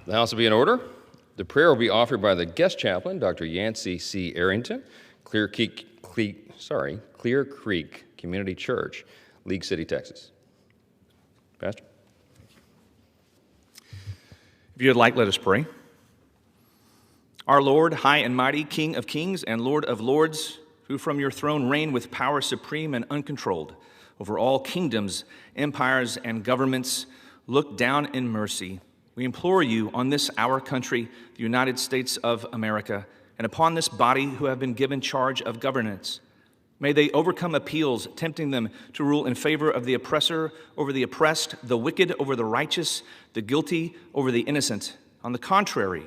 The House will be in order. The prayer will be offered by the guest chaplain, Dr. Yancey C. Arrington, Clear Creek Community Church, League City, Texas. Pastor? If you would like, let us pray. Our Lord, high and mighty, King of kings and Lord of lords, who from your throne reign with power supreme and uncontrolled over all kingdoms, empires, and governments, look down in mercy. We implore you on this our country, the United States of America, and upon this body who have been given charge of governance. May they overcome appeals tempting them to rule in favor of the oppressor over the oppressed, the wicked over the righteous, the guilty over the innocent. On the contrary,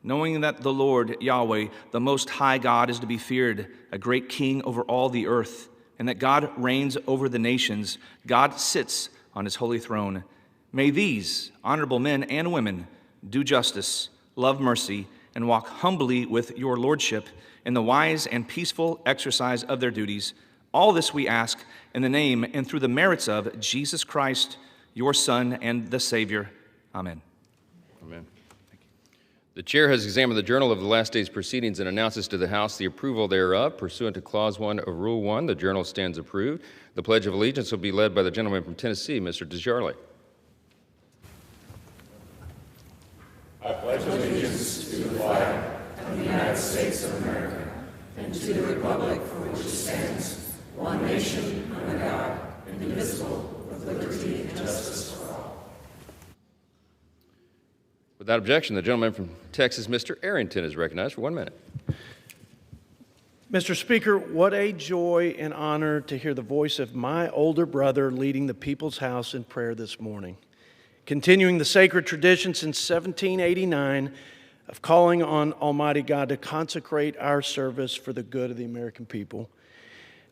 knowing that the Lord, Yahweh, the Most High God, is to be feared, a great king over all the earth, and that God reigns over the nations, God sits on his holy throne. May these honorable men and women do justice, love mercy, and walk humbly with your lordship in the wise and peaceful exercise of their duties. All this we ask in the name and through the merits of Jesus Christ, your Son and the Savior. Amen. Amen. The chair has examined the journal of the last day's proceedings and announces to the House the approval thereof. Pursuant to Clause 1 of Rule 1, the journal stands approved. The Pledge of Allegiance will be led by the gentleman from Tennessee, Mr. DeJarley. I pledge allegiance to the flag of the United States of America and to the republic for which it stands, one nation, under God, indivisible, with liberty and justice for all. Without objection, the gentleman from Texas, Mr. Arrington, is recognized for 1 minute. Mr. Speaker, what a joy and honor to hear the voice of my older brother leading the People's House in prayer this morning, continuing the sacred tradition since 1789 of calling on Almighty God to consecrate our service for the good of the American people.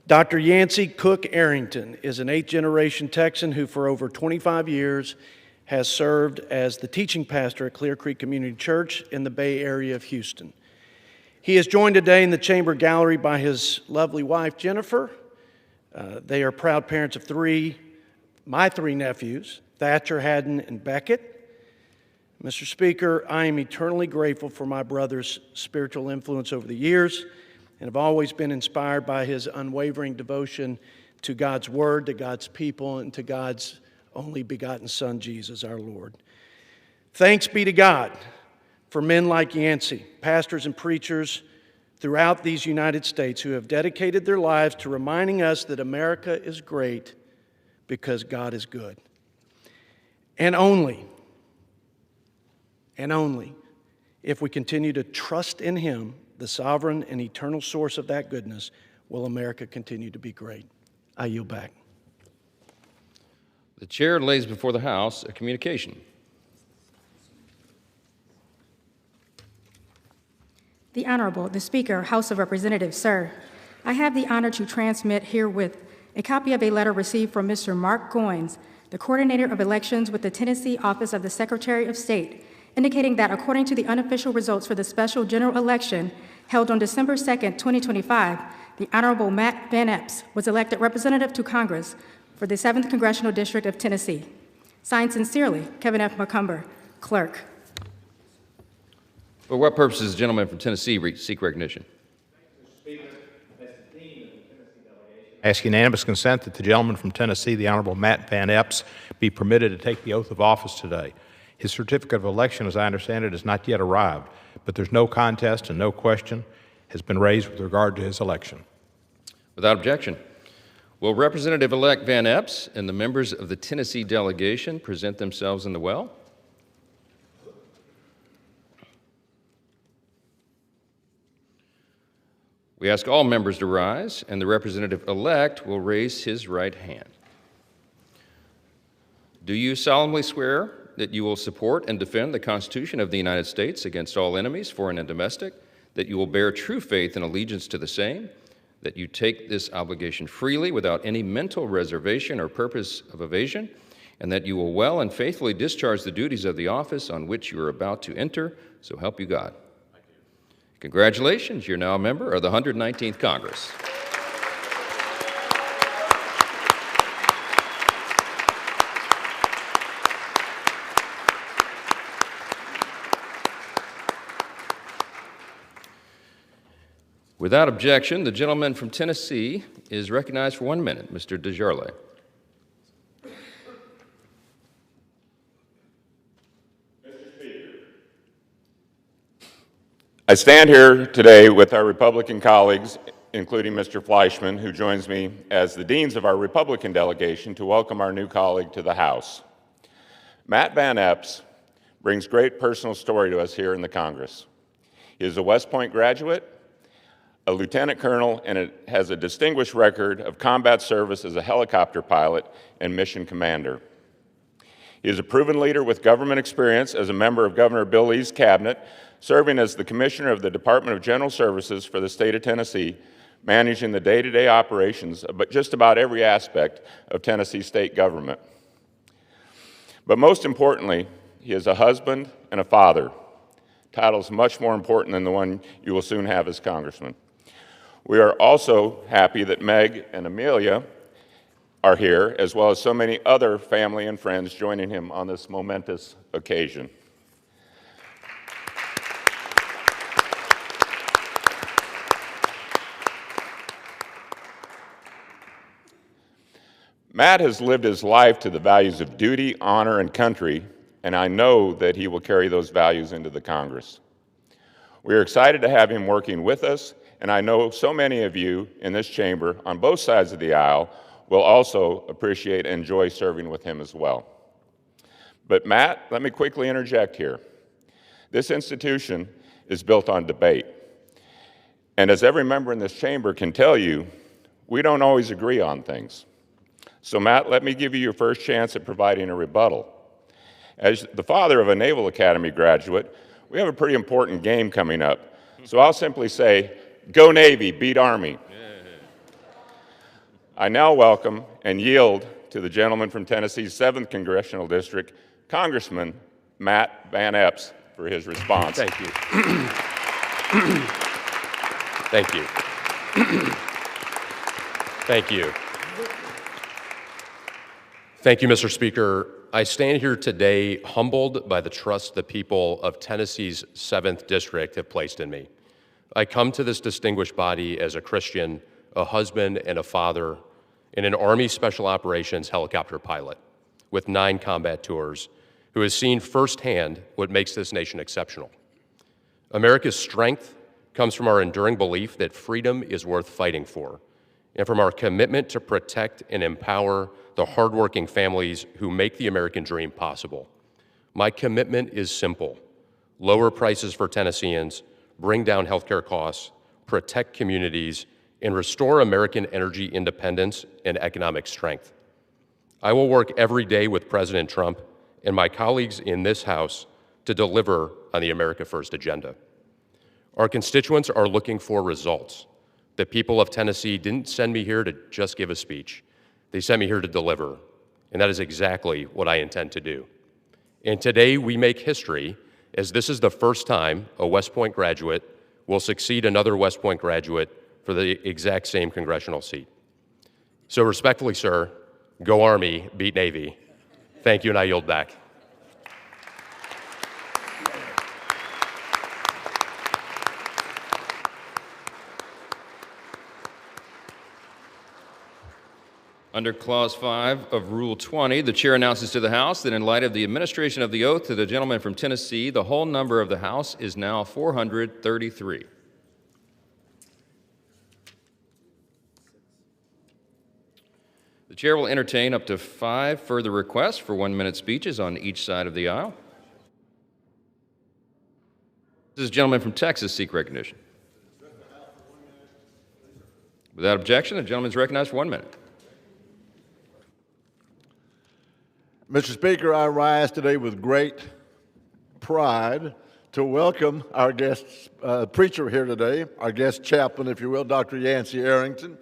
Dr. Yancey Cook Arrington is an 8th-generation Texan who for over 25 years has served as the teaching pastor at Clear Creek Community Church in the Bay Area of Houston. He is joined today in the chamber gallery by his lovely wife, Jennifer. They are proud parents of my three nephews, Thatcher, Haddon, and Beckett. Mr. Speaker, I am eternally grateful for my brother's spiritual influence over the years and have always been inspired by his unwavering devotion to God's Word, to God's people, and to God's only begotten Son, Jesus, our Lord. Thanks be to God for men like Yancey, pastors and preachers throughout these United States who have dedicated their lives to reminding us that America is great because God is good. And only if we continue to trust in Him, the sovereign and eternal source of that goodness, will America continue to be great. I yield back. The chair lays before the House a communication. The Honorable, the Speaker, House of Representatives, sir, I have the honor to transmit herewith a copy of a letter received from Mr. Mark Goins, the Coordinator of Elections with the Tennessee Office of the Secretary of State, indicating that according to the unofficial results for the special general election held on December 2nd, 2025, the Honorable Matt Van Epps was elected representative to Congress for the 7th Congressional District of Tennessee. Signed sincerely, Kevin F. McCumber, Clerk. For what purpose does the gentleman from Tennessee seek recognition? I ask unanimous consent that the gentleman from Tennessee, the Honorable Matt Van Epps, be permitted to take the oath of office today. His certificate of election, as I understand it, has not yet arrived, but there's no contest and no question has been raised with regard to his election. Without objection. Will Representative-elect Van Epps and the members of the Tennessee delegation present themselves in the well? We ask all members to rise, and the representative-elect will raise his right hand. Do you solemnly swear that you will support and defend the Constitution of the United States against all enemies, foreign and domestic, that you will bear true faith and allegiance to the same, that you take this obligation freely without any mental reservation or purpose of evasion, and that you will well and faithfully discharge the duties of the office on which you are about to enter, so help you God? Congratulations, you're now a member of the 119th Congress. Without objection, the gentleman from Tennessee is recognized for 1 minute, Mr. Desjardins. I stand here today with our Republican colleagues, including Mr. Fleischman, who joins me as the deans of our Republican delegation, to welcome our new colleague to the House. Matt Van Epps brings great personal story to us here in the Congress. He is a West Point graduate, a lieutenant colonel, and has a distinguished record of combat service as a helicopter pilot and mission commander. He is a proven leader with government experience as a member of Governor Bill Lee's cabinet, serving as the Commissioner of the Department of General Services for the state of Tennessee, managing the day-to-day operations of just about every aspect of Tennessee state government. But most importantly, he is a husband and a father, titles much more important than the one you will soon have as Congressman. We are also happy that Meg and Amelia are here, as well as so many other family and friends joining him on this momentous occasion. Matt has lived his life to the values of duty, honor, and country, and I know that he will carry those values into the Congress. We are excited to have him working with us, and I know so many of you in this chamber on both sides of the aisle will also appreciate and enjoy serving with him as well. But Matt, let me quickly interject here. This institution is built on debate. And as every member in this chamber can tell you, we don't always agree on things. So Matt, let me give you your first chance at providing a rebuttal. As the father of a Naval Academy graduate, we have a pretty important game coming up. So I'll simply say, go Navy, beat Army. I now welcome and yield to the gentleman from Tennessee's 7th Congressional District, Congressman Matt Van Epps, for his response. Thank you. Thank you. Thank you. Thank you, Mr. Speaker. I stand here today humbled by the trust the people of Tennessee's 7th District have placed in me. I come to this distinguished body as a Christian, a husband, and a father, and an Army Special Operations helicopter pilot with 9 combat tours who has seen firsthand what makes this nation exceptional. America's strength comes from our enduring belief that freedom is worth fighting for, and from our commitment to protect and empower the hardworking families who make the American dream possible. My commitment is simple: lower prices for Tennesseans, bring down healthcare costs, protect communities, and restore American energy independence and economic strength. I will work every day with President Trump and my colleagues in this House to deliver on the America First agenda. Our constituents are looking for results. The people of Tennessee didn't send me here to just give a speech. They sent me here to deliver, and that is exactly what I intend to do. And today we make history, as this is the first time a West Point graduate will succeed another West Point graduate for the exact same congressional seat. So respectfully, sir, go Army, beat Navy. Thank you, and I yield back. Under Clause 5 of Rule 20, the chair announces to the House that in light of the administration of the oath to the gentleman from Tennessee, the whole number of the House is now 433. The chair will entertain up to 5 further requests for 1-minute speeches on each side of the aisle. Does the gentleman from Texas seek recognition? Without objection, the gentleman is recognized for 1 minute. Mr. Speaker, I rise today with great pride to welcome our guest preacher here today, our guest chaplain, if you will, Dr. Yancey Arrington.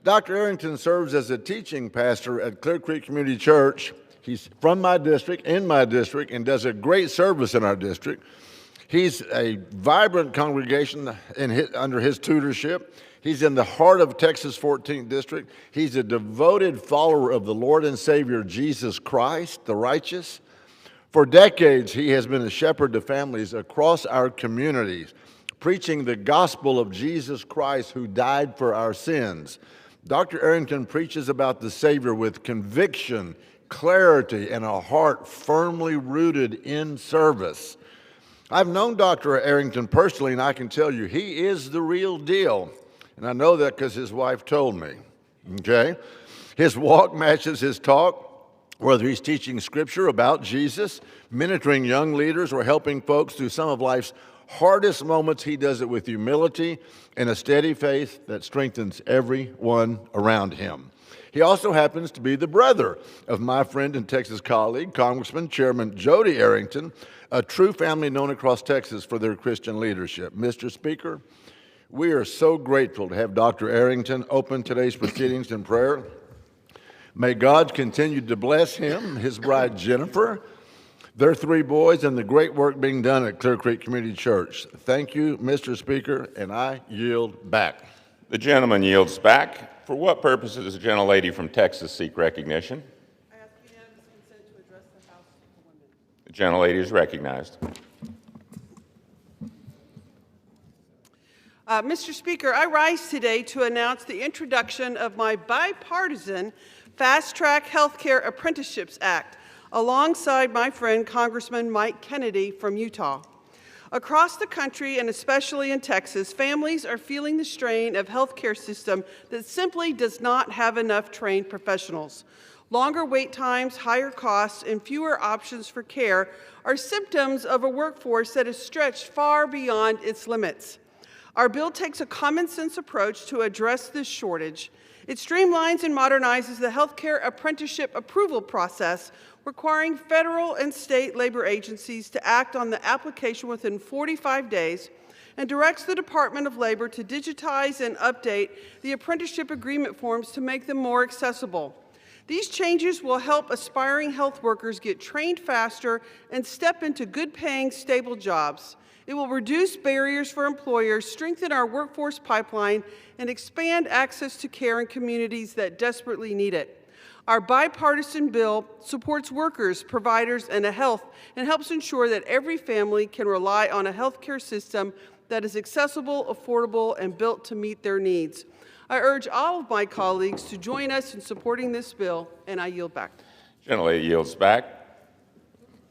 Dr. Arrington serves as a teaching pastor at Clear Creek Community Church. He's from my district, in my district, and does a great service in our district. He's a vibrant congregation under his tutorship. He's in the heart of Texas 14th District. He's a devoted follower of the Lord and Savior Jesus Christ, the righteous. For decades, he has been a shepherd to families across our communities, preaching the gospel of Jesus Christ who died for our sins. Dr. Arrington preaches about the Savior with conviction, clarity, and a heart firmly rooted in service. I've known Dr. Arrington personally, and I can tell you he is the real deal. And I know that because his wife told me, okay? His walk matches his talk, whether he's teaching scripture about Jesus, mentoring young leaders, or helping folks through some of life's hardest moments. He does it with humility and a steady faith that strengthens everyone around him. He also happens to be the brother of my friend and Texas colleague, Congressman Chairman Jody Arrington, a true family known across Texas for their Christian leadership. Mr. Speaker, we are so grateful to have Dr. Arrington open today's proceedings in prayer. May God continue to bless him, his bride Jennifer, their 3 boys, and the great work being done at Clear Creek Community Church. Thank you, Mr. Speaker, and I yield back. The gentleman yields back. For what purpose does the gentlelady from Texas seek recognition? I ask unanimous consent to address the House for 1 minute. The gentlelady is recognized. Mr. Speaker, I rise today to announce the introduction of my bipartisan Fast Track Healthcare Apprenticeships Act, alongside my friend Congressman Mike Kennedy from Utah. Across the country, and especially in Texas, families are feeling the strain of a healthcare system that simply does not have enough trained professionals. Longer wait times, higher costs, and fewer options for care are symptoms of a workforce that is stretched far beyond its limits. Our bill takes a common-sense approach to address this shortage. It streamlines and modernizes the healthcare apprenticeship approval process, requiring federal and state labor agencies to act on the application within 45 days, and directs the Department of Labor to digitize and update the apprenticeship agreement forms to make them more accessible. These changes will help aspiring health workers get trained faster and step into good-paying, stable jobs. It will reduce barriers for employers, strengthen our workforce pipeline, and expand access to care in communities that desperately need it. Our bipartisan bill supports workers, providers, and helps ensure that every family can rely on a healthcare system that is accessible, affordable, and built to meet their needs. I urge all of my colleagues to join us in supporting this bill, and I yield back. Gentlelady yields back.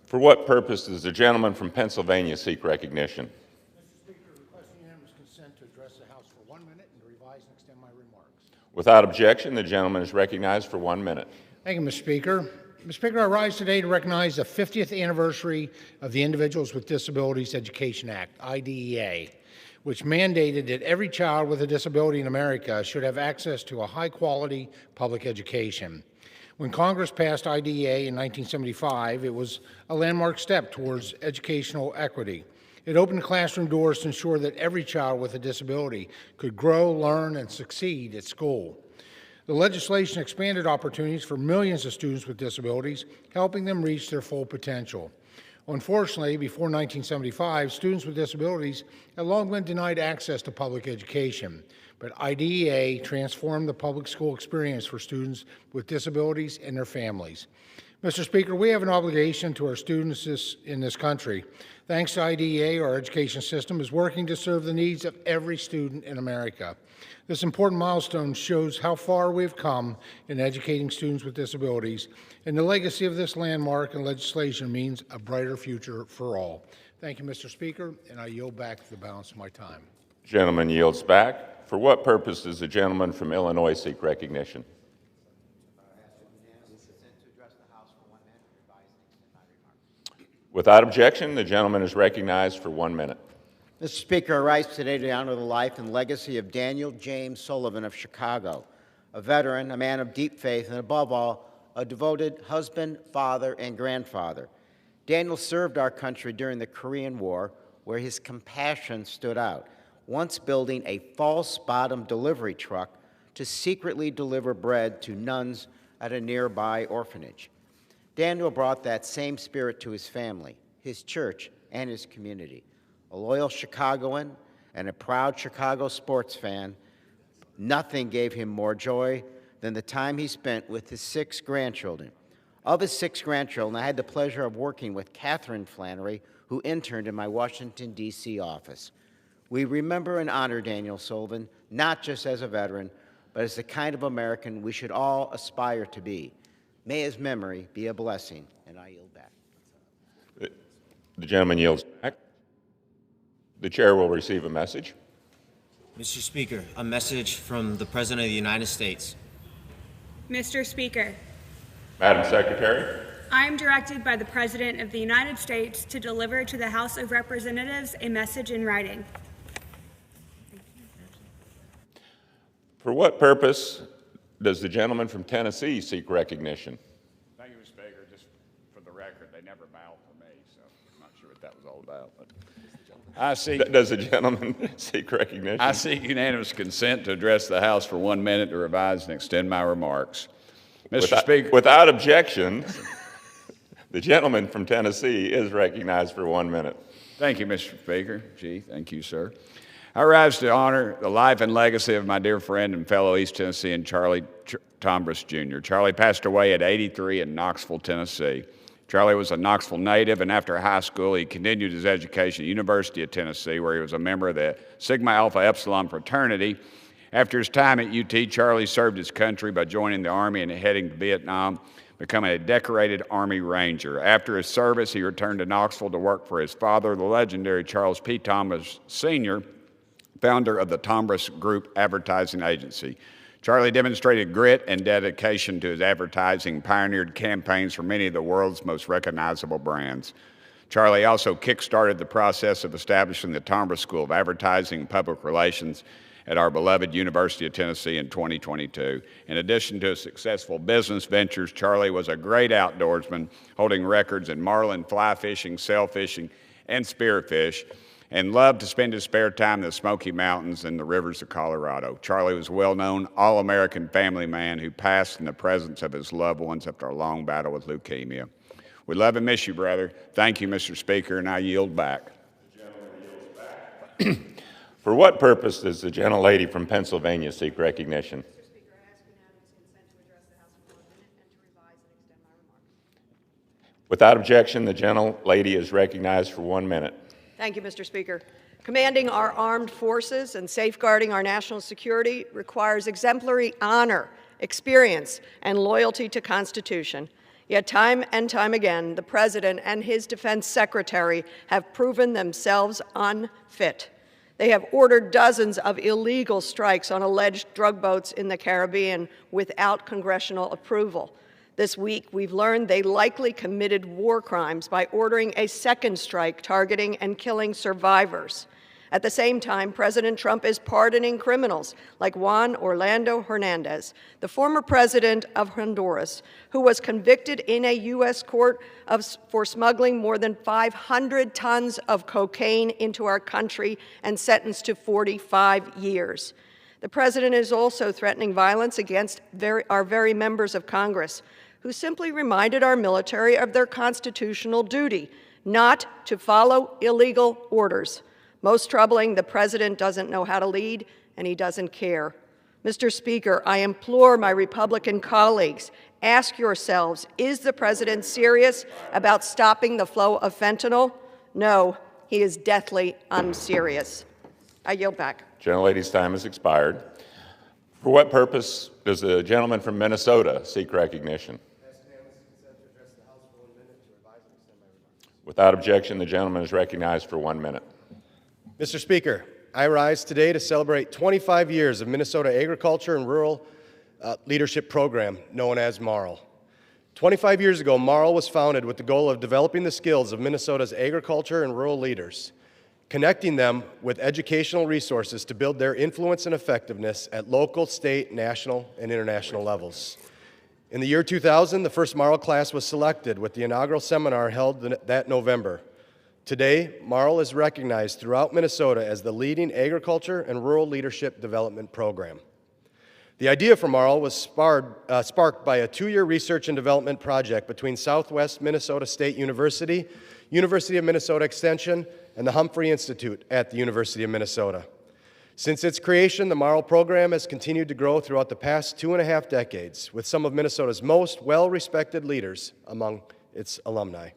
For what purpose does the gentleman from Pennsylvania seek recognition? Mr. Speaker, requesting unanimous consent to address the House for 1 minute and to revise and extend my remarks. Without objection, the gentleman is recognized for 1 minute. Thank you, Mr. Speaker. Mr. Speaker, I rise today to recognize the 50th anniversary of the Individuals with Disabilities Education Act, IDEA, which mandated that every child with a disability in America should have access to a high-quality public education. When Congress passed IDEA in 1975, it was a landmark step towards educational equity. It opened classroom doors to ensure that every child with a disability could grow, learn, and succeed at school. The legislation expanded opportunities for millions of students with disabilities, helping them reach their full potential. Unfortunately, before 1975, students with disabilities had long been denied access to public education. But IDEA transformed the public school experience for students with disabilities and their families. Mr. Speaker, we have an obligation to our students in this country. Thanks to IDEA, our education system is working to serve the needs of every student in America. This important milestone shows how far we've come in educating students with disabilities, and the legacy of this landmark and legislation means a brighter future for all. Thank you, Mr. Speaker, and I yield back the balance of my time. Gentleman yields back. For what purpose does the gentleman from Illinois seek recognition? Without objection, the gentleman is recognized for 1 minute. Mr. Speaker, I rise today to honor the life and legacy of Daniel James Sullivan of Chicago, a veteran, a man of deep faith, and above all, a devoted husband, father, and grandfather. Daniel served our country during the Korean War, where his compassion stood out, once building a false bottom delivery truck to secretly deliver bread to nuns at a nearby orphanage. Daniel brought that same spirit to his family, his church, and his community. A loyal Chicagoan and a proud Chicago sports fan, nothing gave him more joy than the time he spent with his 6 grandchildren. Of his 6 grandchildren, I had the pleasure of working with Catherine Flannery, who interned in my Washington, D.C. office. We remember and honor Daniel Sullivan, not just as a veteran, but as the kind of American we should all aspire to be. May his memory be a blessing, and I yield back. The gentleman yields back. The chair will receive a message. Mr. Speaker, a message from the President of the United States. Mr. Speaker, Madam Secretary. I am directed by the President of the United States to deliver to the House of Representatives a message in writing. For what purpose does the gentleman from Tennessee seek recognition? Thank you, Mr. Speaker. Just for the record, they never bowed for me, so I'm not sure what that was all about. But Does the gentleman seek recognition? I seek unanimous consent to address the House for 1 minute to revise and extend my remarks. Mr. Speaker. Without objection, the gentleman from Tennessee is recognized for 1 minute. Thank you, Mr. Speaker. Gee, thank you, sir. I rise to honor the life and legacy of my dear friend and fellow East Tennessean Charlie Tombras Jr. Charlie passed away at 83 in Knoxville, Tennessee. Charlie was a Knoxville native, and after high school, he continued his education at the University of Tennessee, where he was a member of the Sigma Alpha Epsilon fraternity. After his time at UT, Charlie served his country by joining the Army and heading to Vietnam, becoming a decorated Army Ranger. After his service, he returned to Knoxville to work for his father, the legendary Charles P. Tombras Sr., founder of the Tombras Group Advertising Agency. Charlie demonstrated grit and dedication to his advertising, pioneered campaigns for many of the world's most recognizable brands. Charlie also kick-started the process of establishing the Tombras School of Advertising and Public Relations at our beloved University of Tennessee in 2022. In addition to his successful business ventures, Charlie was a great outdoorsman, holding records in marlin, fly fishing, sail fishing, and spearfish, and loved to spend his spare time in the Smoky Mountains and the rivers of Colorado. Charlie was a well-known all-American family man who passed in the presence of his loved ones after a long battle with leukemia. We love and miss you, brother. Thank you, Mr. Speaker, and I yield back. The gentleman yields back. For what purpose does the gentlelady from Pennsylvania seek recognition? Mr. Speaker, I ask unanimous consent to address the House for 1 minute and to revise and extend my remarks. Without objection, the gentlelady is recognized for 1 minute. Thank you, Mr. Speaker. Commanding our armed forces and safeguarding our national security requires exemplary honor, experience, and loyalty to Constitution. Yet time and time again, the President and his Defense Secretary have proven themselves unfit. They have ordered dozens of illegal strikes on alleged drug boats in the Caribbean without congressional approval. This week, we've learned they likely committed war crimes by ordering a second strike targeting and killing survivors. At the same time, President Trump is pardoning criminals like Juan Orlando Hernandez, the former president of Honduras, who was convicted in a U.S. court for smuggling more than 500 tons of cocaine into our country and sentenced to 45 years. The president is also threatening violence against our very members of Congress, who simply reminded our military of their constitutional duty, not to follow illegal orders. Most troubling, the president doesn't know how to lead, and he doesn't care. Mr. Speaker, I implore my Republican colleagues, ask yourselves, is the president serious about stopping the flow of fentanyl? No, he is deathly unserious. I yield back. Gentlelady's time has expired. For what purpose does the gentleman from Minnesota seek recognition? Without objection, the gentleman is recognized for 1 minute. Mr. Speaker, I rise today to celebrate 25 years of Minnesota Agriculture and Rural Leadership Program, known as MARL. 25 years ago, MARL was founded with the goal of developing the skills of Minnesota's agriculture and rural leaders, connecting them with educational resources to build their influence and effectiveness at local, state, national, and international levels. In the year 2000, the first MARL class was selected with the inaugural seminar held that November. Today, MARL is recognized throughout Minnesota as the leading agriculture and rural leadership development program. The idea for MARL was sparked by a 2-year research and development project between Southwest Minnesota State University, University of Minnesota Extension, and the Humphrey Institute at the University of Minnesota. Since its creation, the MARL program has continued to grow throughout the past 2.5 decades with some of Minnesota's most well-respected leaders among its alumni.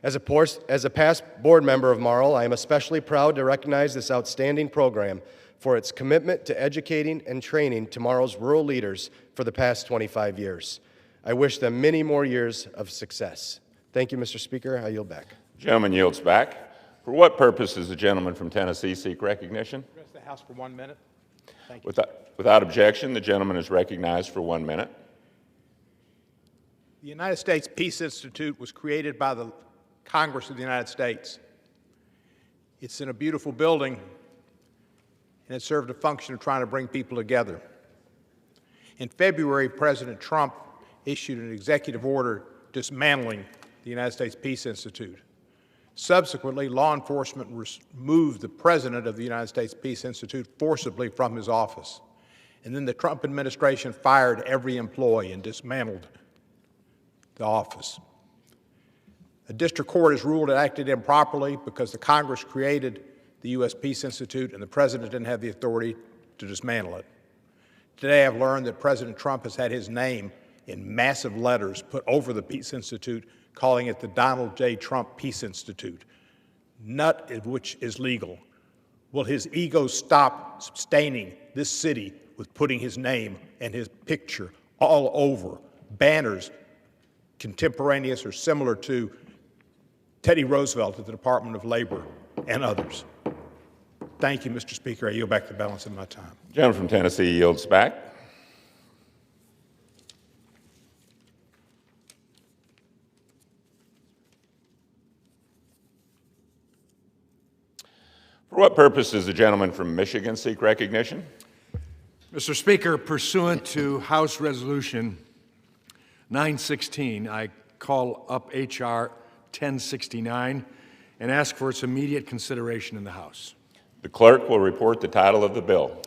As a past board member of Marl, I am especially proud to recognize this outstanding program for its commitment to educating and training tomorrow's rural leaders for the past 25 years. I wish them many more years of success. Thank you, Mr. Speaker. I yield back. Gentleman yields back. For what purpose does the gentleman from Tennessee seek recognition? Address the House for 1 minute. Thank you. Without objection, the gentleman is recognized for 1 minute. The United States Peace Institute was created by the Congress of the United States. It's in a beautiful building, and it served a function of trying to bring people together. In February, President Trump issued an executive order dismantling the United States Peace Institute. Subsequently, law enforcement removed the president of the United States Peace Institute forcibly from his office. And then the Trump administration fired every employee and dismantled the office. A district court has ruled it acted improperly because the Congress created the U.S. Peace Institute and the president didn't have the authority to dismantle it. Today I've learned that President Trump has had his name in massive letters put over the Peace Institute, calling it the Donald J. Trump Peace Institute, none of which is legal. Will his ego stop staining this city with putting his name and his picture all over banners contemporaneous or similar to Teddy Roosevelt at the Department of Labor and others? Thank you, Mr. Speaker. I yield back the balance of my time. Gentleman from Tennessee yields back. For what purpose does the gentleman from Michigan seek recognition? Mr. Speaker, pursuant to House Resolution 916, I call up H.R. 1069 and ask for its immediate consideration in the House. The clerk will report the title of the bill.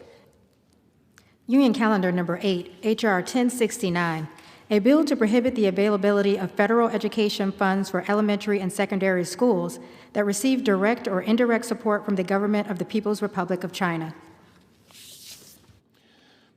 Union Calendar Number 8, H.R. 1069, a bill to prohibit the availability of federal education funds for elementary and secondary schools that receive direct or indirect support from the government of the People's Republic of China.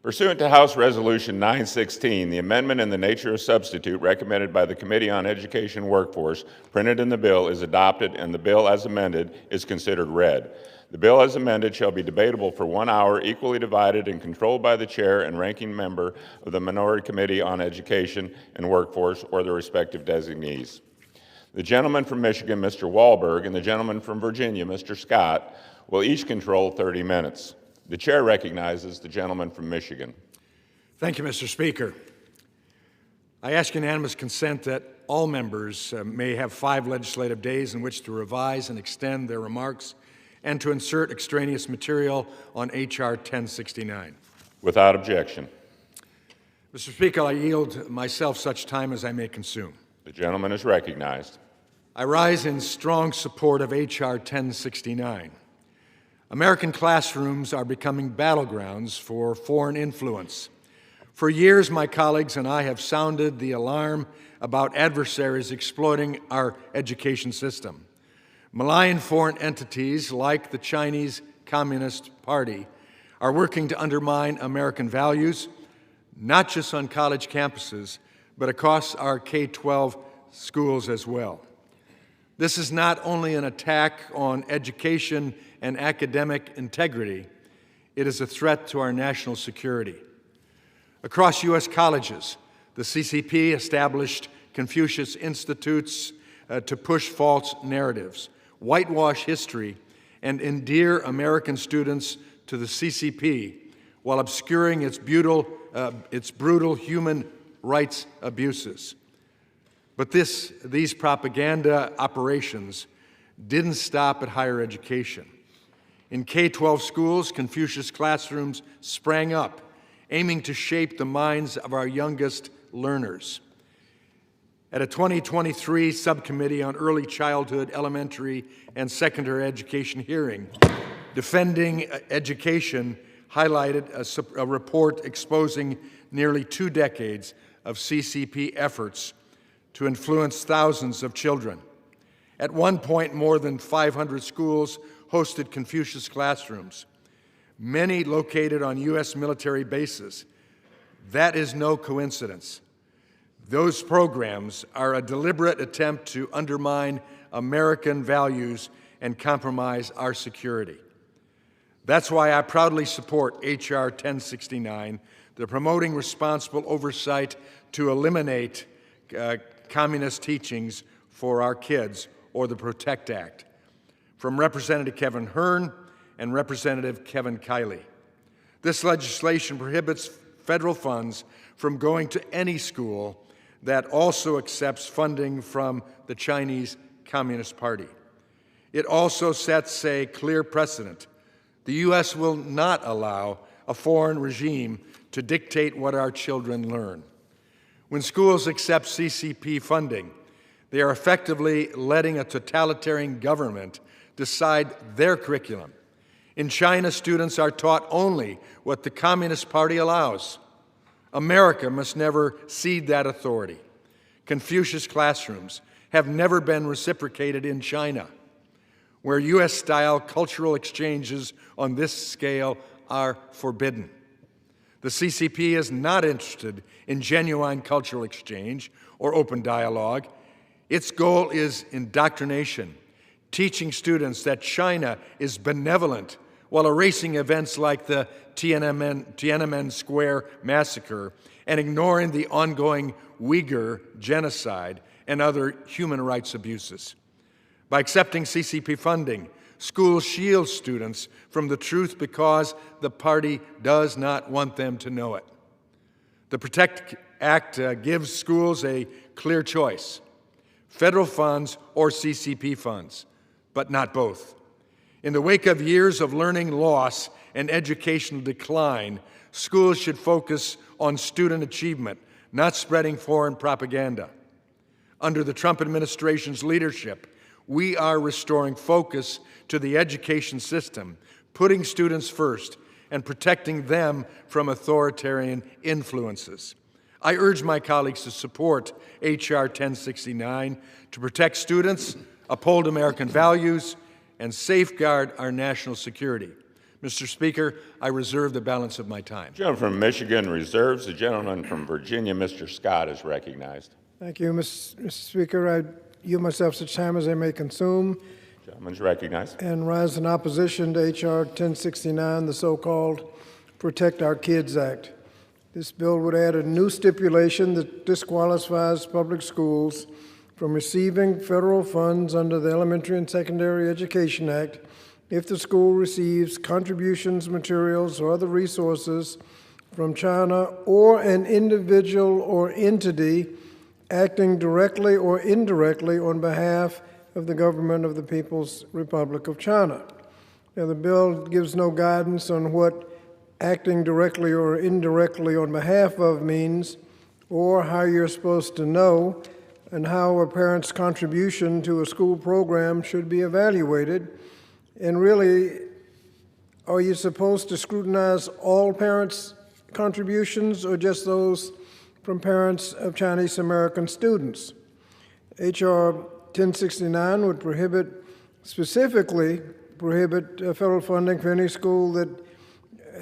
Pursuant to House Resolution 916, the amendment in the nature of substitute recommended by the Committee on Education and Workforce printed in the bill is adopted, and the bill as amended is considered read. The bill as amended shall be debatable for 1 hour, equally divided and controlled by the chair and ranking member of the Minority Committee on Education and Workforce or their respective designees. The gentleman from Michigan, Mr. Wahlberg, and the gentleman from Virginia, Mr. Scott, will each control 30 minutes. The chair recognizes the gentleman from Michigan. Thank you, Mr. Speaker. I ask unanimous consent that all members may have 5 legislative days in which to revise and extend their remarks and to insert extraneous material on H.R. 1069. Without objection. Mr. Speaker, I yield myself such time as I may consume. The gentleman is recognized. I rise in strong support of H.R. 1069. American classrooms are becoming battlegrounds for foreign influence. For years, my colleagues and I have sounded the alarm about adversaries exploiting our education system. Malign foreign entities like the Chinese Communist Party are working to undermine American values, not just on college campuses, but across our K-12 schools as well. This is not only an attack on education and academic integrity, it is a threat to our national security. Across U.S. colleges, the CCP established Confucius Institutes to push false narratives, whitewash history, and endear American students to the CCP while obscuring its brutal human rights abuses. But these propaganda operations didn't stop at higher education. In K-12 schools, Confucius classrooms sprang up, aiming to shape the minds of our youngest learners. At a 2023 subcommittee on early childhood, elementary, and secondary education hearing, Defending Education highlighted a report exposing nearly 2 decades of CCP efforts to influence thousands of children. At one point, more than 500 schools hosted Confucius classrooms, many located on U.S. military bases. That is no coincidence. Those programs are a deliberate attempt to undermine American values and compromise our security. That's why I proudly support H.R. 1069, the Promoting Responsible Oversight to Eliminate Communist Teachings for Our Kids, or the PROTECT Act, from Representative Kevin Hern and Representative Kevin Kiley. This legislation prohibits federal funds from going to any school that also accepts funding from the Chinese Communist Party. It also sets a clear precedent. The U.S. will not allow a foreign regime to dictate what our children learn. When schools accept CCP funding, they are effectively letting a totalitarian government decide their curriculum. In China, students are taught only what the Communist Party allows. America must never cede that authority. Confucius classrooms have never been reciprocated in China, where U.S.-style cultural exchanges on this scale are forbidden. The CCP is not interested in genuine cultural exchange or open dialogue. Its goal is indoctrination, teaching students that China is benevolent while erasing events like the Tiananmen Square massacre and ignoring the ongoing Uyghur genocide and other human rights abuses. By accepting CCP funding, schools shield students from the truth because the party does not want them to know it. The PROTECT Act gives schools a clear choice: federal funds or CCP funds, but not both. In the wake of years of learning loss and educational decline, schools should focus on student achievement, not spreading foreign propaganda. Under the Trump administration's leadership, we are restoring focus to the education system, putting students first and protecting them from authoritarian influences. I urge my colleagues to support H.R. 1069 to protect students, uphold American values, and safeguard our national security. Mr. Speaker, I reserve the balance of my time. The gentleman from Michigan reserves. The gentleman from Virginia, Mr. Scott, is recognized. Thank you, Mr. Speaker. I yield myself such time as I may consume. The gentleman is recognized. And rise in opposition to H.R. 1069, the so-called Protect Our Kids Act. This bill would add a new stipulation that disqualifies public schools from receiving federal funds under the Elementary and Secondary Education Act if the school receives contributions, materials, or other resources from China or an individual or entity acting directly or indirectly on behalf of the government of the People's Republic of China. Now, the bill gives no guidance on what acting directly or indirectly on behalf of means, or how you're supposed to know and how a parent's contribution to a school program should be evaluated. And really, are you supposed to scrutinize all parents' contributions or just those from parents of Chinese American students? H.R. 1069 would specifically prohibit federal funding for any school that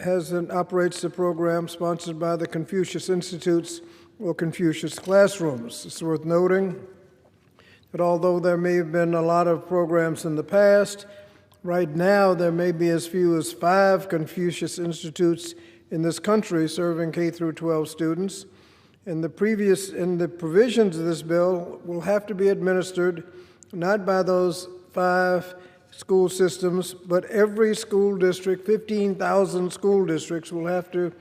has and operates the program sponsored by the Confucius Institutes or Confucius classrooms. It's worth noting that although there may have been a lot of programs in the past, right now there may be as few as 5 Confucius Institutes in this country serving K through 12 students. And the provisions of this bill will have to be administered not by those 5 school systems, but every school district, 15,000 school districts will have to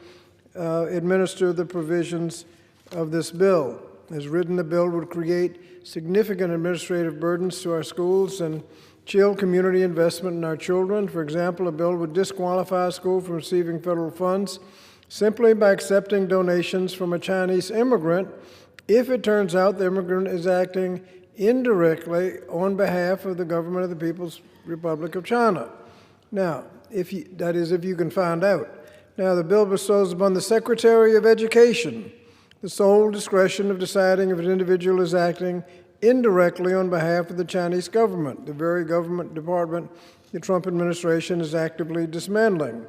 administer the provisions of this bill. As written, the bill would create significant administrative burdens to our schools and chill community investment in our children. For example, a bill would disqualify a school from receiving federal funds simply by accepting donations from a Chinese immigrant if it turns out the immigrant is acting indirectly on behalf of the government of the People's Republic of China. Now, that is, if you can find out. Now, the bill bestows upon the Secretary of Education the sole discretion of deciding if an individual is acting indirectly on behalf of the Chinese government, the very government department the Trump administration is actively dismantling.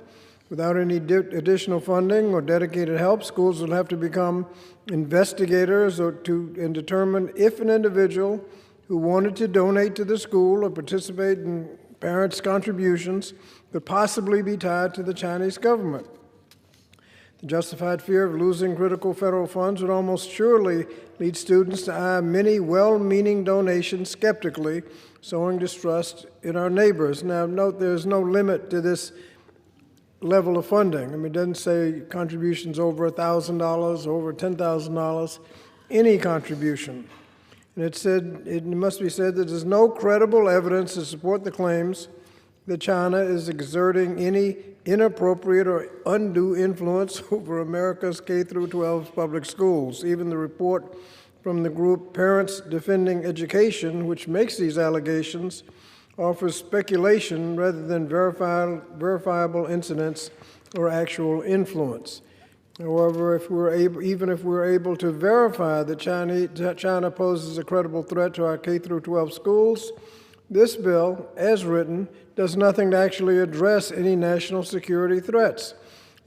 Without any additional funding or dedicated help, schools will have to become investigators and determine if an individual who wanted to donate to the school or participate in parents' contributions could possibly be tied to the Chinese government. The justified fear of losing critical federal funds would almost surely lead students to eye many well-meaning donations skeptically, sowing distrust in our neighbors. Now, note there's no limit to this level of funding. I mean, it doesn't say contributions over $1,000, over $10,000, any contribution. And it must be said that there's no credible evidence to support the claims that China is exerting any inappropriate or undue influence over America's K-12 public schools. Even the report from the group Parents Defending Education, which makes these allegations, offers speculation rather than verifiable incidents or actual influence. However, even if we're able to verify that China poses a credible threat to our K-12 schools, this bill, as written, does nothing to actually address any national security threats.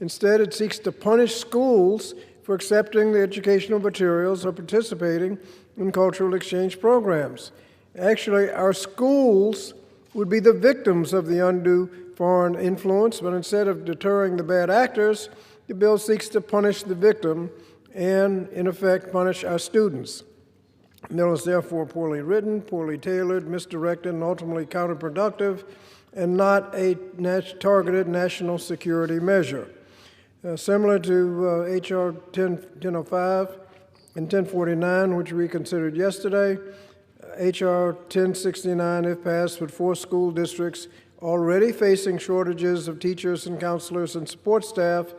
Instead, it seeks to punish schools for accepting the educational materials or participating in cultural exchange programs. Actually, our schools would be the victims of the undue foreign influence, but instead of deterring the bad actors, the bill seeks to punish the victim and, in effect, punish our students. The bill is therefore poorly written, poorly tailored, misdirected, and ultimately counterproductive, and not a targeted national security measure. Similar to H.R. 1005 and 1049, which we considered yesterday, H.R. 1069, if passed, would force school districts already facing shortages of teachers and counselors and support staff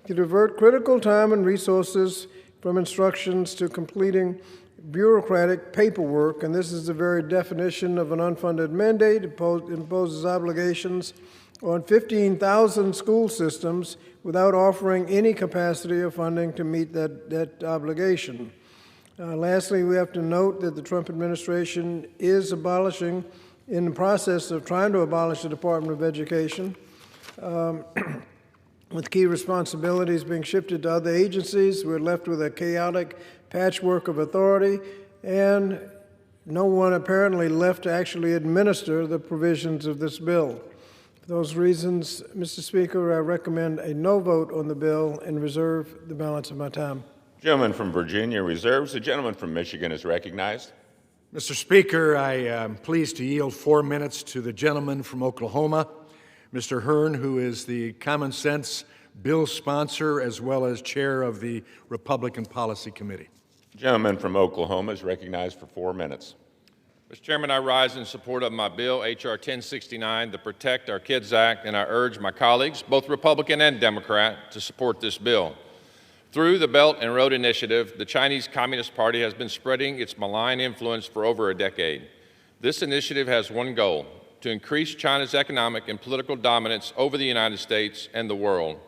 to divert critical time and resources from instructions to completing bureaucratic paperwork, and this is the very definition of an unfunded mandate. It imposes obligations on 15,000 school systems without offering any capacity or funding to meet that obligation. Lastly, we have to note that the Trump administration is in the process of trying to abolish the Department of Education, with key responsibilities being shifted to other agencies. We're left with a chaotic patchwork of authority, and no one apparently left to actually administer the provisions of this bill. For those reasons, Mr. Speaker, I recommend a no vote on the bill and reserve the balance of my time. Gentleman from Virginia reserves. The gentleman from Michigan is recognized. Mr. Speaker, I am pleased to yield 4 minutes to the gentleman from Oklahoma, Mr. Hearn, who is the Common Sense bill sponsor as well as chair of the Republican Policy Committee. The gentleman from Oklahoma is recognized for 4 minutes. Mr. Chairman, I rise in support of my bill, H.R. 1069, the Protect Our Kids Act, and I urge my colleagues, both Republican and Democrat, to support this bill. Through the Belt and Road Initiative, the Chinese Communist Party has been spreading its malign influence for over a decade. This initiative has one goal: to increase China's economic and political dominance over the United States and the world.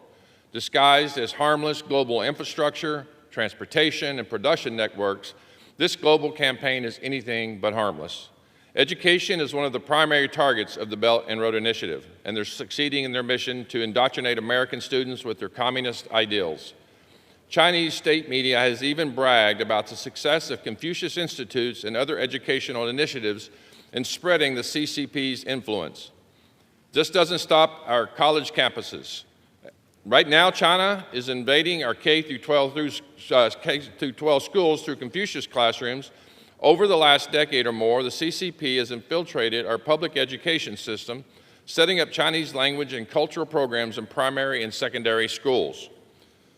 Disguised as harmless global infrastructure, transportation, and production networks, this global campaign is anything but harmless. Education is one of the primary targets of the Belt and Road Initiative, and they're succeeding in their mission to indoctrinate American students with their communist ideals. Chinese state media has even bragged about the success of Confucius Institutes and other educational initiatives in spreading the CCP's influence. This doesn't stop our college campuses. Right now, China is invading our K-12 schools through Confucius classrooms. Over the last decade or more, the CCP has infiltrated our public education system, setting up Chinese language and cultural programs in primary and secondary schools.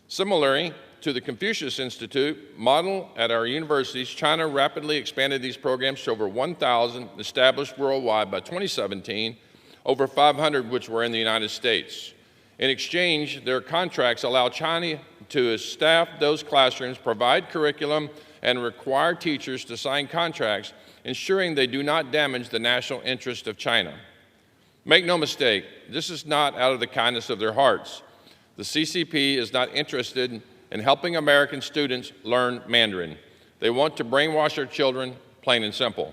Similarly to the Confucius Institute model at our universities, China rapidly expanded these programs to over 1,000 established worldwide by 2017, over 500 which were in the United States. In exchange, their contracts allow China to staff those classrooms, provide curriculum, and require teachers to sign contracts, ensuring they do not damage the national interest of China. Make no mistake, this is not out of the kindness of their hearts. The CCP is not interested in helping American students learn Mandarin. They want to brainwash their children, plain and simple.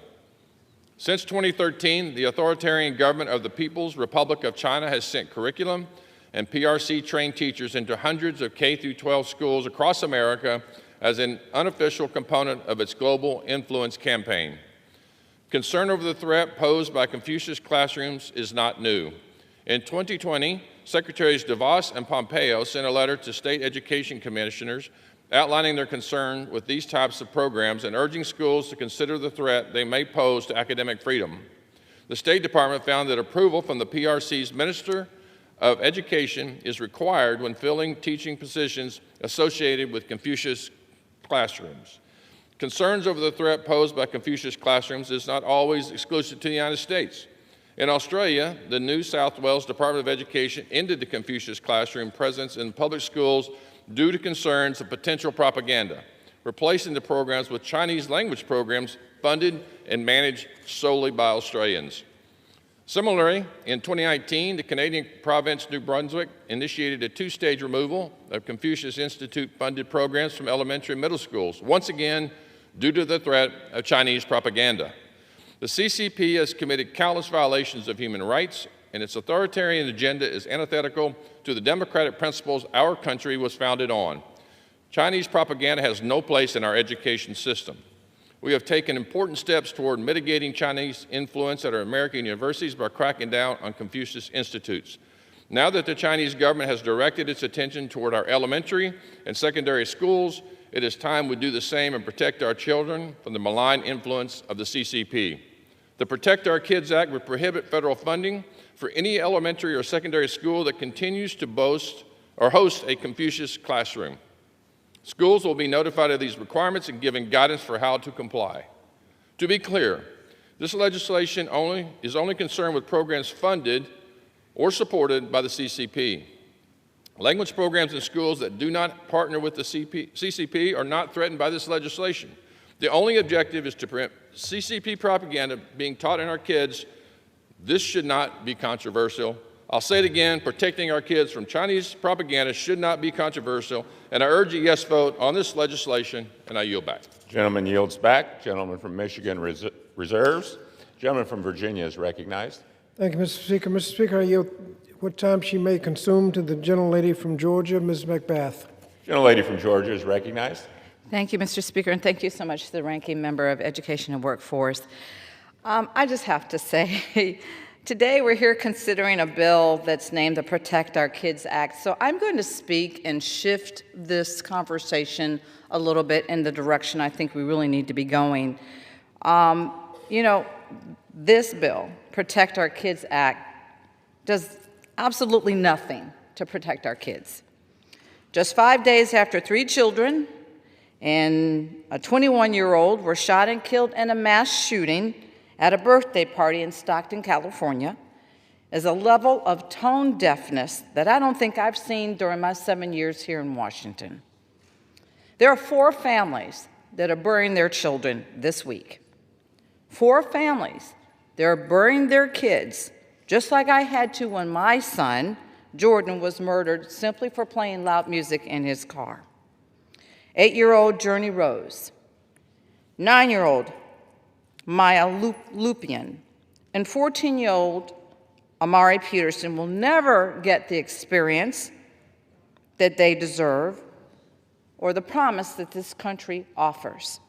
Since 2013, the authoritarian government of the People's Republic of China has sent curriculum and PRC-trained teachers into hundreds of K-12 schools across America as an unofficial component of its global influence campaign. Concern over the threat posed by Confucius classrooms is not new. In 2020, Secretaries DeVos and Pompeo sent a letter to state education commissioners outlining their concern with these types of programs and urging schools to consider the threat they may pose to academic freedom. The State Department found that approval from the PRC's Minister of Education is required when filling teaching positions associated with Confucius classrooms. Concerns over the threat posed by Confucius classrooms is not always exclusive to the United States. In Australia, the New South Wales Department of Education ended the Confucius classroom presence in public schools due to concerns of potential propaganda, replacing the programs with Chinese language programs funded and managed solely by Australians. Similarly, in 2019, the Canadian province New Brunswick initiated a two-stage removal of Confucius Institute-funded programs from elementary and middle schools, once again due to the threat of Chinese propaganda. The CCP has committed countless violations of human rights, and its authoritarian agenda is antithetical to the democratic principles our country was founded on. Chinese propaganda has no place in our education system. We have taken important steps toward mitigating Chinese influence at our American universities by cracking down on Confucius institutes. Now that the Chinese government has directed its attention toward our elementary and secondary schools, it is time we do the same and protect our children from the malign influence of the CCP. The Protect Our Kids Act would prohibit federal funding for any elementary or secondary school that continues to boast or host a Confucius classroom. Schools will be notified of these requirements and given guidance for how to comply. To be clear, this legislation is only concerned with programs funded or supported by the CCP. Language programs in schools that do not partner with the CCP are not threatened by this legislation. The only objective is to prevent CCP propaganda being taught in our kids. This should not be controversial. I'll say it again, protecting our kids from Chinese propaganda should not be controversial, and I urge a yes vote on this legislation, and I yield back. Gentleman yields back. Gentleman from Michigan reserves. Gentleman from Virginia is recognized. Thank you, Mr. Speaker. Mr. Speaker, I yield what time she may consume to the gentlelady from Georgia, Ms. McBath. Gentlelady from Georgia is recognized. Thank you, Mr. Speaker, and thank you so much to the Ranking Member of Education and Workforce. I just have to say, today we're here considering a bill that's named the Protect Our Kids Act, so I'm going to speak and shift this conversation a little bit in the direction I think we really need to be going. You know, this bill, Protect Our Kids Act, does absolutely nothing to protect our kids. Just 5 days after 3 children and a 21-year-old were shot and killed in a mass shooting at a birthday party in Stockton, California, is a level of tone deafness that I don't think I've seen during my 7 years here in Washington. There are 4 families that are burying their children this week. 4 families that are burying their kids, just like I had to when my son, Jordan, was murdered simply for playing loud music in his car. 8-year-old Journey Rose, 9-year-old Maya Lupian, and 14-year-old Amari Peterson will never get the experience that they deserve or the promise that this country offers.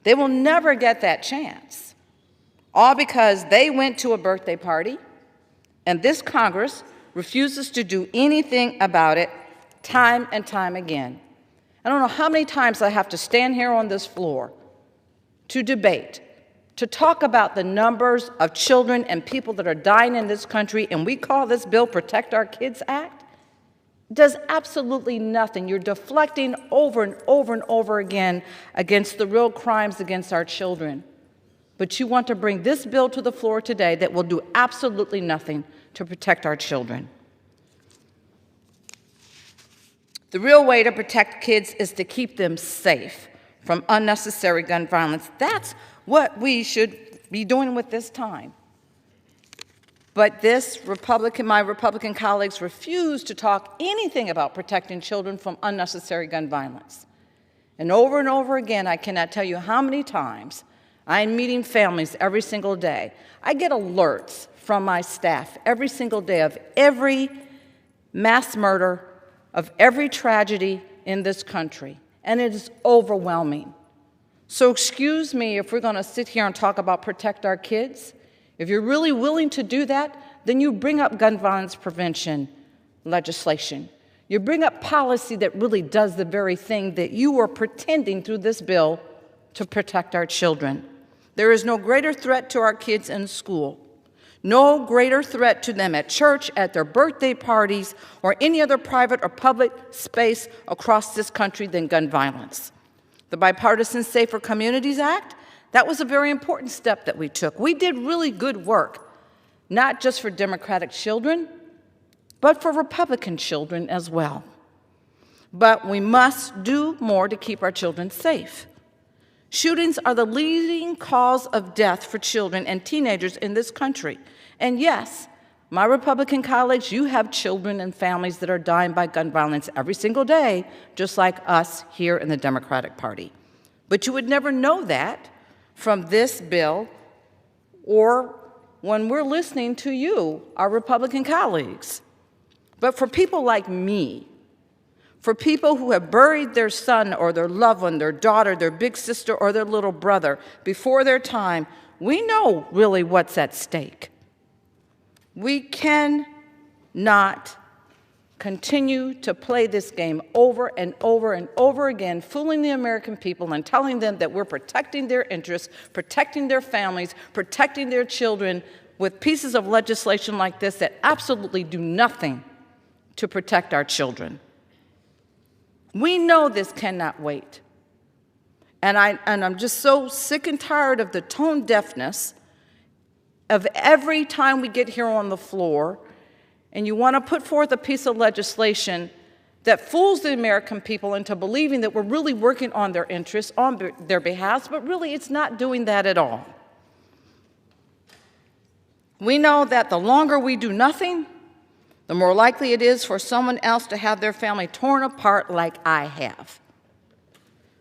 They will never get that chance, all because they went to a birthday party and this Congress refuses to do anything about it time and time again. I don't know how many times I have to stand here on this floor to debate, to talk about the numbers of children and people that are dying in this country, and we call this bill Protect Our Kids Act. It does absolutely nothing. You're deflecting over and over and over again against the real crimes against our children. But you want to bring this bill to the floor today that will do absolutely nothing to protect our children. The real way to protect kids is to keep them safe from unnecessary gun violence. That's what we should be doing with this time. But my Republican colleagues refuse to talk anything about protecting children from unnecessary gun violence. And over again, I cannot tell you how many times I'm meeting families every single day. I get alerts from my staff every single day of every mass murder, of every tragedy in this country, and it is overwhelming. So excuse me if we're going to sit here and talk about protect our kids. If you're really willing to do that, then you bring up gun violence prevention legislation. You bring up policy that really does the very thing that you are pretending through this bill to protect our children. There is no greater threat to our kids in school, no greater threat to them at church, at their birthday parties, or any other private or public space across this country than gun violence. The Bipartisan Safer Communities Act, that was a very important step that we took. We did really good work, not just for Democratic children, but for Republican children as well. But we must do more to keep our children safe. Shootings are the leading cause of death for children and teenagers in this country. And yes, my Republican colleagues, you have children and families that are dying by gun violence every single day, just like us here in the Democratic Party. But you would never know that from this bill or when we're listening to you, our Republican colleagues. But for people like me, for people who have buried their son or their loved one, their daughter, their big sister, or their little brother before their time, we know really what's at stake. We cannot continue to play this game over and over and over again, fooling the American people and telling them that we're protecting their interests, protecting their families, protecting their children with pieces of legislation like this that absolutely do nothing to protect our children. We know this cannot wait. And I'm just so sick and tired of the tone deafness of every time we get here on the floor and you want to put forth a piece of legislation that fools the American people into believing that we're really working on their interests, on their behalf, but really it's not doing that at all. We know that the longer we do nothing, the more likely it is for someone else to have their family torn apart like I have.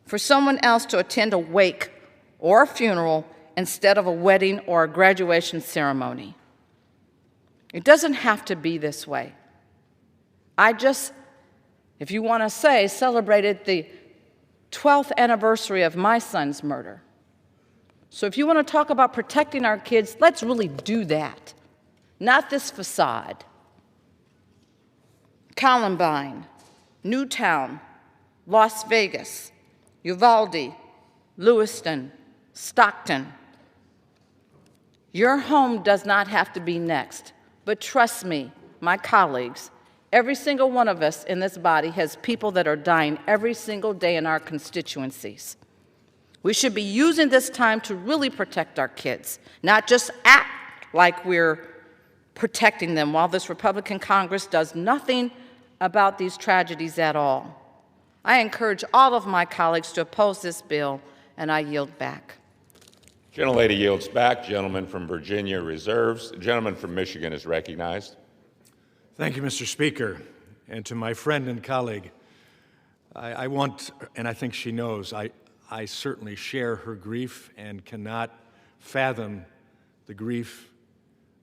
For someone else to attend a wake or a funeral instead of a wedding or a graduation ceremony. It doesn't have to be this way. I just, if you want to say, celebrated the 12th anniversary of my son's murder. So if you want to talk about protecting our kids, let's really do that, not this facade. Columbine, Newtown, Las Vegas, Uvalde, Lewiston, Stockton. Your home does not have to be next, but trust me, my colleagues, every single one of us in this body has people that are dying every single day in our constituencies. We should be using this time to really protect our kids, not just act like we're protecting them while this Republican Congress does nothing about these tragedies at all. I encourage all of my colleagues to oppose this bill, and I yield back. Gentlelady yields back. Gentleman from Virginia reserves. The gentleman from Michigan is recognized. Thank you, Mr. Speaker. And to my friend and colleague, I want, and I think she knows, I certainly share her grief and cannot fathom the grief,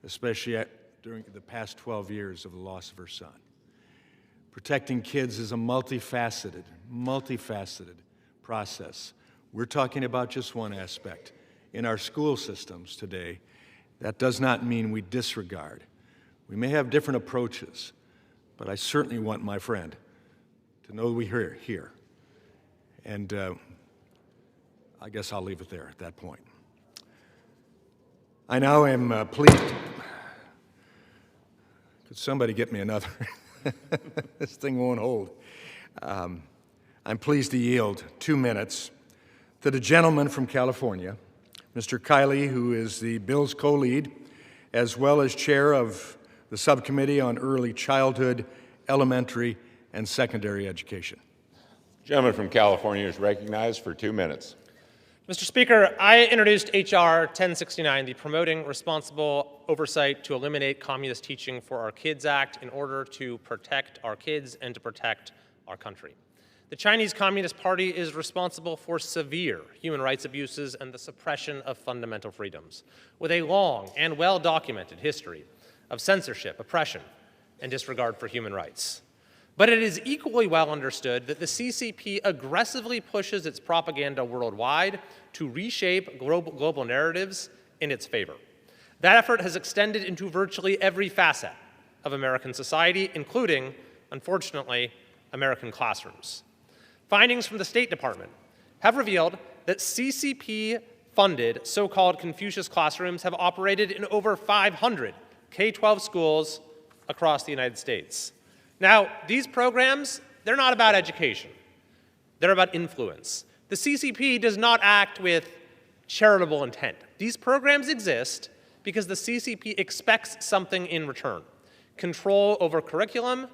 especially during the past 12 years of the loss of her son. Protecting kids is a multifaceted process. We're talking about just one aspect. In our school systems today, that does not mean we disregard. We may have different approaches, but I certainly want my friend to know we're here. And I guess I'll leave it there at that point. I now am pleased. Could somebody get me another? This thing won't hold. I'm pleased to yield 2 minutes to the gentleman from California, Mr. Kiley, who is the bill's co-lead, as well as chair of the Subcommittee on Early Childhood, Elementary, and Secondary Education. Gentleman from California is recognized for 2 minutes. Mr. Speaker, I introduced H.R. 1069, the Promoting Responsible Oversight to Eliminate Communist Teaching for Our Kids Act, in order to protect our kids and to protect our country. The Chinese Communist Party is responsible for severe human rights abuses and the suppression of fundamental freedoms, with a long and well-documented history of censorship, oppression, and disregard for human rights. But it is equally well understood that the CCP aggressively pushes its propaganda worldwide to reshape global narratives in its favor. That effort has extended into virtually every facet of American society, including, unfortunately, American classrooms. Findings from the State Department have revealed that CCP-funded so-called Confucius classrooms have operated in over 500 K-12 schools across the United States. Now, these programs, they're not about education. They're about influence. The CCP does not act with charitable intent. These programs exist because the CCP expects something in return: control over curriculum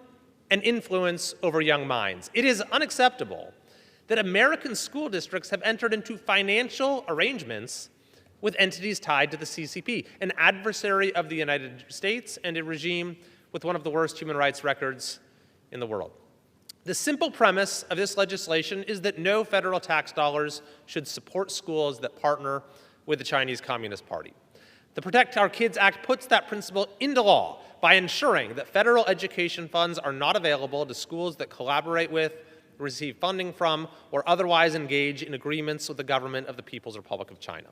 and influence over young minds. It is unacceptable that American school districts have entered into financial arrangements with entities tied to the CCP, an adversary of the United States and a regime with one of the worst human rights records in the world. The simple premise of this legislation is that no federal tax dollars should support schools that partner with the Chinese Communist Party. The Protect Our Kids Act puts that principle into law by ensuring that federal education funds are not available to schools that collaborate with, receive funding from, or otherwise engage in agreements with the government of the People's Republic of China.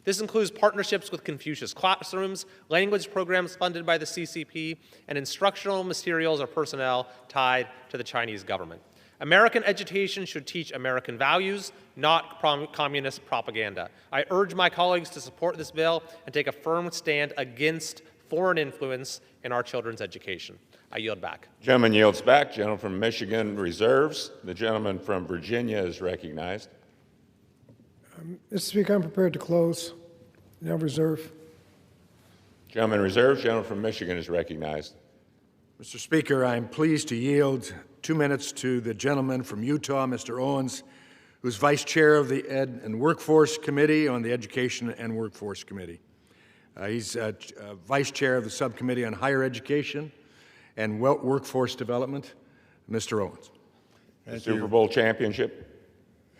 This includes partnerships with Confucius classrooms, language programs funded by the CCP, and instructional materials or personnel tied to the Chinese government. American education should teach American values, not communist propaganda. I urge my colleagues to support this bill and take a firm stand against foreign influence in our children's education. I yield back. Gentleman yields back. Gentleman from Michigan reserves. The gentleman from Virginia is recognized. Mr. Speaker, I'm prepared to close. Now reserve. Gentleman reserves. Gentleman from Michigan is recognized. Mr. Speaker, I'm pleased to yield 2 minutes to the gentleman from Utah, Mr. Owens, who's Vice Chair of the Ed and Workforce Committee on the Education and Workforce Committee. He's Vice Chair of the Subcommittee on Higher Education and Workforce Development. Mr. Owens. The Super Bowl championship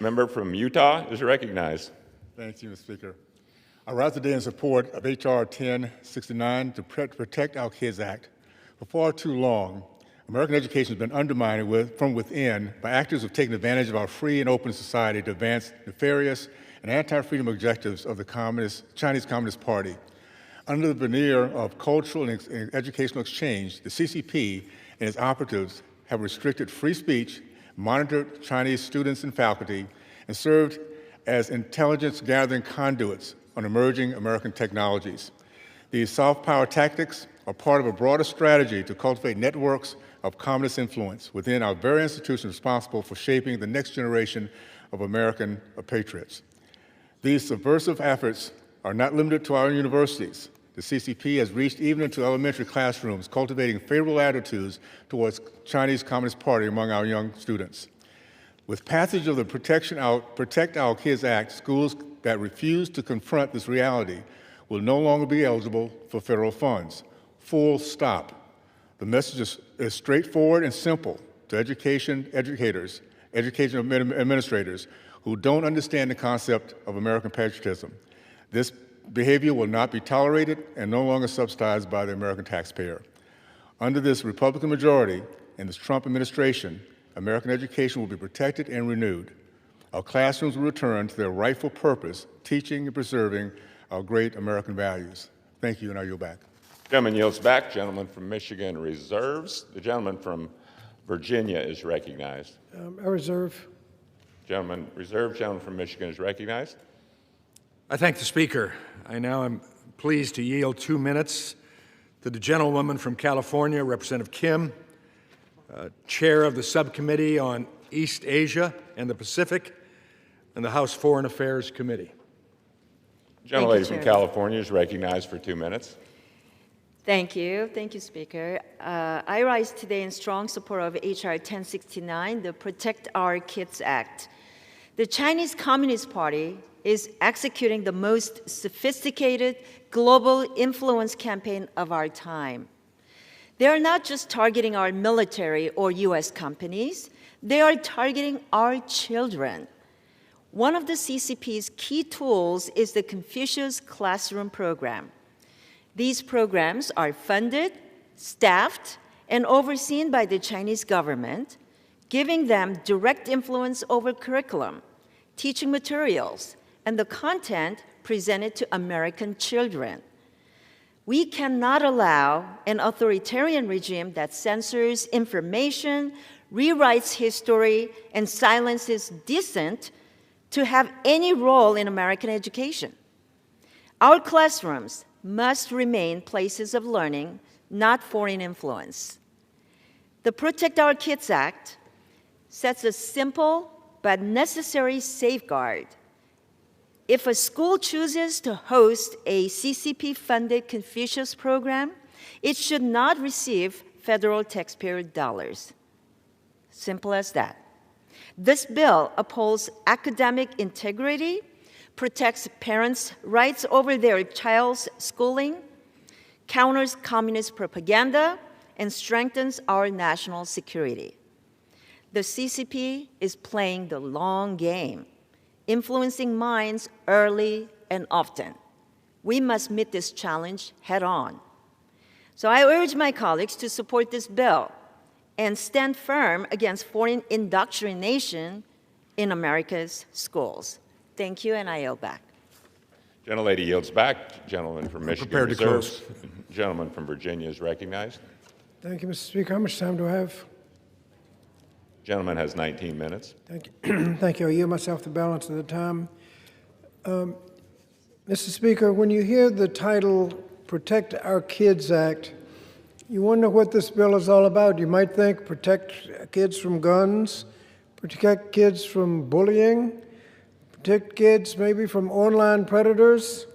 member from Utah is recognized. Thank you, Mr. Speaker. I rise today in support of H.R. 1069, the Protect Our Kids Act. For far too long, American education has been undermined from within by actors who have taken advantage of our free and open society to advance nefarious and anti-freedom objectives of the Chinese Communist Party. Under the veneer of cultural and educational exchange, the CCP and its operatives have restricted free speech, monitored Chinese students and faculty, and served as intelligence-gathering conduits on emerging American technologies. These soft power tactics are part of a broader strategy to cultivate networks of communist influence within our very institutions responsible for shaping the next generation of American patriots. These subversive efforts are not limited to our universities. The CCP has reached even into elementary classrooms, cultivating favorable attitudes towards Chinese Communist Party among our young students. With passage of the Protect Our Kids Act, schools that refuse to confront this reality will no longer be eligible for federal funds. Full stop. The message is straightforward and simple to education administrators who don't understand the concept of American patriotism. This behavior will not be tolerated and no longer subsidized by the American taxpayer. Under this Republican majority and this Trump administration, American education will be protected and renewed. Our classrooms will return to their rightful purpose, teaching and preserving our great American values. Thank you, and I yield back. Gentleman yields back. Gentleman from Michigan reserves. The gentleman from Virginia is recognized. I reserve. Gentleman reserved. Gentleman from Michigan is recognized. I thank the Speaker. I now am pleased to yield 2 minutes to the gentlewoman from California, Representative Kim, Chair of the Subcommittee on East Asia and the Pacific, and the House Foreign Affairs Committee. Gentlelady from California is recognized for 2 minutes. Thank you. Thank you, Speaker. I rise today in strong support of H.R. 1069, the Protect Our Kids Act. The Chinese Communist Party is executing the most sophisticated global influence campaign of our time. They are not just targeting our military or U.S. companies, they are targeting our children. One of the CCP's key tools is the Confucius Classroom program. These programs are funded, staffed, and overseen by the Chinese government, giving them direct influence over curriculum, teaching materials, and the content presented to American children. We cannot allow an authoritarian regime that censors information, rewrites history, and silences dissent to have any role in American education. Our classrooms must remain places of learning, not foreign influence. The Protect Our Kids Act sets a simple but necessary safeguard. If a school chooses to host a CCP-funded Confucius program, it should not receive federal taxpayer dollars. Simple as that. This bill upholds academic integrity, protects parents' rights over their child's schooling, counters communist propaganda, and strengthens our national security. The CCP is playing the long game, influencing minds early and often. We must meet this challenge head on. So I urge my colleagues to support this bill and stand firm against foreign indoctrination in America's schools. Thank you, and I yield back. Gentlelady yields back. Gentleman from Michigan prepared to reserves. close. Gentleman from Virginia is recognized. Thank you, Mr. Speaker. How much time do I have? Gentleman has 19 minutes. Thank you. Thank you. I yield myself the balance of the time. Mr. Speaker, when you hear the title Protect Our Kids Act, you wonder what this bill is all about. You might think protect kids from guns, protect kids from bullying, protect kids maybe from online predators.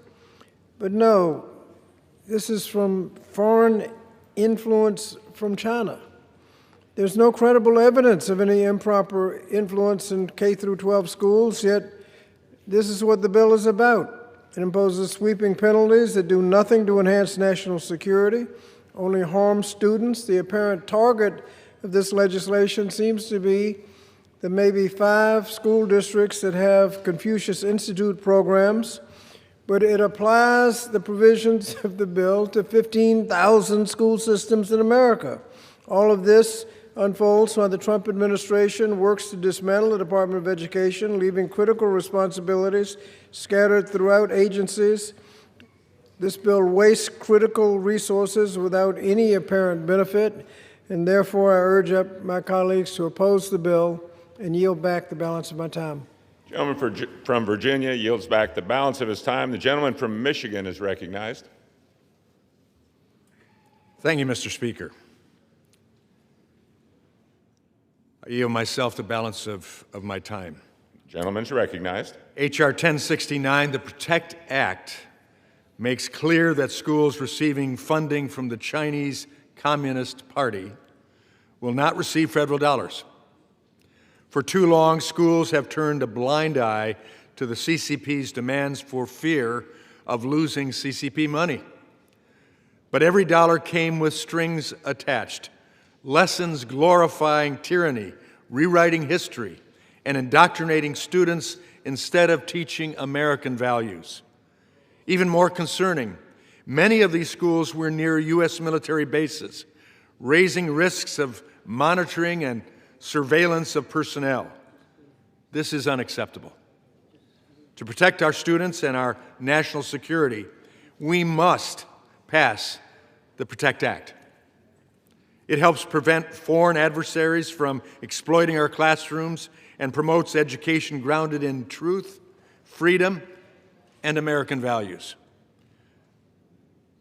But no, this is from foreign influence from China. There's no credible evidence of any improper influence in K through 12 schools, yet this is what the bill is about. It imposes sweeping penalties that do nothing to enhance national security, only harm students. The apparent target of this legislation seems to be the maybe 5 school districts that have Confucius Institute programs, but it applies the provisions of the bill to 15,000 school systems in America. All of this unfolds while the Trump administration works to dismantle the Department of Education, leaving critical responsibilities scattered throughout agencies. This bill wastes critical resources without any apparent benefit, and therefore I urge up my colleagues to oppose the bill and yield back the balance of my time. Gentleman from Virginia yields back the balance of his time. The gentleman from Michigan is recognized. Thank you, Mr. Speaker. I yield myself the balance of my time. Gentleman's recognized. H.R. 1069, the PROTECT Act, makes clear that schools receiving funding from the Chinese Communist Party will not receive federal dollars. For too long, schools have turned a blind eye to the CCP's demands for fear of losing CCP money. But every dollar came with strings attached. Lessons glorifying tyranny, rewriting history, and indoctrinating students instead of teaching American values. Even more concerning, many of these schools were near U.S. military bases, raising risks of monitoring and surveillance of personnel. This is unacceptable. To protect our students and our national security, we must pass the PROTECT Act. It helps prevent foreign adversaries from exploiting our classrooms and promotes education grounded in truth, freedom, and American values.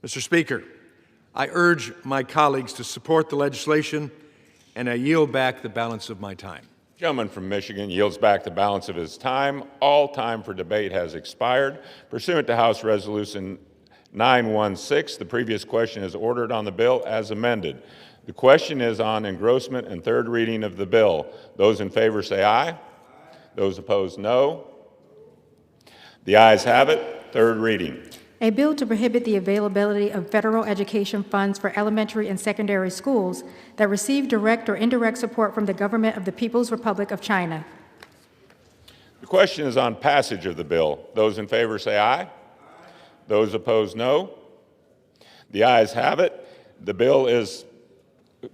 Mr. Speaker, I urge my colleagues to support the legislation, and I yield back the balance of my time. Gentleman from Michigan yields back the balance of his time. All time for debate has expired. Pursuant to House Resolution 916, the previous question is ordered on the bill as amended. The question is on engrossment and third reading of the bill. Those in favor say aye. Those opposed, no. The ayes have it. Third reading. A bill to prohibit the availability of federal education funds for elementary and secondary schools that receive direct or indirect support from the government of the People's Republic of China. The question is on passage of the bill. Those in favor say aye. Those opposed, no. The ayes have it. The bill is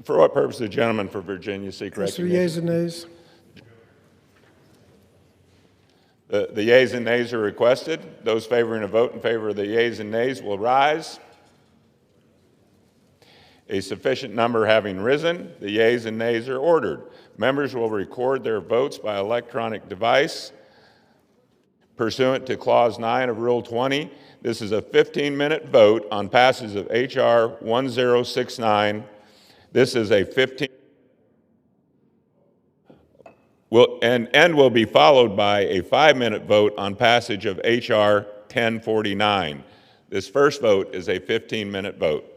For what purpose the gentleman for Virginia seek As for recognition? yeas and nays, The yeas and nays are requested. Those favoring a vote in favor of the yeas and nays will rise. A sufficient number having risen, the yeas and nays are ordered. Members will record their votes by electronic device. Pursuant to Clause 9 of Rule 20, this is a 15-minute vote on passage of H.R. 1069. This is a 15 will be followed by a 5-minute vote on passage of H.R. 1049. This first vote is a 15-minute vote.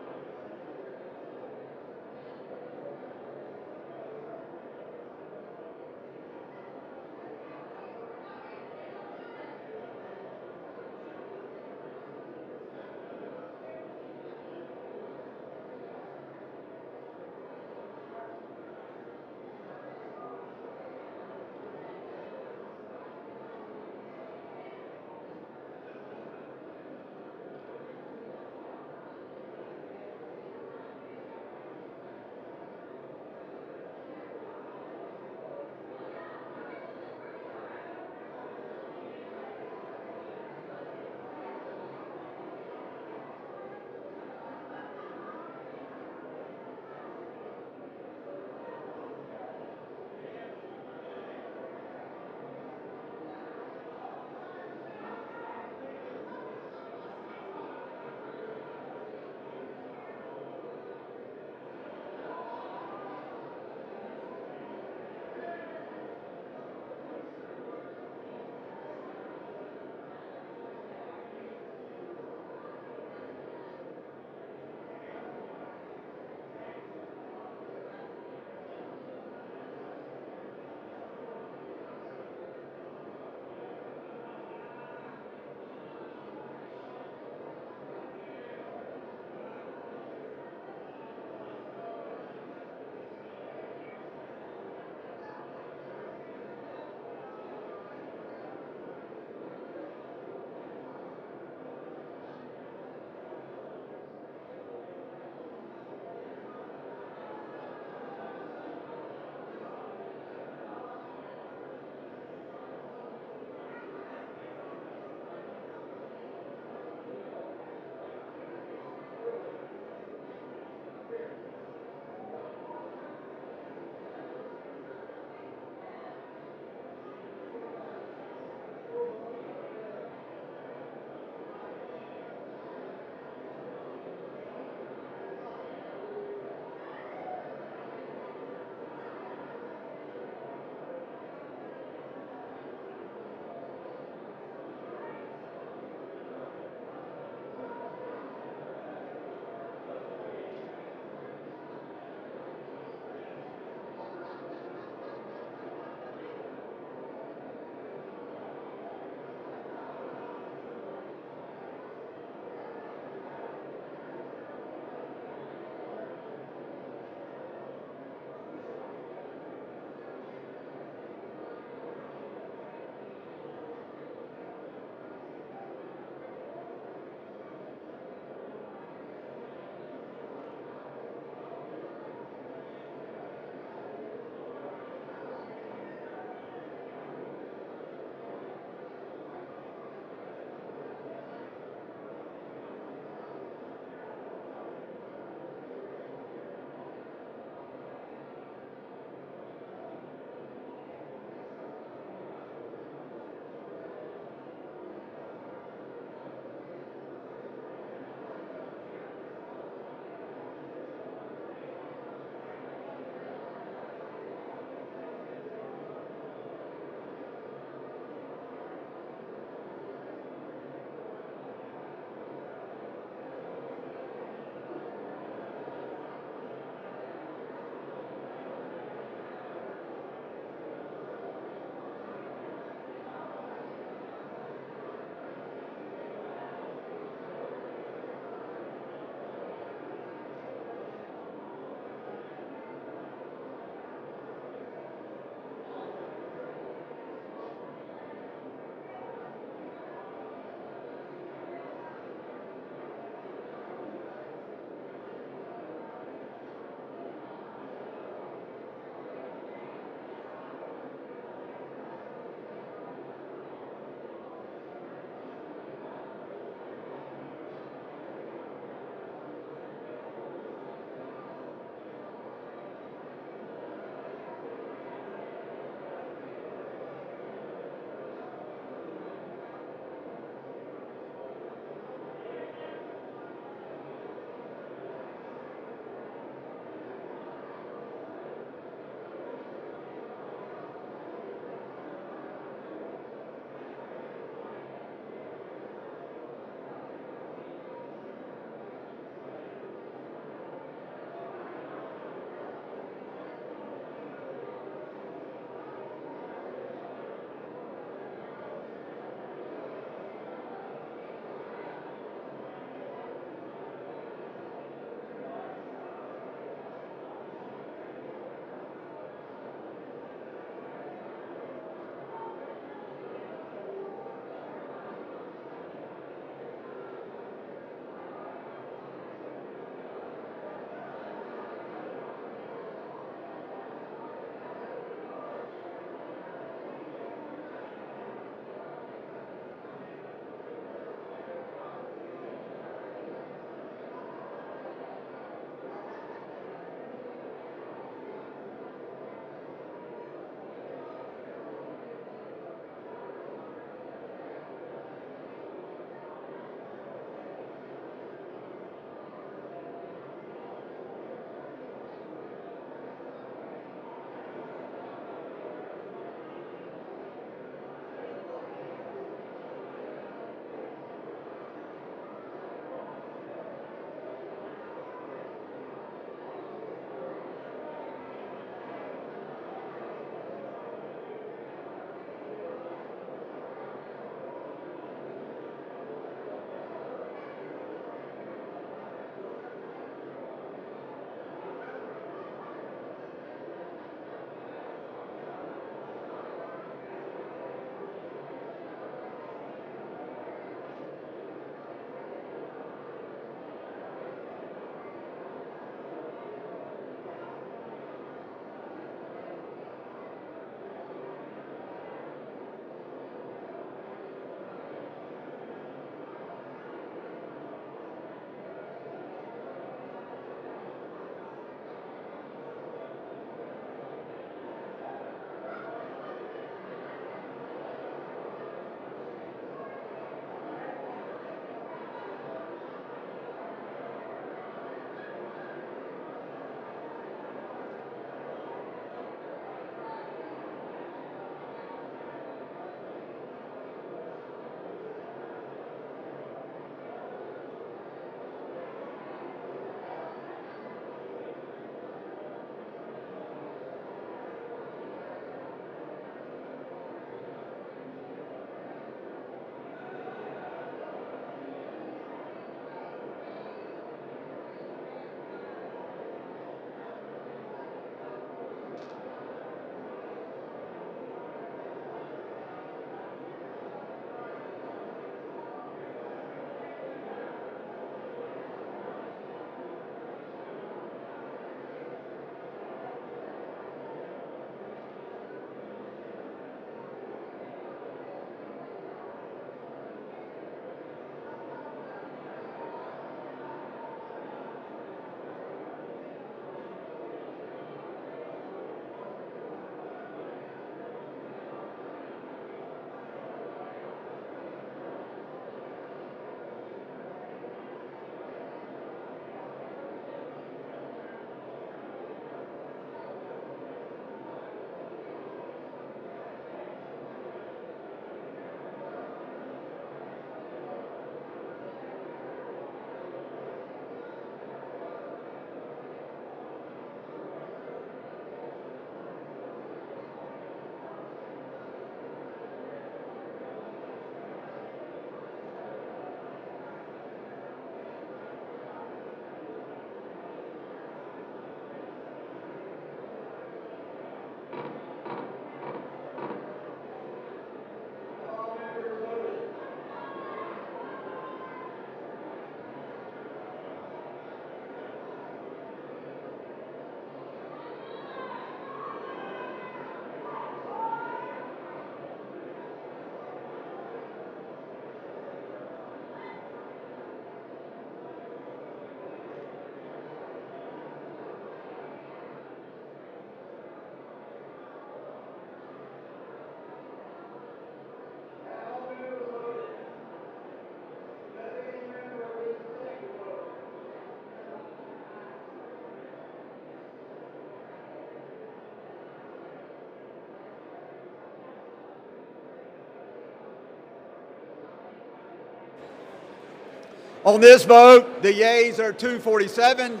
On this vote, the yeas are 247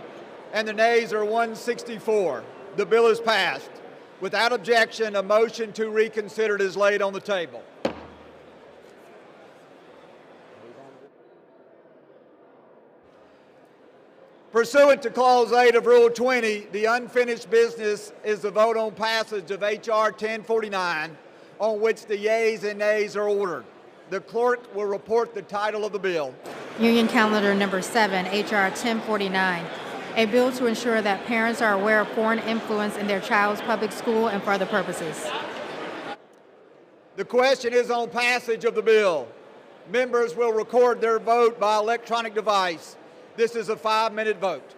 and the nays are 164. The bill is passed. Without objection, a motion to reconsider is laid on the table. Pursuant to Clause 8 of Rule 20, the unfinished business is the vote on passage of H.R. 1049, on which the yeas and nays are ordered. The clerk will report the title of the bill. Union Calendar Number 7, H.R. 1049, a bill to ensure that parents are aware of foreign influence in their child's public school and for other purposes. The question is on passage of the bill. Members will record their vote by electronic device. This is a 5-minute vote.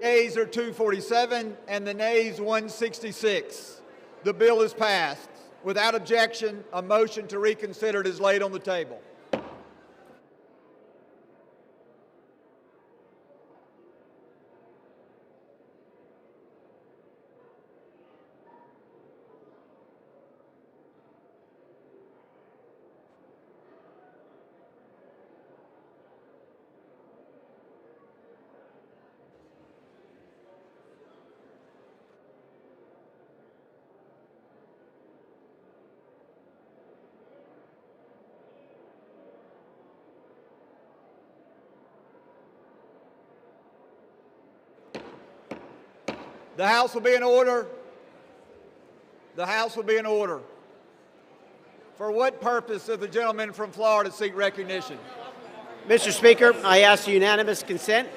Yeas are 247 and the nays 166. The bill is passed. Without objection, a motion to reconsider is laid on the table. The House will be in order. The House will be in order. For what purpose does the gentleman from Florida seek recognition? Mr. Speaker, I ask unanimous consent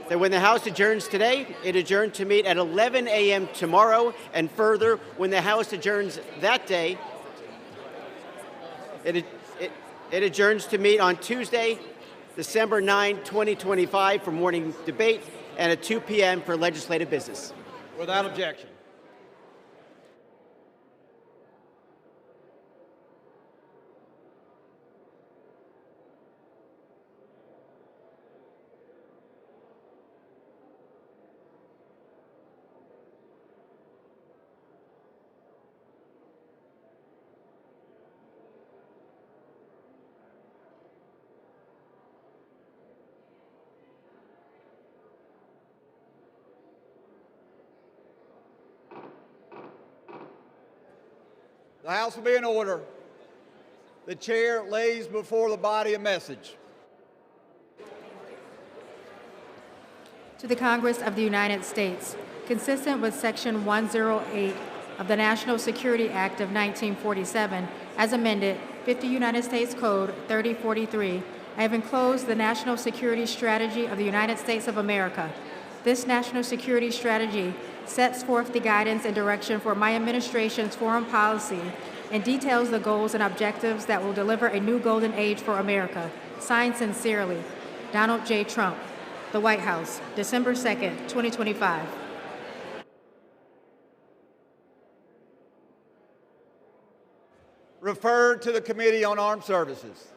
that when the House adjourns today, it adjourn to meet at 11 a.m. tomorrow, and further, when the House adjourns that day, it adjourns to meet on Tuesday, December 9, 2025 for morning debate and at 2 p.m. for legislative business. Without objection. The House will be in order. The chair lays before the body a message. To the Congress of the United States, consistent with Section 108 of the National Security Act of 1947, as amended, 50 United States Code 3043, I have enclosed the National Security Strategy of the United States of America. This national security strategy sets forth the guidance and direction for my administration's foreign policy and details the goals and objectives that will deliver a new golden age for America. Signed sincerely, Donald J. Trump, the White House, December 2nd, 2025. Referred to the Committee on Armed Services.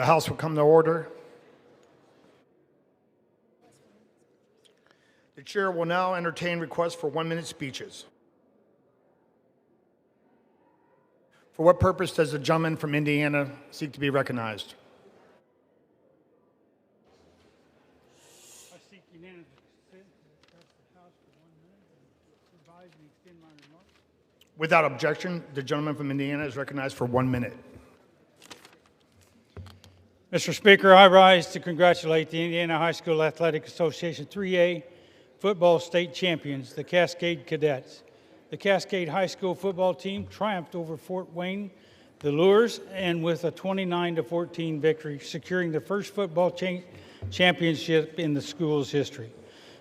The House will come to order. The chair will now entertain requests for 1-minute speeches. For what purpose does the gentleman from Indiana seek to be recognized? I seek unanimous consent to address the House for 1 minute and revise and extend my remarks. Without objection, the gentleman from Indiana is recognized for 1 minute. Mr. Speaker, I rise to congratulate the Indiana High School Athletic Association 3A football state champions, the Cascade Cadets. The Cascade High School football team triumphed over Fort Wayne, the Lures, and with a 29-14 victory, securing the first football championship in the school's history.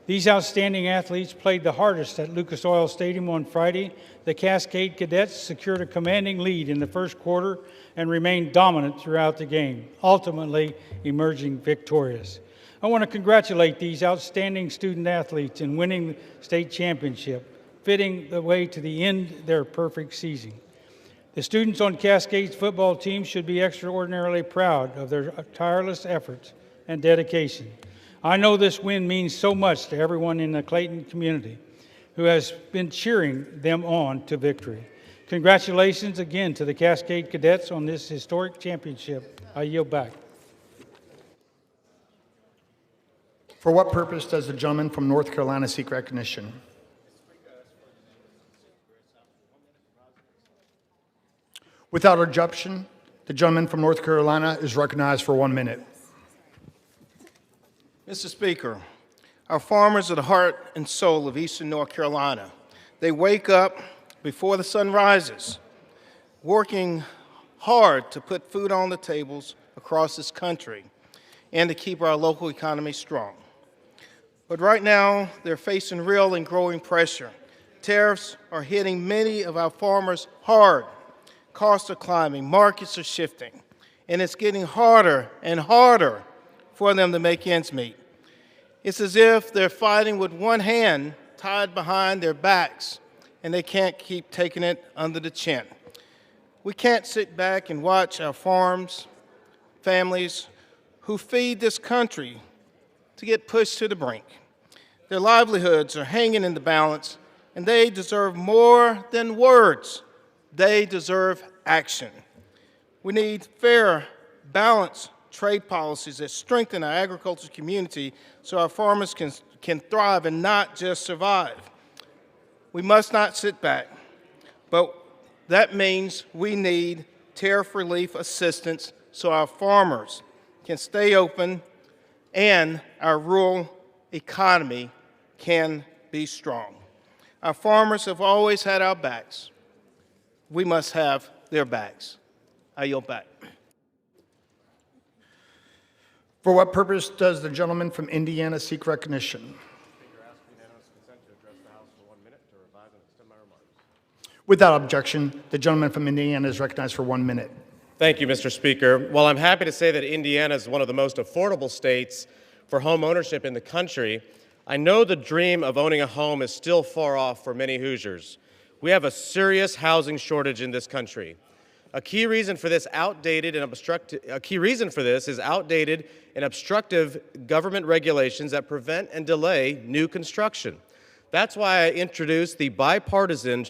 These outstanding athletes played the hardest at Lucas Oil Stadium on Friday. The Cascade Cadets secured a commanding lead in the first quarter and remained dominant throughout the game, ultimately emerging victorious. I want to congratulate these outstanding student athletes in winning the state championship, fitting the way to the end of their perfect season. The students on Cascade's football team should be extraordinarily proud of their tireless efforts and dedication. I know this win means so much to everyone in the Clayton community who has been cheering them on to victory. Congratulations again to the Cascade Cadets on this historic championship. I yield back. For what purpose does the gentleman from North Carolina seek recognition? Without objection, the gentleman from North Carolina is recognized for 1 minute. Mr. Speaker, our farmers are the heart and soul of Eastern North Carolina. They wake up before the sun rises, working hard to put food on the tables across this country and to keep our local economy strong. But right now, they're facing real and growing pressure. Tariffs are hitting many of our farmers hard. Costs are climbing, markets are shifting, and it's getting harder and harder for them to make ends meet. It's as if they're fighting with one hand tied behind their backs, and they can't keep taking it under the chin. We can't sit back and watch our farms, families who feed this country to get pushed to the brink. Their livelihoods are hanging in the balance, and they deserve more than words. They deserve action. We need fair, balanced trade policies that strengthen our agriculture community so our farmers can thrive and not just survive. We must not sit back, but that means we need tariff relief assistance so our farmers can stay open and our rural economy can be strong. Our farmers have always had our backs. We must have their backs. I yield back. For what purpose does the gentleman from Indiana seek recognition? Without objection, the gentleman from Indiana is recognized for 1 minute. Thank you, Mr. Speaker. While I'm happy to say that Indiana is one of the most affordable states for home ownership in the country, I know the dream of owning a home is still far off for many Hoosiers. We have a serious housing shortage in this country. A key reason for this is outdated and obstructive government regulations that prevent and delay new construction. That's why I introduced the bipartisan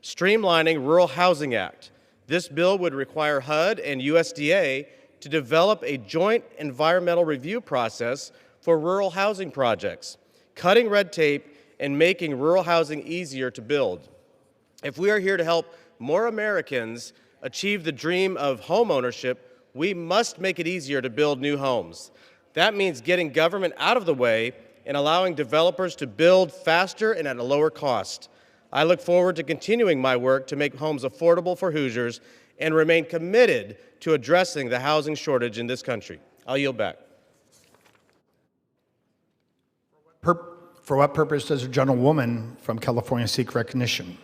Streamlining Rural Housing Act. This bill would require HUD and USDA to develop a joint environmental review process for rural housing projects, cutting red tape and making rural housing easier to build. If we are here to help more Americans achieve the dream of home ownership, we must make it easier to build new homes. That means getting government out of the way and allowing developers to build faster and at a lower cost. I look forward to continuing my work to make homes affordable for Hoosiers and remain committed to addressing the housing shortage in this country. I'll yield back. For what purpose does a gentlewoman from California seek recognition?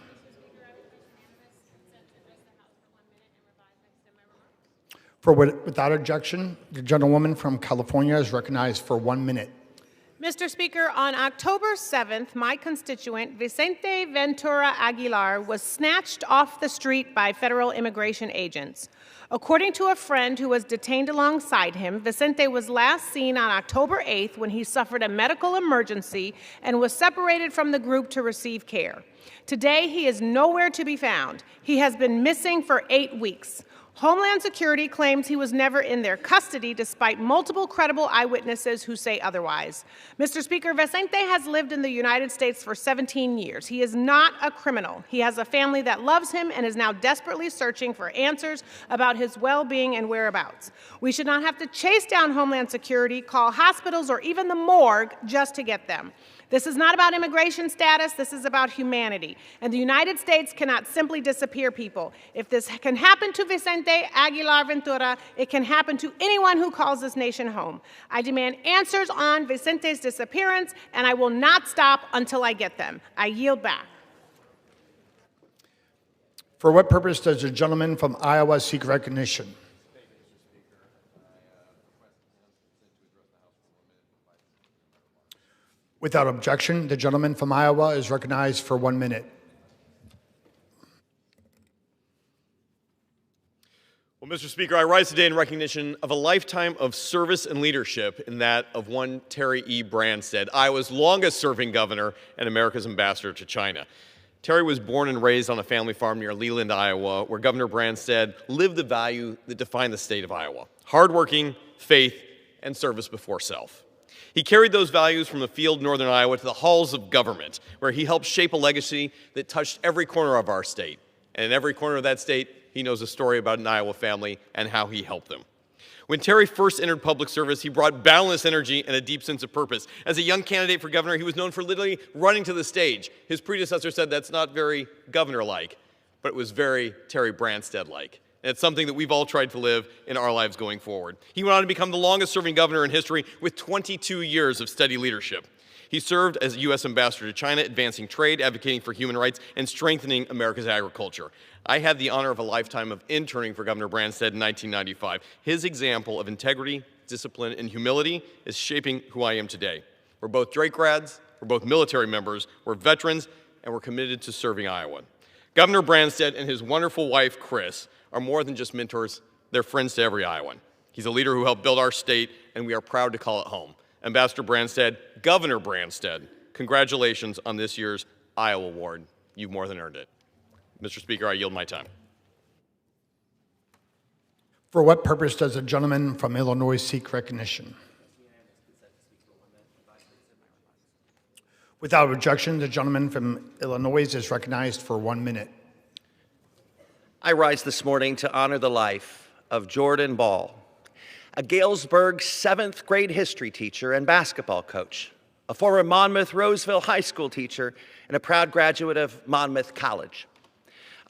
Without objection, the gentlewoman from California is recognized for 1 minute. Mr. Speaker, on October 7th, my constituent, Vicente Ventura Aguilar, was snatched off the street by federal immigration agents. According to a friend who was detained alongside him, Vicente was last seen on October 8th when he suffered a medical emergency and was separated from the group to receive care. Today, he is nowhere to be found. He has been missing for 8 weeks. Homeland Security claims he was never in their custody despite multiple credible eyewitnesses who say otherwise. Mr. Speaker, Vicente has lived in the United States for 17 years. He is not a criminal. He has a family that loves him and is now desperately searching for answers about his well-being and whereabouts. We should not have to chase down Homeland Security, call hospitals, or even the morgue just to get them. This is not about immigration status, this is about humanity. And the United States cannot simply disappear people. If this can happen to Vicente Aguilar Ventura, it can happen to anyone who calls this nation home. I demand answers on Vicente's disappearance, and I will not stop until I get them. I yield back. For what purpose does the gentleman from Iowa seek recognition? Without objection, the gentleman from Iowa is recognized for 1 minute. Well, Mr. Speaker, I rise today in recognition of a lifetime of service and leadership in that of one Terry E. Branstad, Iowa's longest-serving governor and America's ambassador to China. Terry was born and raised on a family farm near Leland, Iowa, where Governor Branstad lived the value that defined the state of Iowa: hardworking, faith, and service before self. He carried those values from the field in northern Iowa to the halls of government, where he helped shape a legacy that touched every corner of our state. And in every corner of that state, he knows a story about an Iowa family and how he helped them. When Terry first entered public service, he brought boundless energy and a deep sense of purpose. As a young candidate for governor, he was known for literally running to the stage. His predecessor said that's not very governor-like, but it was very Terry Branstad-like. And it's something that we've all tried to live in our lives going forward. He went on to become the longest-serving governor in history with 22 years of steady leadership. He served as U.S. ambassador to China, advancing trade, advocating for human rights, and strengthening America's agriculture. I had the honor of a lifetime of interning for Governor Branstad in 1995. His example of integrity, discipline, and humility is shaping who I am today. We're both Drake grads, we're both military members, we're veterans, and we're committed to serving Iowa. Governor Branstad and his wonderful wife, Chris, are more than just mentors, they're friends to every Iowan. He's a leader who helped build our state, and we are proud to call it home. Ambassador Branstad, Governor Branstad, congratulations on this year's Iowa Award. You've more than earned it. Mr. Speaker, I yield my time. For what purpose does the gentleman from Illinois seek recognition? Without objection, the gentleman from Illinois is recognized for 1 minute. I rise this morning to honor the life of Jordan Ball, a Galesburg 7th grade history teacher and basketball coach, a former Monmouth Roseville High School teacher, and a proud graduate of Monmouth College.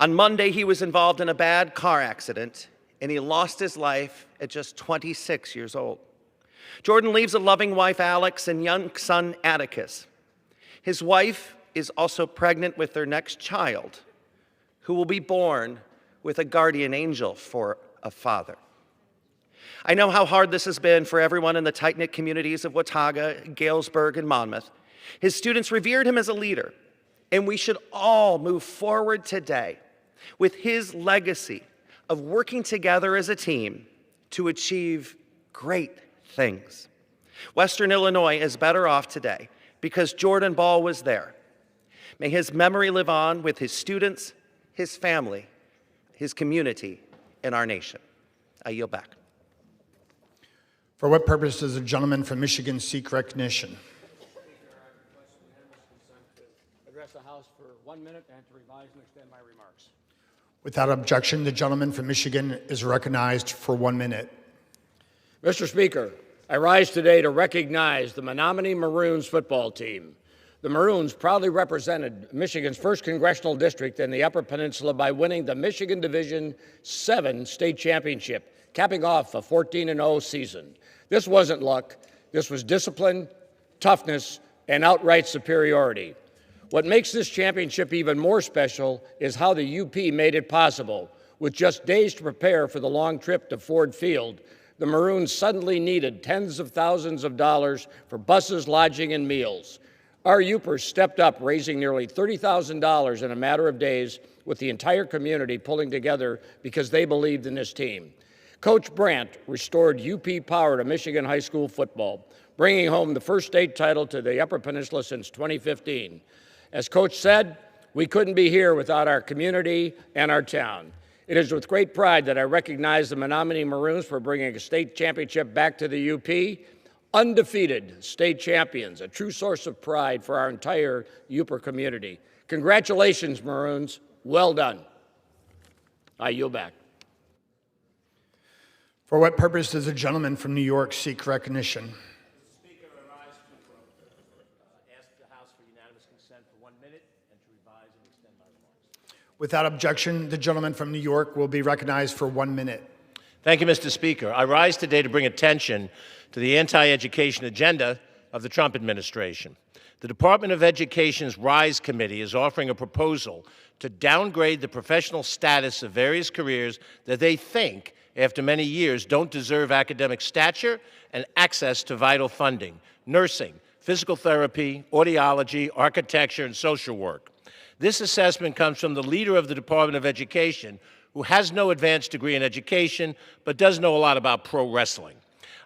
On Monday, he was involved in a bad car accident, and he lost his life at just 26 years old. Jordan leaves a loving wife, Alex, and young son, Atticus. His wife is also pregnant with their next child, who will be born with a guardian angel for a father. I know how hard this has been for everyone in the tight-knit communities of Watauga, Galesburg, and Monmouth. His students revered him as a leader, and we should all move forward today with his legacy of working together as a team to achieve great things. Western Illinois is better off today because Jordan Ball was there. May his memory live on with his students, his family, his community, and our nation. I yield back. For what purpose does the gentleman from Michigan seek recognition? Address the House for 1 minute and to revise and extend my remarks. Without objection, the gentleman from Michigan is recognized for 1 minute. Mr. Speaker, I rise today to recognize the Menominee Maroons football team. The Maroons proudly represented Michigan's 1st congressional district in the Upper Peninsula by winning the Michigan Division 7 state championship, capping off a 14-0 season. This wasn't luck. This was discipline, toughness, and outright superiority. What makes this championship even more special is how the UP made it possible. With just days to prepare for the long trip to Ford Field, the Maroons suddenly needed tens of thousands of dollars for buses, lodging, and meals. Our Youpers stepped up, raising nearly $30,000 in a matter of days, with the entire community pulling together because they believed in this team. Coach Brandt restored UP power to Michigan high school football, bringing home the first state title to the Upper Peninsula since 2015. As Coach said, we couldn't be here without our community and our town. It is with great pride that I recognize the Menominee Maroons for bringing a state championship back to the UP. Undefeated state champions, a true source of pride for our entire Yooper community. Congratulations, Maroons. Well done. I yield back. For what purpose does the gentleman from New York seek recognition? Mr. Speaker, I rise to ask the House for unanimous consent for 1 minute and to revise and extend my remarks. Without objection, the gentleman from New York will be recognized for 1 minute. Thank you, Mr. Speaker. I rise today to bring attention to the anti-education agenda of the Trump administration. The Department of Education's RISE Committee is offering a proposal to downgrade the professional status of various careers that they think, after many years, don't deserve academic stature and access to vital funding: nursing, physical therapy, audiology, architecture, and social work. This assessment comes from the leader of the Department of Education, who has no advanced degree in education, but does know a lot about pro wrestling.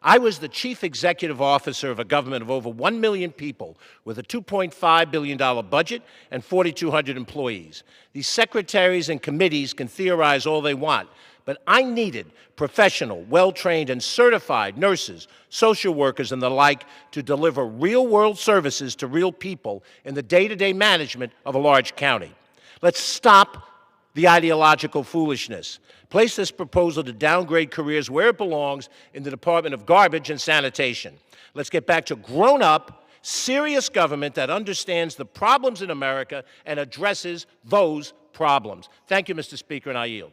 I was the chief executive officer of a government of over 1 million people with a $2.5 billion budget and 4,200 employees. These secretaries and committees can theorize all they want, but I needed professional, well-trained, and certified nurses, social workers, and the like to deliver real-world services to real people in the day-to-day management of a large county. Let's stop the ideological foolishness. Place this proposal to downgrade careers where it belongs, in the Department of Garbage and Sanitation. Let's get back to grown-up, serious government that understands the problems in America and addresses those problems. Thank you, Mr. Speaker, and I yield.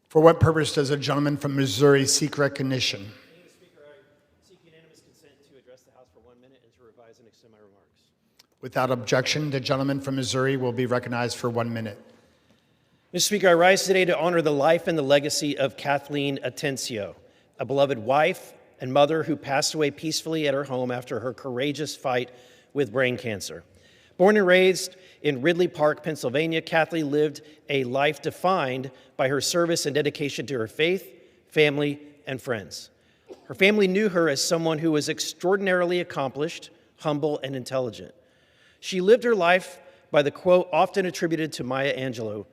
For what purpose does a gentleman from Missouri seek recognition? Mr. Speaker, I seek unanimous consent to address the House for 1 minute and to revise and extend my remarks. Without objection, the gentleman from Missouri will be recognized for 1 minute. Mr. Speaker, I rise today to honor the life and the legacy of Kathleen Atencio, a beloved wife and mother who passed away peacefully at her home after her courageous fight with brain cancer. Born and raised in Ridley Park, Pennsylvania, Kathleen lived a life defined by her service and dedication to her faith, family, and friends. Her family knew her as someone who was extraordinarily accomplished, humble, and intelligent. She lived her life by the quote often attributed to Maya Angelou: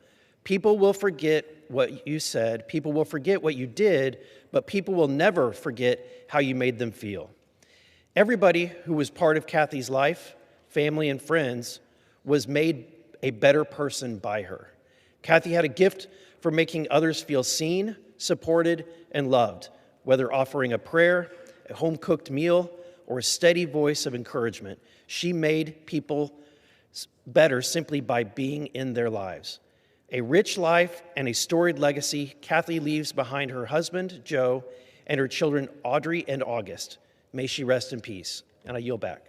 "People will forget what you said, people will forget what you did, but people will never forget how you made them feel." Everybody who was part of Kathy's life, family, and friends was made a better person by her. Kathy had a gift for making others feel seen, supported, and loved, whether offering a prayer, a home-cooked meal, or a steady voice of encouragement. She made people better simply by being in their lives. A rich life and a storied legacy, Kathy leaves behind her husband, Joe, and her children, Audrey and August. May she rest in peace. And I yield back.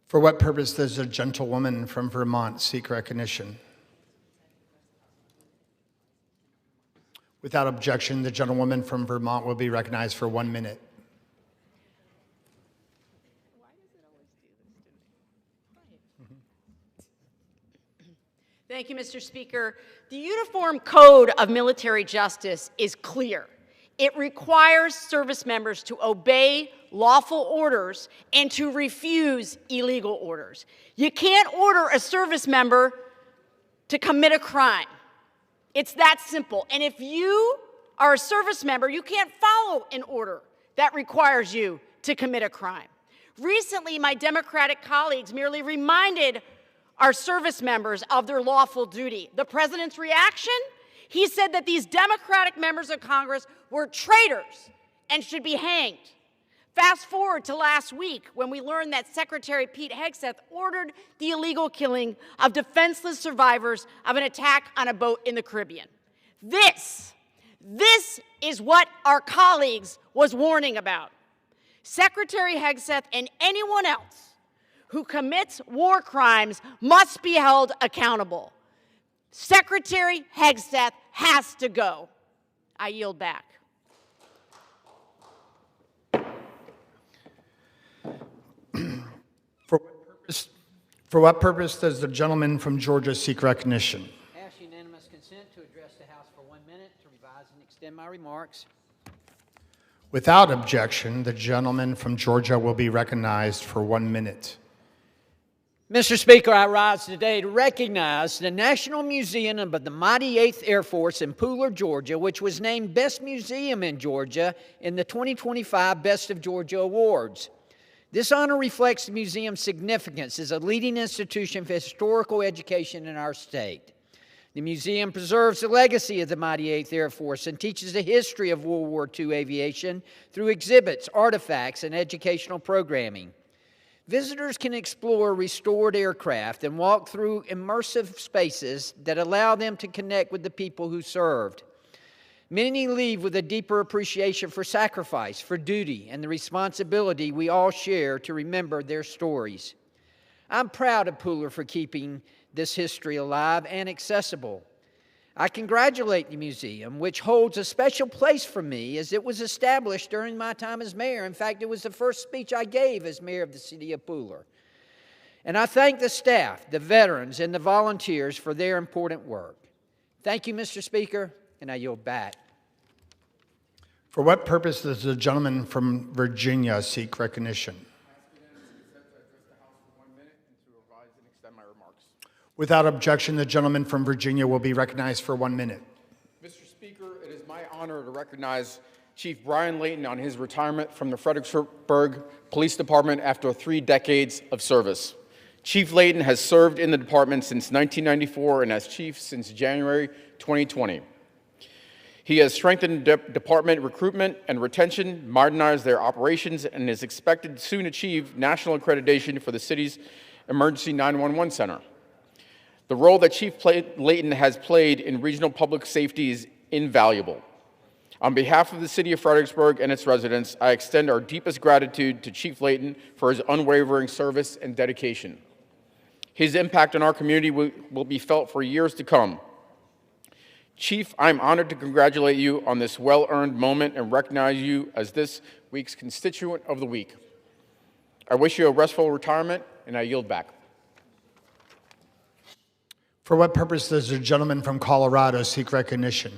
For what purpose does a gentlewoman from Vermont seek recognition? Without objection, the gentlewoman from Vermont will be recognized for 1 minute. Thank you, Mr. Speaker. The Uniform Code of Military Justice is clear. It requires service members to obey lawful orders and to refuse illegal orders. You can't order a service member to commit a crime. It's that simple. And if you are a service member, you can't follow an order that requires you to commit a crime. Recently, my Democratic colleagues merely reminded our service members of their lawful duty. The president's reaction? He said that these Democratic members of Congress were traitors and should be hanged. Fast forward to last week when we learned that Secretary Pete Hegseth ordered the illegal killing of defenseless survivors of an attack on a boat in the Caribbean. This is what our colleagues was warning about. Secretary Hegseth and anyone else who commits war crimes must be held accountable. Secretary Hegseth has to go. I yield back. For what purpose does the gentleman from Georgia seek recognition? Ask unanimous consent to address the House for 1 minute to revise and extend my remarks. Without objection, the gentleman from Georgia will be recognized for 1 minute. Mr. Speaker, I rise today to recognize the National Museum of the Mighty 8th Air Force in Pooler, Georgia, which was named Best Museum in Georgia in the 2025 Best of Georgia Awards. This honor reflects the museum's significance as a leading institution for historical education in our state. The museum preserves the legacy of the Mighty 8th Air Force and teaches the history of World War II aviation through exhibits, artifacts, and educational programming. Visitors can explore restored aircraft and walk through immersive spaces that allow them to connect with the people who served. Many leave with a deeper appreciation for sacrifice, for duty, and the responsibility we all share to remember their stories. I'm proud of Pooler for keeping this history alive and accessible. I congratulate the museum, which holds a special place for me as it was established during my time as mayor. In fact, it was the first speech I gave as mayor of the city of Pooler. And I thank the staff, the veterans, and the volunteers for their important work. Thank you, Mr. Speaker, and I yield back. For what purpose does the gentleman from Virginia seek recognition? Without objection, the gentleman from Virginia will be recognized for 1 minute. Mr. Speaker, it is my honor to recognize Chief Brian Layton on his retirement from the Fredericksburg Police Department after 3 decades of service. Chief Layton has served in the department since 1994 and as chief since January 2020. He has strengthened department recruitment and retention, modernized their operations, and is expected to soon achieve national accreditation for the city's Emergency 911 Center. The role that Chief Layton has played in regional public safety is invaluable. On behalf of the city of Fredericksburg and its residents, I extend our deepest gratitude to Chief Layton for his unwavering service and dedication. His impact on our community will be felt for years to come. Chief, I'm honored to congratulate you on this well-earned moment and recognize you as this week's Constituent of the Week. I wish you a restful retirement, and I yield back. For what purpose does the gentleman from Colorado seek recognition?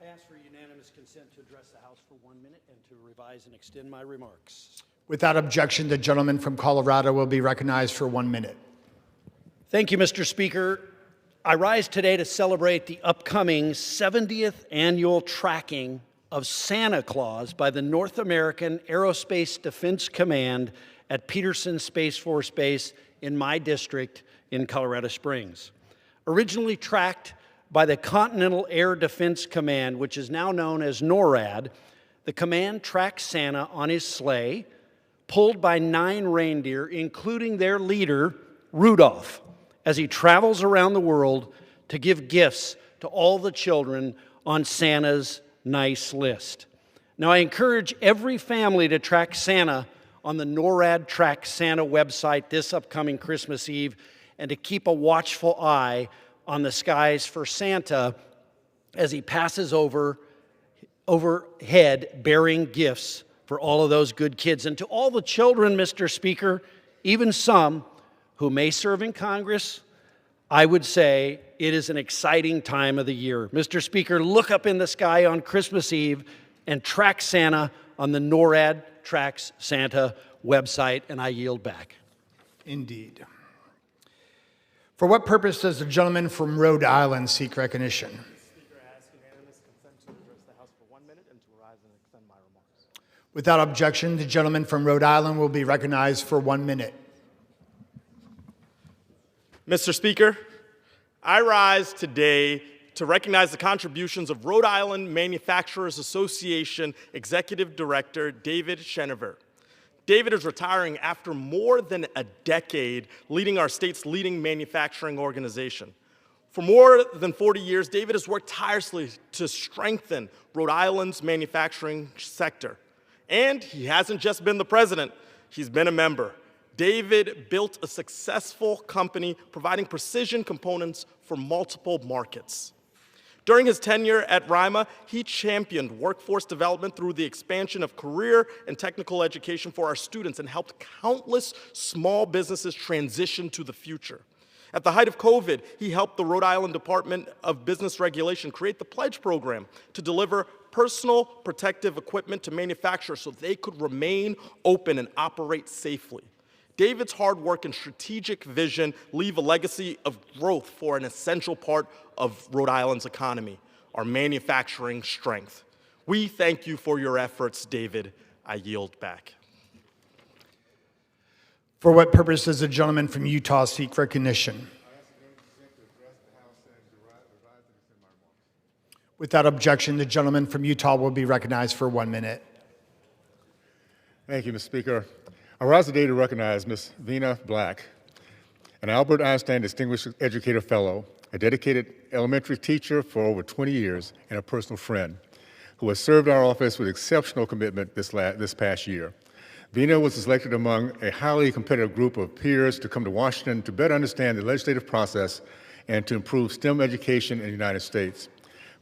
I ask for unanimous consent to address the House for 1 minute and to revise and extend my remarks. Without objection, the gentleman from Colorado will be recognized for 1 minute. Thank you, Mr. Speaker. I rise today to celebrate the upcoming 70th annual tracking of Santa Claus by the North American Aerospace Defense Command at Peterson Space Force Base in my district in Colorado Springs. Originally tracked by the Continental Air Defense Command, which is now known as NORAD, the command tracks Santa on his sleigh, pulled by 9 reindeer, including their leader, Rudolph, as he travels around the world to give gifts to all the children on Santa's nice list. Now, I encourage every family to track Santa on the NORAD Track Santa website this upcoming Christmas Eve and to keep a watchful eye on the skies for Santa as he passes overhead bearing gifts for all of those good kids. And to all the children, Mr. Speaker, even some who may serve in Congress, I would say it is an exciting time of the year. Mr. Speaker, look up in the sky on Christmas Eve and track Santa on the NORAD Tracks Santa website, and I yield back. Indeed. For what purpose does the gentleman from Rhode Island seek recognition? Speaker, I ask unanimous consent to address the House for 1 minute and to rise and extend my remarks. Without objection, the gentleman from Rhode Island will be recognized for 1 minute. Mr. Speaker, I rise today to recognize the contributions of Rhode Island Manufacturers Association Executive Director David Shenever. David is retiring after more than a decade leading our state's leading manufacturing organization. For more than 40 years, David has worked tirelessly to strengthen Rhode Island's manufacturing sector. And he hasn't just been the president, he's been a member. David built a successful company providing precision components for multiple markets. During his tenure at RIMA, he championed workforce development through the expansion of career and technical education for our students and helped countless small businesses transition to the future. At the height of COVID, he helped the Rhode Island Department of Business Regulation create the Pledge Program to deliver personal protective equipment to manufacturers so they could remain open and operate safely. David's hard work and strategic vision leave a legacy of growth for an essential part of Rhode Island's economy, our manufacturing strength. We thank you for your efforts, David. I yield back. For what purpose does the gentleman from Utah seek recognition? Without objection, the gentleman from Utah will be recognized for 1 minute. Thank you, Mr. Speaker. I rise today to recognize Ms. Vina Black, an Albert Einstein Distinguished Educator Fellow, a dedicated elementary teacher for over 20 years, and a personal friend who has served our office with exceptional commitment this past year. Vina was selected among a highly competitive group of peers to come to Washington to better understand the legislative process and to improve STEM education in the United States.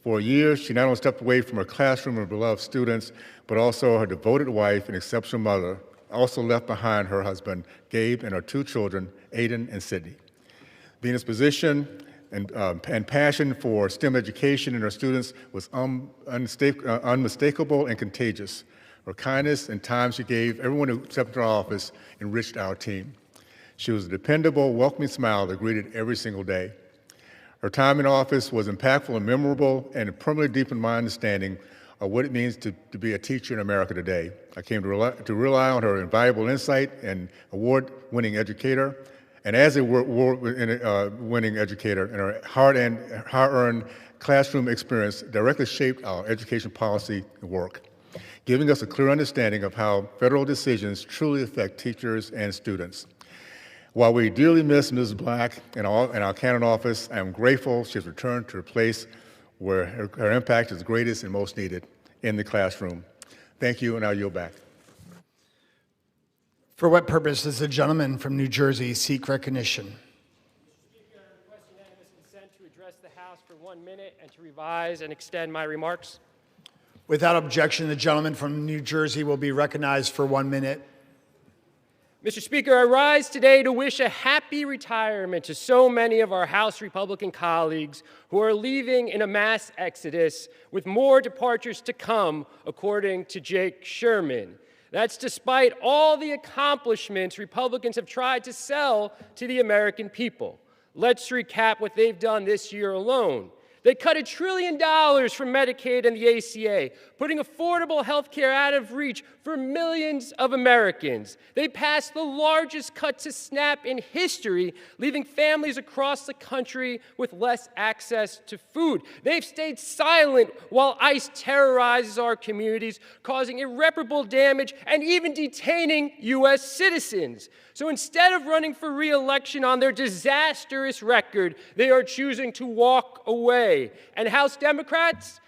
For a year, she not only stepped away from her classroom and beloved students, but also her devoted wife and exceptional mother, also left behind her husband, Gabe, and her 2 children, Aiden and Sydney. Vina's position and passion for STEM education and her students was unmistakable and contagious. Her kindness and time she gave everyone who stepped into her office enriched our team. She was a dependable, welcoming smile that greeted every single day. Her time in office was impactful and memorable, and it permanently deepened my understanding of what it means to be a teacher in America today. I came to rely on her invaluable insight and award-winning educator, and as a award-winning educator, and her hard-earned classroom experience directly shaped our education policy and work, giving us a clear understanding of how federal decisions truly affect teachers and students. While we dearly miss Ms. Black in our Canton office, I am grateful she has returned to a place where her impact is greatest and most needed, in the classroom. Thank you, and I'll yield back. For what purpose does the gentleman from New Jersey seek recognition? Speaker, I request unanimous consent to address the House for 1 minute and to revise and extend my remarks. Without objection, the gentleman from New Jersey will be recognized for 1 minute. Mr. Speaker, I rise today to wish a happy retirement to so many of our House Republican colleagues who are leaving in a mass exodus, with more departures to come, according to Jake Sherman. That's despite all the accomplishments Republicans have tried to sell to the American people. Let's recap what they've done this year alone. They cut $1 trillion from Medicaid and the ACA, putting affordable health care out of reach for millions of Americans. They passed the largest cut to SNAP in history, leaving families across the country with less access to food. They've stayed silent while ICE terrorizes our communities, causing irreparable damage and even detaining U.S. citizens. So instead of running for re-election on their disastrous record, they are choosing to walk away. And House Democrats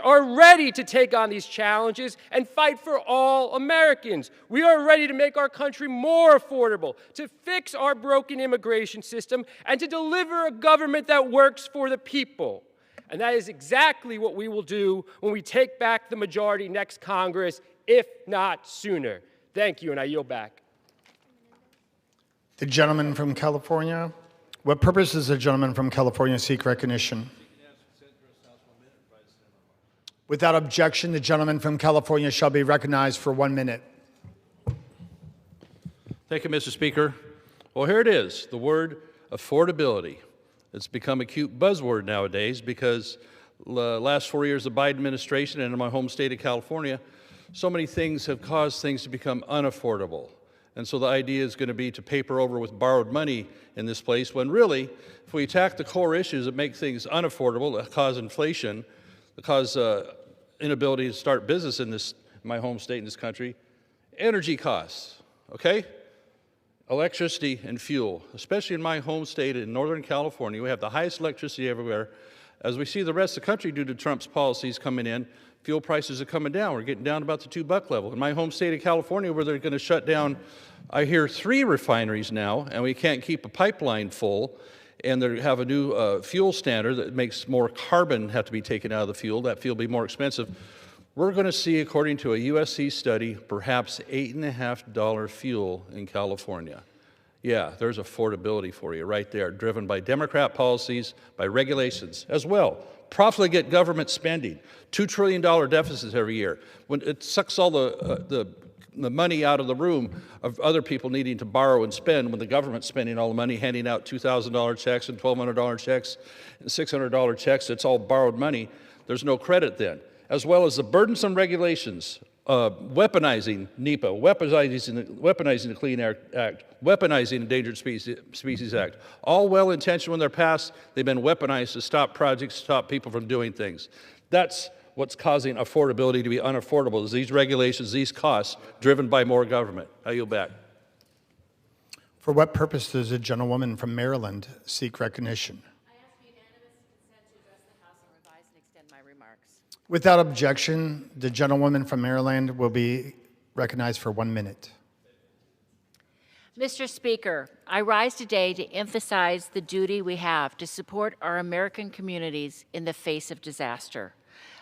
are ready to take on these challenges and fight for all Americans. We are ready to make our country more affordable, to fix our broken immigration system, and to deliver a government that works for the people. And that is exactly what we will do when we take back the majority next Congress, if not sooner. Thank you, and I yield back. The gentleman from California. What purpose does the gentleman from California seek recognition? Without objection, the gentleman from California shall be recognized for 1 minute. Thank you, Mr. Speaker. Well, here it is, the word affordability. It's become a cute buzzword nowadays because the last 4 years of the Biden administration and in my home state of California, so many things have caused things to become unaffordable. And so the idea is going to be to paper over with borrowed money in this place, when really, if we attack the core issues that make things unaffordable, that cause inflation, that cause inability to start business in my home state in this country, energy costs, okay? Electricity and fuel, especially in my home state in Northern California, we have the highest electricity everywhere. As we see the rest of the country due to Trump's policies coming in, fuel prices are coming down. We're getting down about the $2 level. In my home state of California, where they're going to shut down, I hear 3 refineries now, and we can't keep a pipeline full. and they have a new fuel standard that makes more carbon have to be taken out of the fuel. That fuel will be more expensive. We're going to see, according to a USC study, perhaps $8.50 fuel in California. Yeah, there's affordability for you right there, driven by Democrat policies, by regulations as well. Profligate government spending, $2 trillion deficits every year. When it sucks all the money out of the room of other people needing to borrow and spend, when the government's spending all the money, handing out $2,000 checks and $1,200 checks and $600 checks, it's all borrowed money. There's no credit then. As well as the burdensome regulations, weaponizing NEPA, weaponizing the Clean Air Act, weaponizing the Endangered Species Act. All well-intentioned when they're passed, they've been weaponized to stop projects, stop people from doing things. That's what's causing affordability to be unaffordable, is these regulations, these costs, driven by more government. I yield back. For what purpose does the gentlewoman from Maryland seek recognition? Without objection, the gentlewoman from Maryland will be recognized for 1 minute. Mr. Speaker, I rise today to emphasize the duty we have to support our American communities in the face of disaster.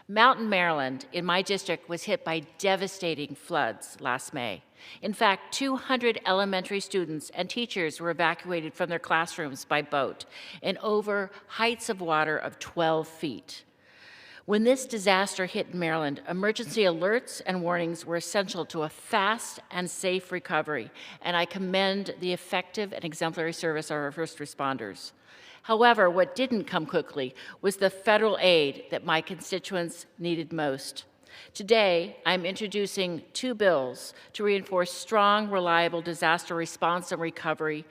Mountain, Maryland, in my district, was hit by devastating floods last May. In fact, 200 elementary students and teachers were evacuated from their classrooms by boat and over heights of water of 12 feet. When this disaster hit in Maryland, emergency alerts and warnings were essential to a fast and safe recovery, and I commend the effective and exemplary service of our first responders. However, what didn't come quickly was the federal aid that my constituents needed most. Today, I'm introducing 2 bills to reinforce strong, reliable disaster response and recovery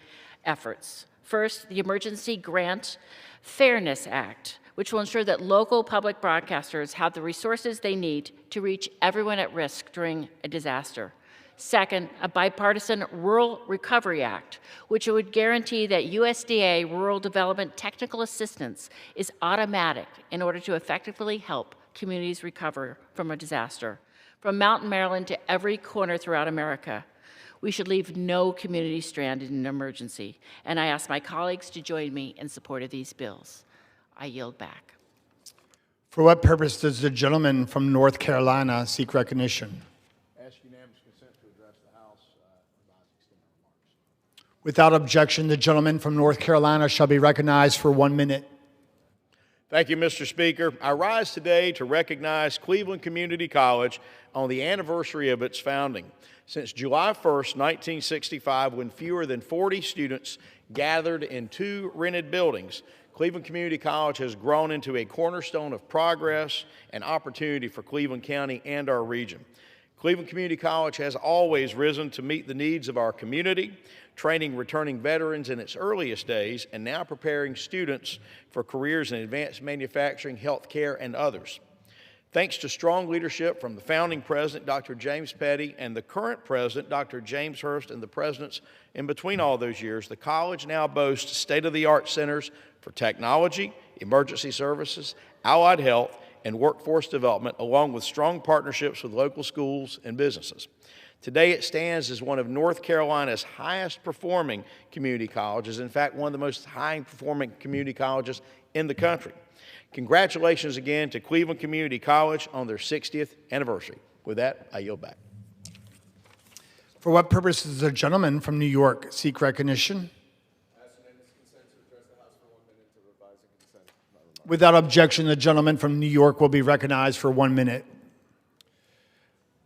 efforts. First, the Emergency Grant Fairness Act, which will ensure that local public broadcasters have the resources they need to reach everyone at risk during a disaster. Second, a bipartisan Rural Recovery Act, which would guarantee that USDA rural development technical assistance is automatic in order to effectively help communities recover from a disaster. From Mountain, Maryland to every corner throughout America, we should leave no community stranded in an emergency, and I ask my colleagues to join me in support of these bills. I yield back. For what purpose does the gentleman from North Carolina seek recognition? Ask unanimous consent to address the House. Extend my remarks. Without objection, the gentleman from North Carolina shall be recognized for 1 minute. Thank you, Mr. Speaker. I rise today to recognize Cleveland Community College on the anniversary of its founding. Since July 1st, 1965, when fewer than 40 students gathered in 2 rented buildings, Cleveland Community College has grown into a cornerstone of progress and opportunity for Cleveland County and our region. Cleveland Community College has always risen to meet the needs of our community, training returning veterans in its earliest days, and now preparing students for careers in advanced manufacturing, healthcare, and others. Thanks to strong leadership from the founding president, Dr. James Petty, and the current president, Dr. James Hurst, and the presidents in between all those years, the college now boasts state-of-the-art centers for technology, emergency services, allied health, and workforce development, along with strong partnerships with local schools and businesses. Today, it stands as one of North Carolina's highest performing community colleges, in fact, one of the most high performing community colleges in the country. Congratulations again to Cleveland Community College on their 60th anniversary. With that, I yield back. For what purpose does the gentleman from New York seek recognition? Without objection, the gentleman from New York will be recognized for 1 minute.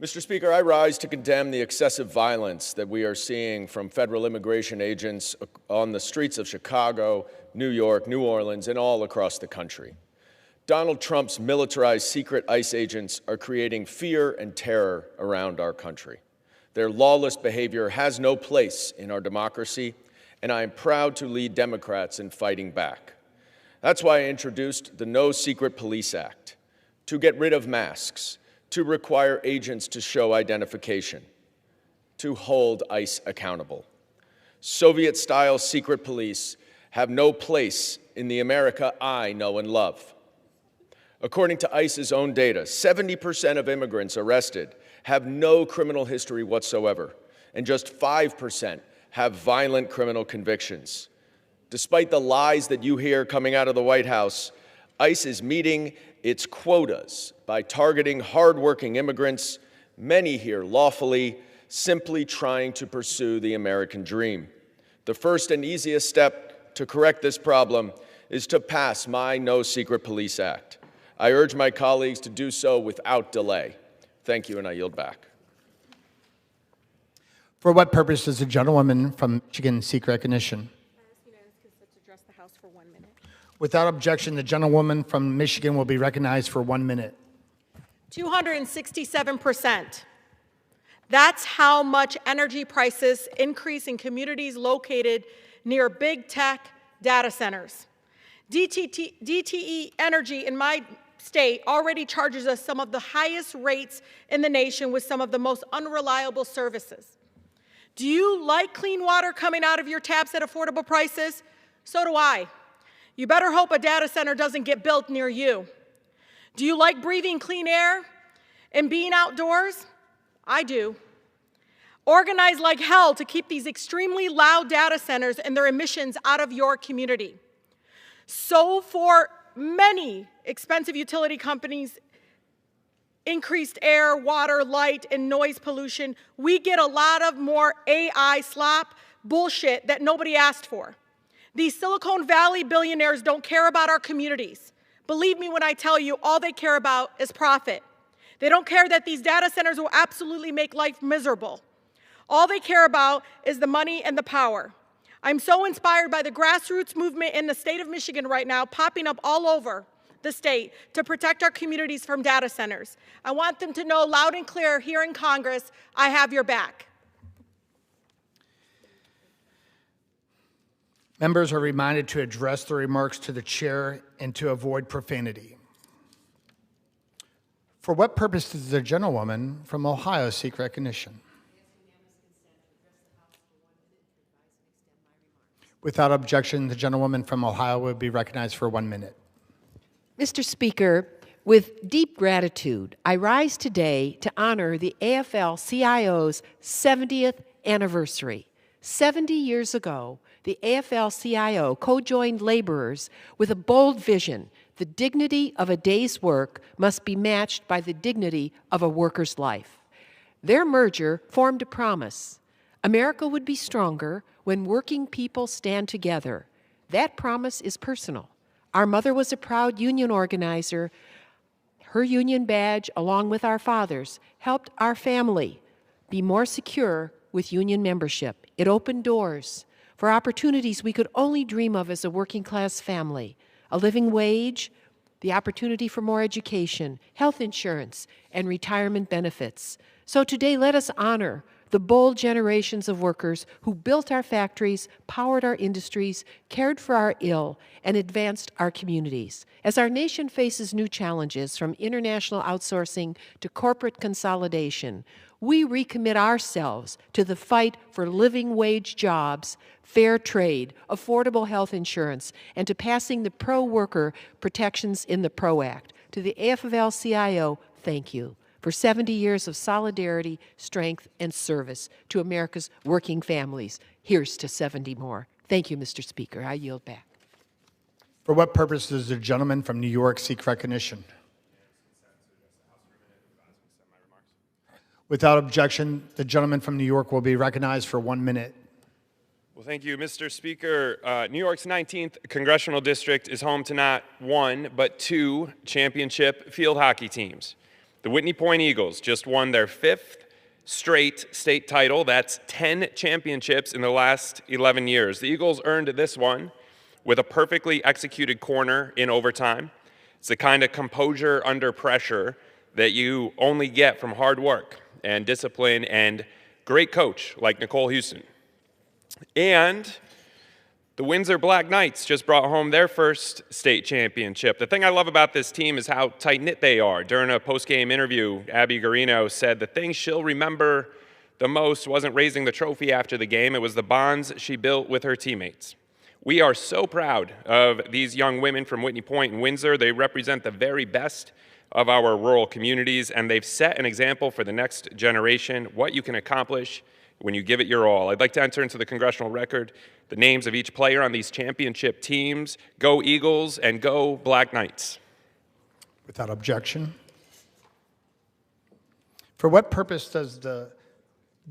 Mr. Speaker, I rise to condemn the excessive violence that we are seeing from federal immigration agents on the streets of Chicago, New York, New Orleans, and all across the country. Donald Trump's militarized secret ICE agents are creating fear and terror around our country. Their lawless behavior has no place in our democracy, and I am proud to lead Democrats in fighting back. That's why I introduced the No Secret Police Act, to get rid of masks, to require agents to show identification, to hold ICE accountable. Soviet-style secret police have no place in the America I know and love. According to ICE's own data, 70% of immigrants arrested have no criminal history whatsoever, and just 5% have violent criminal convictions. Despite the lies that you hear coming out of the White House, ICE is meeting its quotas by targeting hardworking immigrants, many here lawfully, simply trying to pursue the American dream. The first and easiest step to correct this problem is to pass my No Secret Police Act. I urge my colleagues to do so without delay. Thank you, and I yield back. For what purpose does the gentlewoman from Michigan seek recognition? Address the House for 1 minute. Without objection, the gentlewoman from Michigan will be recognized for 1 minute. 267%. That's how much energy prices increase in communities located near big tech data centers. DTE Energy in my state already charges us some of the highest rates in the nation with some of the most unreliable services. Do you like clean water coming out of your taps at affordable prices? So do I. You better hope a data center doesn't get built near you. Do you like breathing clean air and being outdoors? I do. Organize like hell to keep these extremely loud data centers and their emissions out of your community. So for many expensive utility companies, increased air, water, light, and noise pollution, we get a lot of more AI slop bullshit that nobody asked for. These Silicon Valley billionaires don't care about our communities. Believe me when I tell you, all they care about is profit. They don't care that these data centers will absolutely make life miserable. All they care about is the money and the power. I'm so inspired by the grassroots movement in the state of Michigan right now, popping up all over the state to protect our communities from data centers. I want them to know loud and clear here in Congress, I have your back. Members are reminded to address their remarks to the chair and to avoid profanity. For what purpose does the gentlewoman from Ohio seek recognition? Without objection, the gentlewoman from Ohio will be recognized for 1 minute. Mr. Speaker, with deep gratitude, I rise today to honor the AFL-CIO's 70th anniversary. 70 years ago, the AFL-CIO co-joined laborers with a bold vision: the dignity of a day's work must be matched by the dignity of a worker's life. Their merger formed a promise. America would be stronger when working people stand together. That promise is personal. Our mother was a proud union organizer. Her union badge, along with our father's, helped our family be more secure with union membership. It opened doors for opportunities we could only dream of as a working-class family: a living wage, the opportunity for more education, health insurance, and retirement benefits. So today, let us honor the bold generations of workers who built our factories, powered our industries, cared for our ill, and advanced our communities. As our nation faces new challenges, from international outsourcing to corporate consolidation, we recommit ourselves to the fight for living wage jobs, fair trade, affordable health insurance, and to passing the pro-worker protections in the PRO Act. To the AFL-CIO, thank you for 70 years of solidarity, strength, and service to America's working families. Here's to 70 more. Thank you, Mr. Speaker. I yield back. For what purpose does the gentleman from New York seek recognition? Without objection, the gentleman from New York will be recognized for 1 minute. Well, thank you, Mr. Speaker. New York's 19th congressional district is home to not one, but two championship field hockey teams. The Whitney Point Eagles just won their 5th straight state title. That's 10 championships in the last 11 years. The Eagles earned this one with a perfectly executed corner in overtime. It's the kind of composure under pressure that you only get from hard work and discipline and great coach like Nicole Houston. And the Windsor Black Knights just brought home their first state championship. The thing I love about this team is how tight-knit they are. During a post-game interview, Abby Garino said the thing she'll remember the most wasn't raising the trophy after the game, it was the bonds she built with her teammates. We are so proud of these young women from Whitney Point and Windsor. They represent the very best of our rural communities, and they've set an example for the next generation what you can accomplish when you give it your all. I'd like to enter into the congressional record the names of each player on these championship teams. Go Eagles and go Black Knights. Without objection. For what purpose does the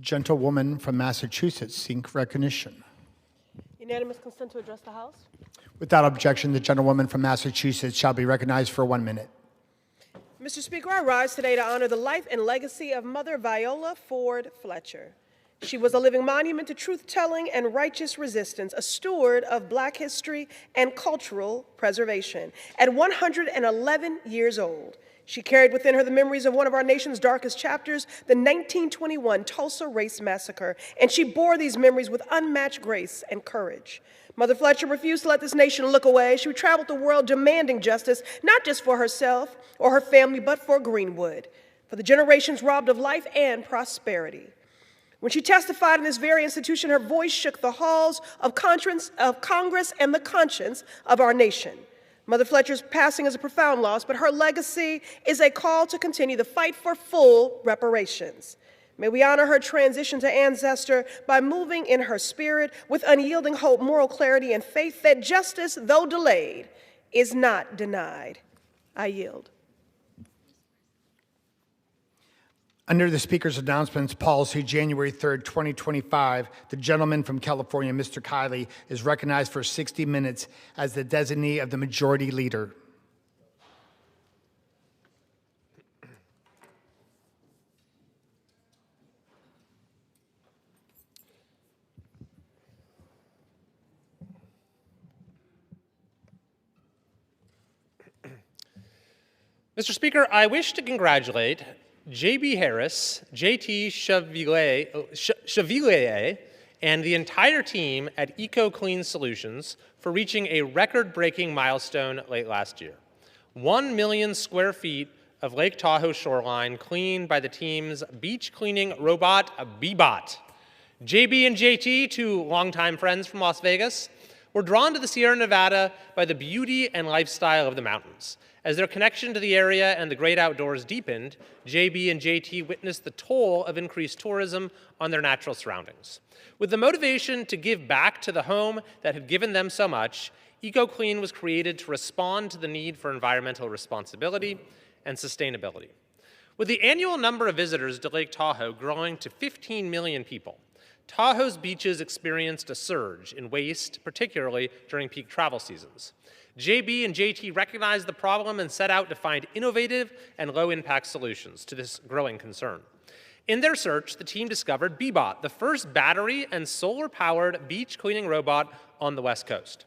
gentlewoman from Massachusetts seek recognition? Unanimous consent to address the House? Without objection, the gentlewoman from Massachusetts shall be recognized for 1 minute. Mr. Speaker, I rise today to honor the life and legacy of Mother Viola Ford Fletcher. She was a living monument to truth-telling and righteous resistance, a steward of Black history and cultural preservation. At 111 years old, she carried within her the memories of one of our nation's darkest chapters, the 1921 Tulsa Race Massacre, and she bore these memories with unmatched grace and courage. Mother Fletcher refused to let this nation look away. She traveled the world demanding justice, not just for herself or her family, but for Greenwood, for the generations robbed of life and prosperity. When she testified in this very institution, her voice shook the halls of Congress and the conscience of our nation. Mother Fletcher's passing is a profound loss, but her legacy is a call to continue the fight for full reparations. May we honor her transition to ancestor by moving in her spirit with unyielding hope, moral clarity, and faith that justice, though delayed, is not denied. I yield. Under the Speaker's announcements policy, January 3rd, 2025, the gentleman from California, Mr. Kiley, is recognized for 60 minutes as the designee of the Majority Leader. Mr. Speaker, I wish to congratulate J.B. Harris, J.T. Chevalier, and the entire team at EcoClean Solutions for reaching a record-breaking milestone late last year. 1 million square feet of Lake Tahoe shoreline cleaned by the team's beach cleaning robot, Beebot. JB and JT, two longtime friends from Las Vegas, were drawn to the Sierra Nevada by the beauty and lifestyle of the mountains. As their connection to the area and the great outdoors deepened, JB and JT witnessed the toll of increased tourism on their natural surroundings. With the motivation to give back to the home that had given them so much, EcoClean was created to respond to the need for environmental responsibility and sustainability. With the annual number of visitors to Lake Tahoe growing to 15 million people, Tahoe's beaches experienced a surge in waste, particularly during peak travel seasons. JB and JT recognized the problem and set out to find innovative and low-impact solutions to this growing concern. In their search, the team discovered Beebot, the first battery and solar-powered beach cleaning robot on the West Coast.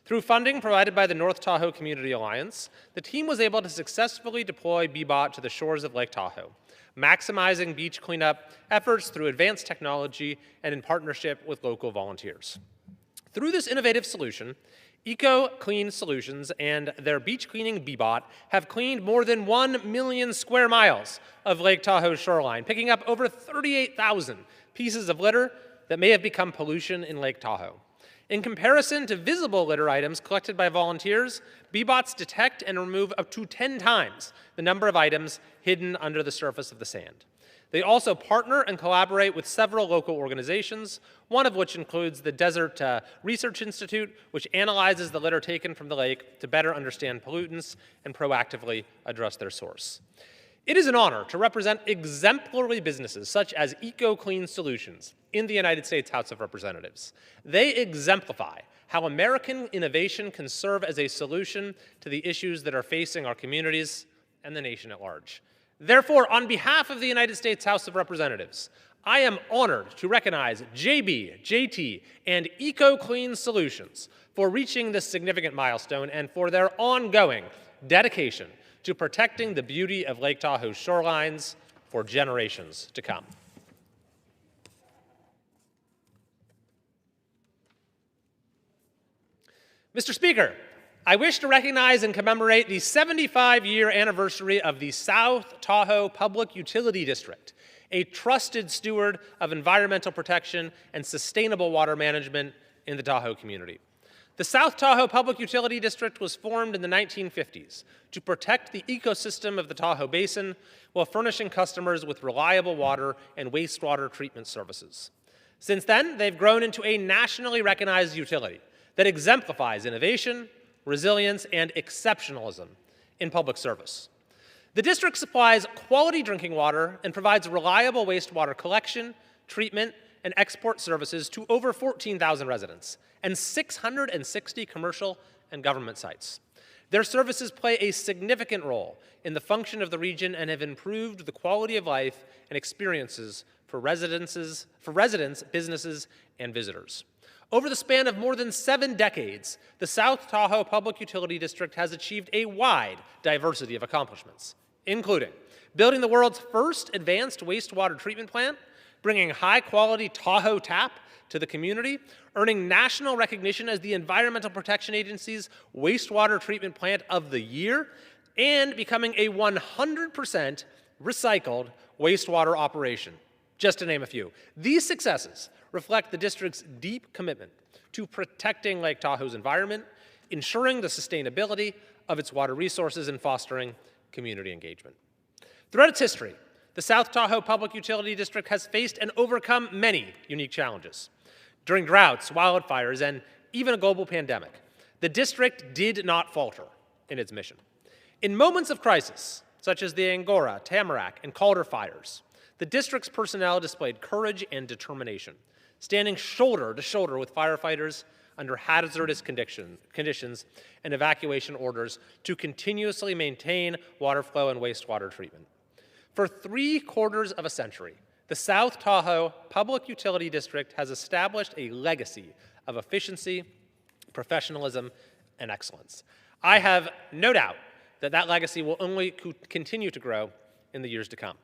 Through funding provided by the North Tahoe Community Alliance, the team was able to successfully deploy Beebot to the shores of Lake Tahoe, maximizing beach cleanup efforts through advanced technology and in partnership with local volunteers. Through this innovative solution, EcoClean Solutions and their beach cleaning Beebot have cleaned more than 1 million square miles of Lake Tahoe's shoreline, picking up over 38,000 pieces of litter that may have become pollution in Lake Tahoe. In comparison to visible litter items collected by volunteers, Beebots detect and remove up to 10 times the number of items hidden under the surface of the sand. They also partner and collaborate with several local organizations, one of which includes the Desert Research Institute, which analyzes the litter taken from the lake to better understand pollutants and proactively address their source. It is an honor to represent exemplary businesses such as EcoClean Solutions in the United States House of Representatives. They exemplify how American innovation can serve as a solution to the issues that are facing our communities and the nation at large. Therefore, on behalf of the United States House of Representatives, I am honored to recognize JB, JT, and EcoClean Solutions for reaching this significant milestone and for their ongoing dedication to protecting the beauty of Lake Tahoe's shorelines for generations to come. Mr. Speaker, I wish to recognize and commemorate the 75-year anniversary of the South Tahoe Public Utility District, a trusted steward of environmental protection and sustainable water management in the Tahoe community. The South Tahoe Public Utility District was formed in the 1950s to protect the ecosystem of the Tahoe Basin while furnishing customers with reliable water and wastewater treatment services. Since then, they've grown into a nationally recognized utility that exemplifies innovation, resilience, and exceptionalism in public service. The district supplies quality drinking water and provides reliable wastewater collection, treatment, and export services to over 14,000 residents and 660 commercial and government sites. Their services play a significant role in the function of the region and have improved the quality of life and experiences for residents, businesses, and visitors. Over the span of more than 7 decades, the South Tahoe Public Utility District has achieved a wide diversity of accomplishments, including building the world's first advanced wastewater treatment plant, bringing high-quality Tahoe tap to the community, earning national recognition as the Environmental Protection Agency's Wastewater Treatment Plant of the Year, and becoming a 100% recycled wastewater operation, just to name a few. These successes reflect the district's deep commitment to protecting Lake Tahoe's environment, ensuring the sustainability of its water resources, and fostering community engagement. Throughout its history, the South Tahoe Public Utility District has faced and overcome many unique challenges. During droughts, wildfires, and even a global pandemic, the district did not falter in its mission. In moments of crisis, such as the Angora, Tamarack, and Calder fires, the district's personnel displayed courage and determination, standing shoulder to shoulder with firefighters under hazardous conditions and evacuation orders to continuously maintain water flow and wastewater treatment. For 3/4 of a century, the South Tahoe Public Utility District has established a legacy of efficiency, professionalism, and excellence. I have no doubt that that legacy will only continue to grow in the years to come.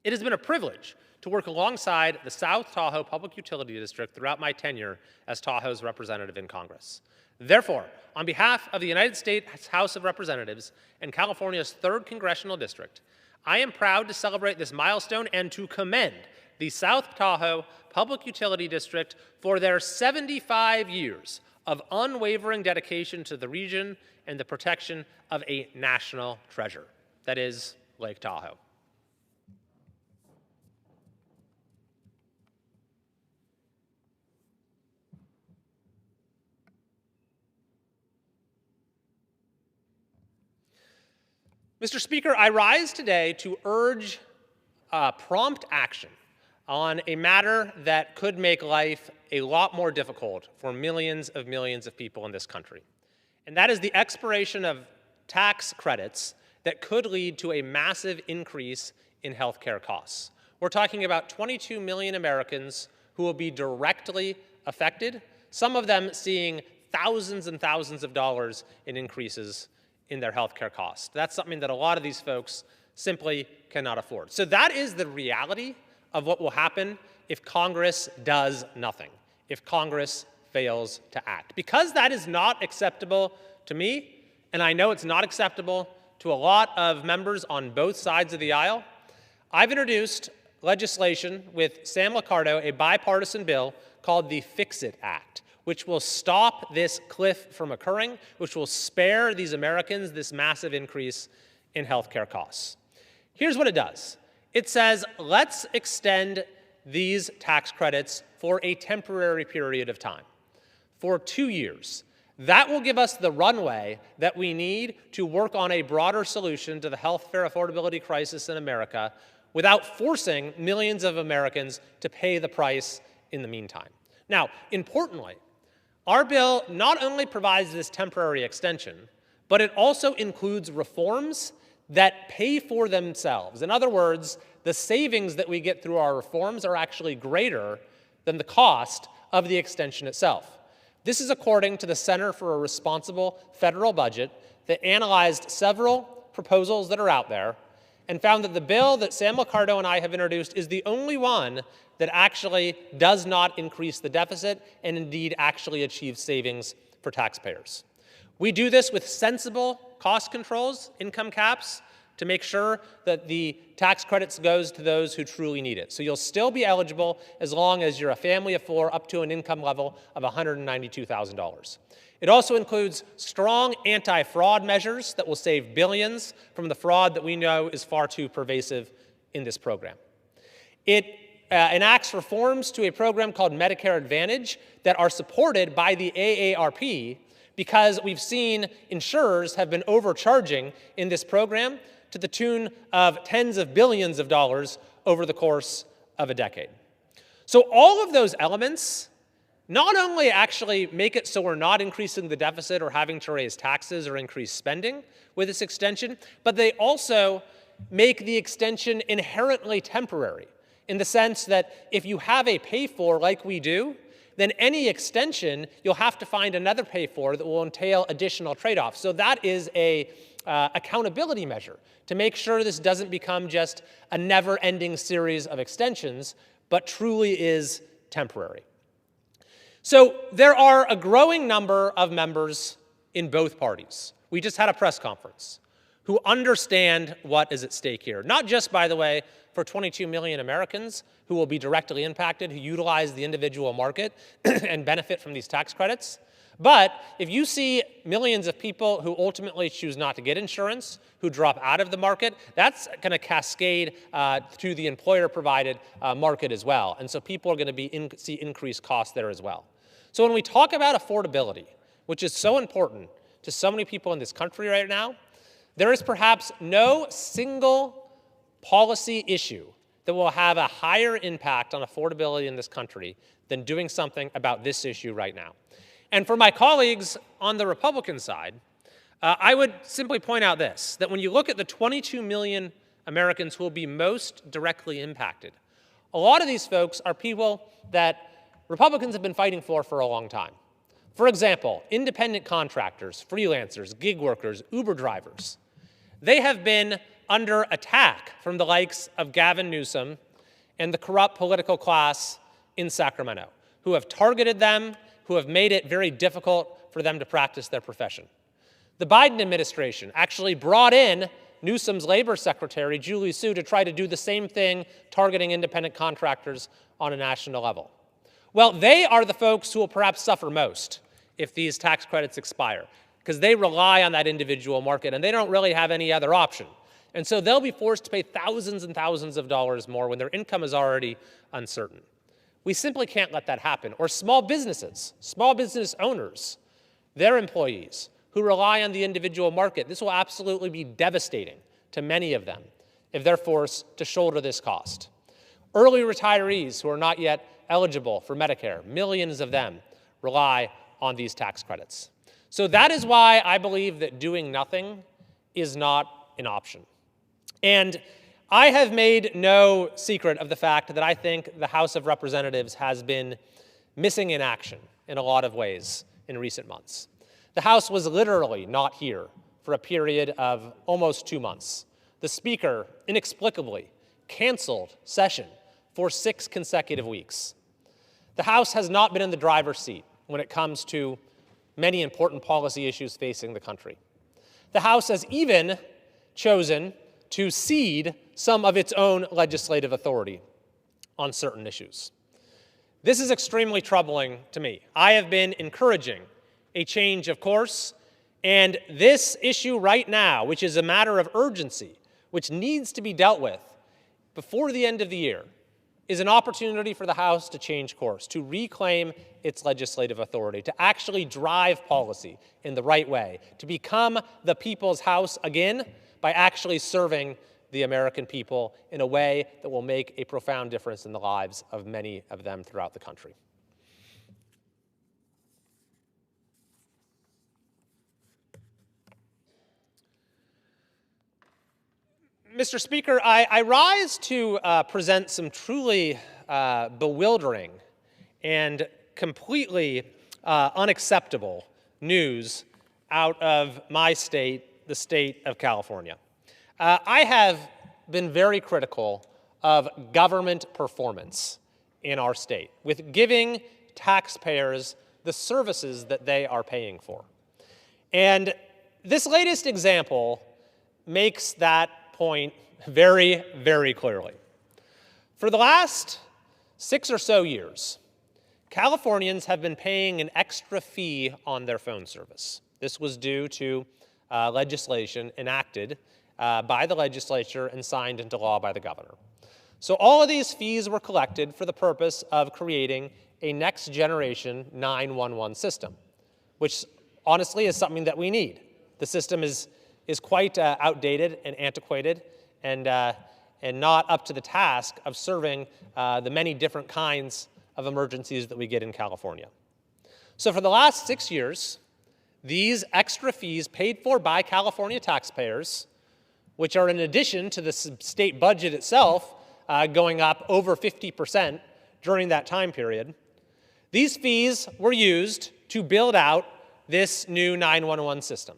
It has been a privilege to work alongside the South Tahoe Public Utility District throughout my tenure as Tahoe's representative in Congress. Therefore, on behalf of the United States House of Representatives and California's 3rd Congressional District, I am proud to celebrate this milestone and to commend the South Tahoe Public Utility District for their 75 years of unwavering dedication to the region and the protection of a national treasure, that is, Lake Tahoe. Mr. Speaker, I rise today to urge prompt action on a matter that could make life a lot more difficult for millions of people in this country. And that is the expiration of tax credits that could lead to a massive increase in health care costs. We're talking about 22 million Americans who will be directly affected, some of them seeing thousands and thousands of dollars in increases in their health care costs. That's something that a lot of these folks simply cannot afford. So that is the reality of what will happen if Congress does nothing, if Congress fails to act. Because that is not acceptable to me, and I know it's not acceptable to a lot of members on both sides of the aisle, I've introduced legislation with Sam Liccardo, a bipartisan bill called the Fix-It Act, which will stop this cliff from occurring, which will spare these Americans this massive increase in health care costs. Here's what it does. It says, let's extend these tax credits for a temporary period of time, for 2 years. That will give us the runway that we need to work on a broader solution to the health care affordability crisis in America without forcing millions of Americans to pay the price in the meantime. Now, importantly, our bill not only provides this temporary extension, but it also includes reforms that pay for themselves. In other words, the savings that we get through our reforms are actually greater than the cost of the extension itself. This is according to the Center for a Responsible Federal Budget that analyzed several proposals that are out there and found that the bill that Sam Liccardo and I have introduced is the only one that actually does not increase the deficit and indeed actually achieves savings for taxpayers. We do this with sensible cost controls, income caps, to make sure that the tax credits goes to those who truly need it. So you'll still be eligible as long as you're a family of 4 up to an income level of $192,000. It also includes strong anti-fraud measures that will save billions from the fraud that we know is far too pervasive in this program. It enacts reforms to a program called Medicare Advantage that are supported by the AARP because we've seen insurers have been overcharging in this program to the tune of tens of billions of dollars over the course of a decade. So all of those elements not only actually make it so we're not increasing the deficit or having to raise taxes or increase spending with this extension, but they also make the extension inherently temporary in the sense that if you have a pay-for like we do, then any extension, you'll have to find another pay-for that will entail additional trade-offs. So that is a accountability measure to make sure this doesn't become just a never-ending series of extensions, but truly is temporary. So there are a growing number of members in both parties. We just had a press conference who understand what is at stake here. Not just, by the way, for 22 million Americans who will be directly impacted, who utilize the individual market and benefit from these tax credits, but if you see millions of people who ultimately choose not to get insurance, who drop out of the market, that's going to cascade to the employer-provided market as well. And so people are going to see increased costs there as well. So when we talk about affordability, which is so important to so many people in this country right now, there is perhaps no single policy issue that will have a higher impact on affordability in this country than doing something about this issue right now. And for my colleagues on the Republican side, I would simply point out this, that when you look at the 22 million Americans who will be most directly impacted, a lot of these folks are people that Republicans have been fighting for a long time. For example, independent contractors, freelancers, gig workers, Uber drivers. They have been under attack from the likes of Gavin Newsom and the corrupt political class in Sacramento, who have targeted them, who have made it very difficult for them to practice their profession. The Biden administration actually brought in Newsom's labor secretary, Julie Su, to try to do the same thing, targeting independent contractors on a national level. Well, they are the folks who will perhaps suffer most if these tax credits expire, because they rely on that individual market and they don't really have any other option. And so they'll be forced to pay thousands and thousands of dollars more when their income is already uncertain. We simply can't let that happen. Or small businesses, small business owners, their employees who rely on the individual market. This will absolutely be devastating to many of them if they're forced to shoulder this cost. Early retirees who are not yet eligible for Medicare, millions of them rely on these tax credits. So that is why I believe that doing nothing is not an option. And I have made no secret of the fact that I think the House of Representatives has been missing in action in a lot of ways in recent months. The House was literally not here for a period of almost 2 months. The Speaker inexplicably canceled session for 6 consecutive weeks. The House has not been in the driver's seat when it comes to many important policy issues facing the country. The House has even chosen to cede some of its own legislative authority on certain issues. This is extremely troubling to me. I have been encouraging a change of course, and this issue right now, which is a matter of urgency, which needs to be dealt with before the end of the year, is an opportunity for the House to change course, to reclaim its legislative authority, to actually drive policy in the right way, to become the people's House again by actually serving the American people in a way that will make a profound difference in the lives of many of them throughout the country. Mr. Speaker, I rise to present some truly bewildering and completely unacceptable news out of my state, the state of California. I have been very critical of government performance in our state, with giving taxpayers the services that they are paying for. And this latest example makes that point very, very clearly. For the last 6 or so years, Californians have been paying an extra fee on their phone service. This was due to legislation enacted by the legislature and signed into law by the governor. So all of these fees were collected for the purpose of creating a next generation 911 system, which honestly is something that we need. The system is quite outdated and antiquated and not up to the task of serving the many different kinds of emergencies that we get in California. So for the last 6 years, these extra fees paid for by California taxpayers, which are in addition to the state budget itself going up over 50% during that time period, these fees were used to build out this new 911 system.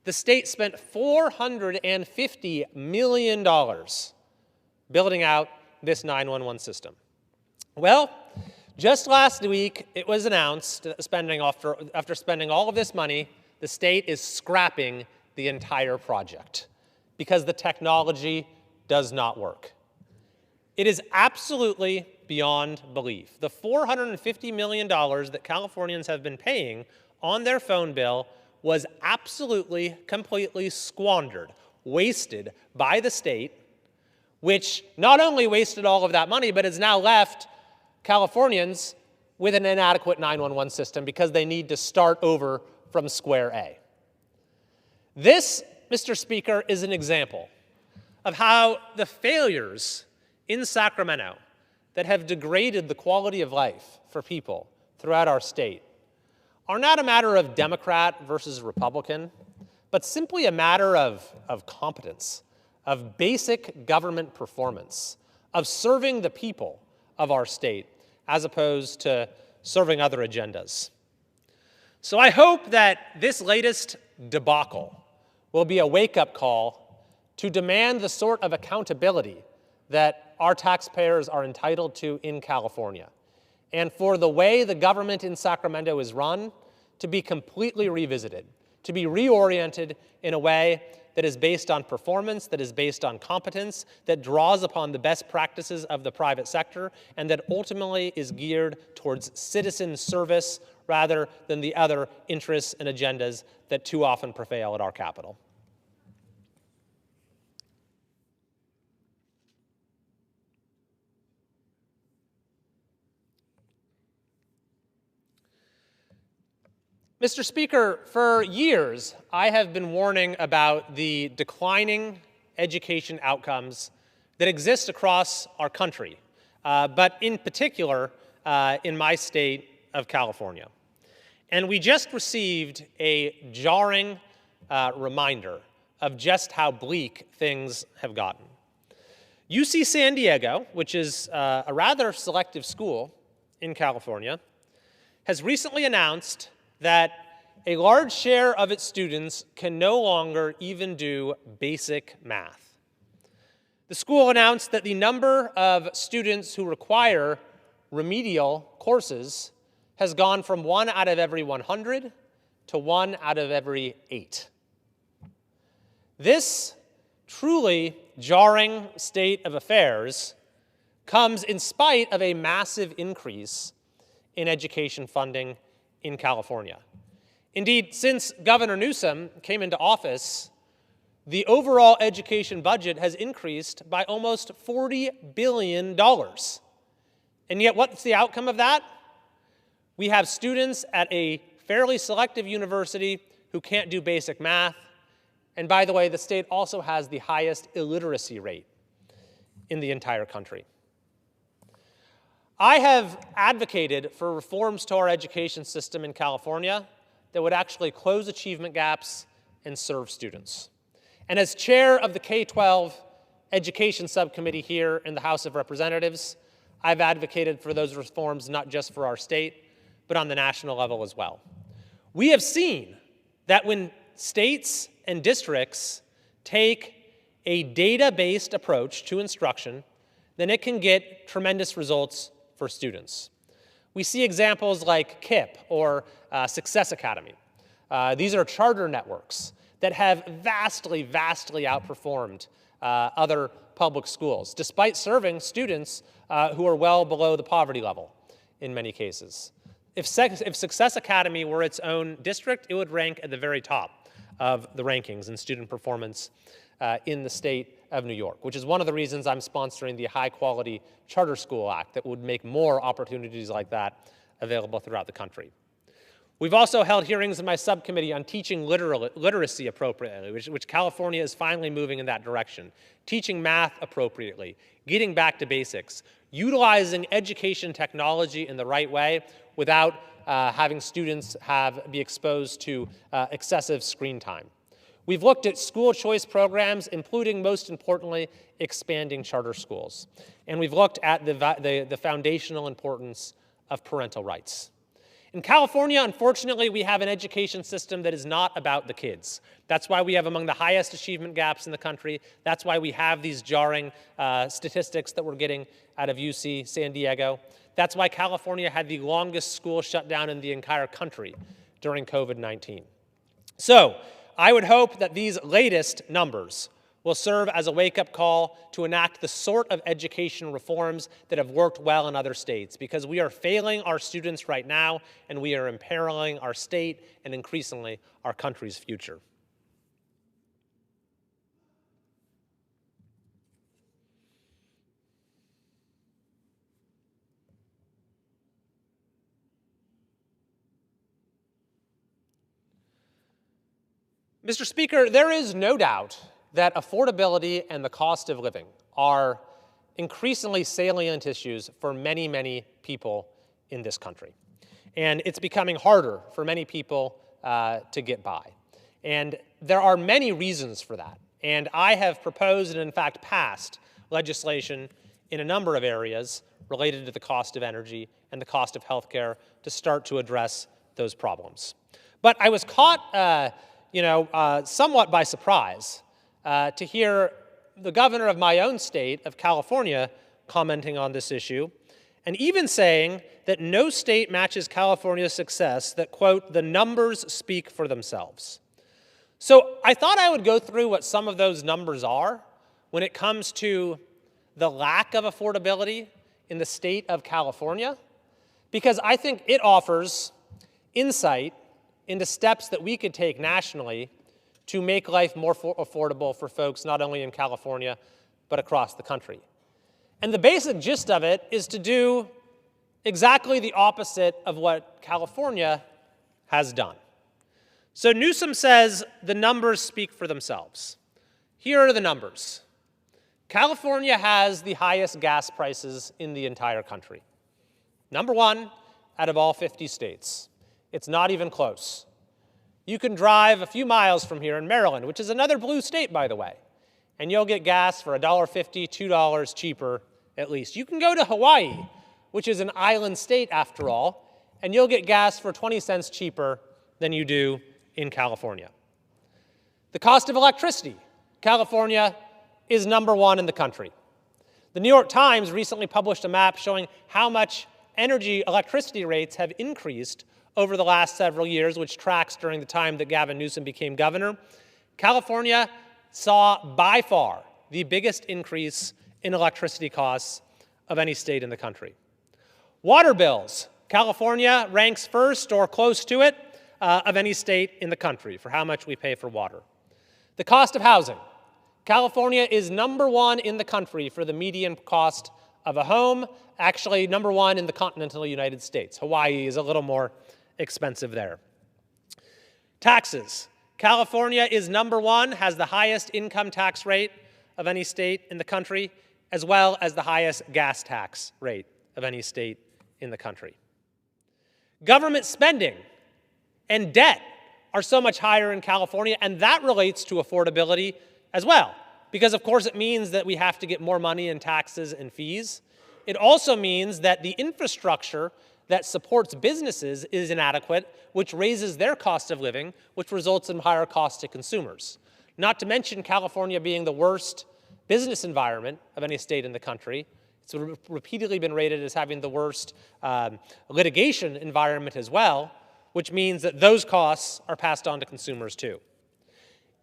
The state spent $450 million building out this 911 system. Well, just last week, it was announced that after spending all of this money, the state is scrapping the entire project because the technology does not work. It is absolutely beyond belief. The $450 million that Californians have been paying on their phone bill was absolutely, completely squandered, wasted by the state, which not only wasted all of that money, but has now left Californians with an inadequate 911 system because they need to start over from square A. This, Mr. Speaker, is an example of how the failures in Sacramento that have degraded the quality of life for people throughout our state are not a matter of Democrat versus Republican, but simply a matter of competence, of basic government performance, of serving the people of our state, as opposed to serving other agendas. So I hope that this latest debacle will be a wake-up call to demand the sort of accountability that our taxpayers are entitled to in California, and for the way the government in Sacramento is run to be completely revisited, to be reoriented in a way that is based on performance, that is based on competence, that draws upon the best practices of the private sector, and that ultimately is geared towards citizen service rather than the other interests and agendas that too often prevail at our Capitol. Mr. Speaker, for years, I have been warning about the declining education outcomes that exist across our country, but in particular in my state of California. And we just received a jarring reminder of just how bleak things have gotten. UC San Diego, which is a rather selective school in California, has recently announced that a large share of its students can no longer even do basic math. The school announced that the number of students who require remedial courses has gone from 1 out of every 100 to 1 out of every 8. This truly jarring state of affairs comes in spite of a massive increase in education funding in California. Indeed, since Governor Newsom came into office, the overall education budget has increased by almost $40 billion. And yet, what's the outcome of that? We have students at a fairly selective university who can't do basic math. And by the way, the state also has the highest illiteracy rate in the entire country. I have advocated for reforms to our education system in California that would actually close achievement gaps and serve students. And as chair of the K-12 Education Subcommittee here in the House of Representatives, I've advocated for those reforms not just for our state, but on the national level as well. We have seen that when states and districts take a data-based approach to instruction, then it can get tremendous results for students. We see examples like KIPP or Success Academy. These are charter networks that have vastly, vastly outperformed other public schools, despite serving students who are well below the poverty level in many cases. If Success Academy were its own district, it would rank at the very top of the rankings in student performance in the state of New York, which is one of the reasons I'm sponsoring the High Quality Charter School Act that would make more opportunities like that available throughout the country. We've also held hearings in my subcommittee on teaching literacy appropriately, which California is finally moving in that direction. Teaching math appropriately, getting back to basics, utilizing education technology in the right way without having students be exposed to excessive screen time. We've looked at school choice programs, including, most importantly, expanding charter schools. And we've looked at the foundational importance of parental rights. In California, unfortunately, we have an education system that is not about the kids. That's why we have among the highest achievement gaps in the country. That's why we have these jarring statistics that we're getting out of UC San Diego. That's why California had the longest school shutdown in the entire country during COVID-19. So I would hope that these latest numbers will serve as a wake-up call to enact the sort of education reforms that have worked well in other states, because we are failing our students right now, and we are imperiling our state and increasingly our country's future. Mr. Speaker, there is no doubt that affordability and the cost of living are increasingly salient issues for many, many people in this country. And it's becoming harder for many people to get by. And there are many reasons for that. And I have proposed and, in fact, passed legislation in a number of areas related to the cost of energy and the cost of health care to start to address those problems. But I was caught somewhat by surprise to hear the governor of my own state, of California, commenting on this issue, and even saying that no state matches California's success, that, quote, the numbers speak for themselves. So I thought I would go through what some of those numbers are when it comes to the lack of affordability in the state of California, because I think it offers insight into steps that we could take nationally to make life more affordable for folks not only in California, but across the country. And the basic gist of it is to do exactly the opposite of what California has done. So Newsom says the numbers speak for themselves. Here are the numbers. California has the highest gas prices in the entire country. Number one out of all 50 states. It's not even close. You can drive a few miles from here in Maryland, which is another blue state, by the way, and you'll get gas for $1.50, $2 cheaper at least. You can go to Hawaii, which is an island state after all, and you'll get gas for 20 cents cheaper than you do in California. The cost of electricity. California is number one in the country. The New York Times recently published a map showing how much electricity rates have increased over the last several years, which tracks during the time that Gavin Newsom became governor. California saw by far the biggest increase in electricity costs of any state in the country. Water bills. California ranks first or close to it of any state in the country for how much we pay for water. The cost of housing. California is number one in the country for the median cost of a home, actually number one in the continental United States. Hawaii is a little more expensive there. Taxes. California is number one, has the highest income tax rate of any state in the country, as well as the highest gas tax rate of any state in the country. Government spending and debt are so much higher in California, and that relates to affordability as well, because of course it means that we have to get more money in taxes and fees. It also means that the infrastructure that supports businesses is inadequate, which raises their cost of living, which results in higher costs to consumers. Not to mention California being the worst business environment of any state in the country. It's repeatedly been rated as having the worst litigation environment as well, which means that those costs are passed on to consumers too.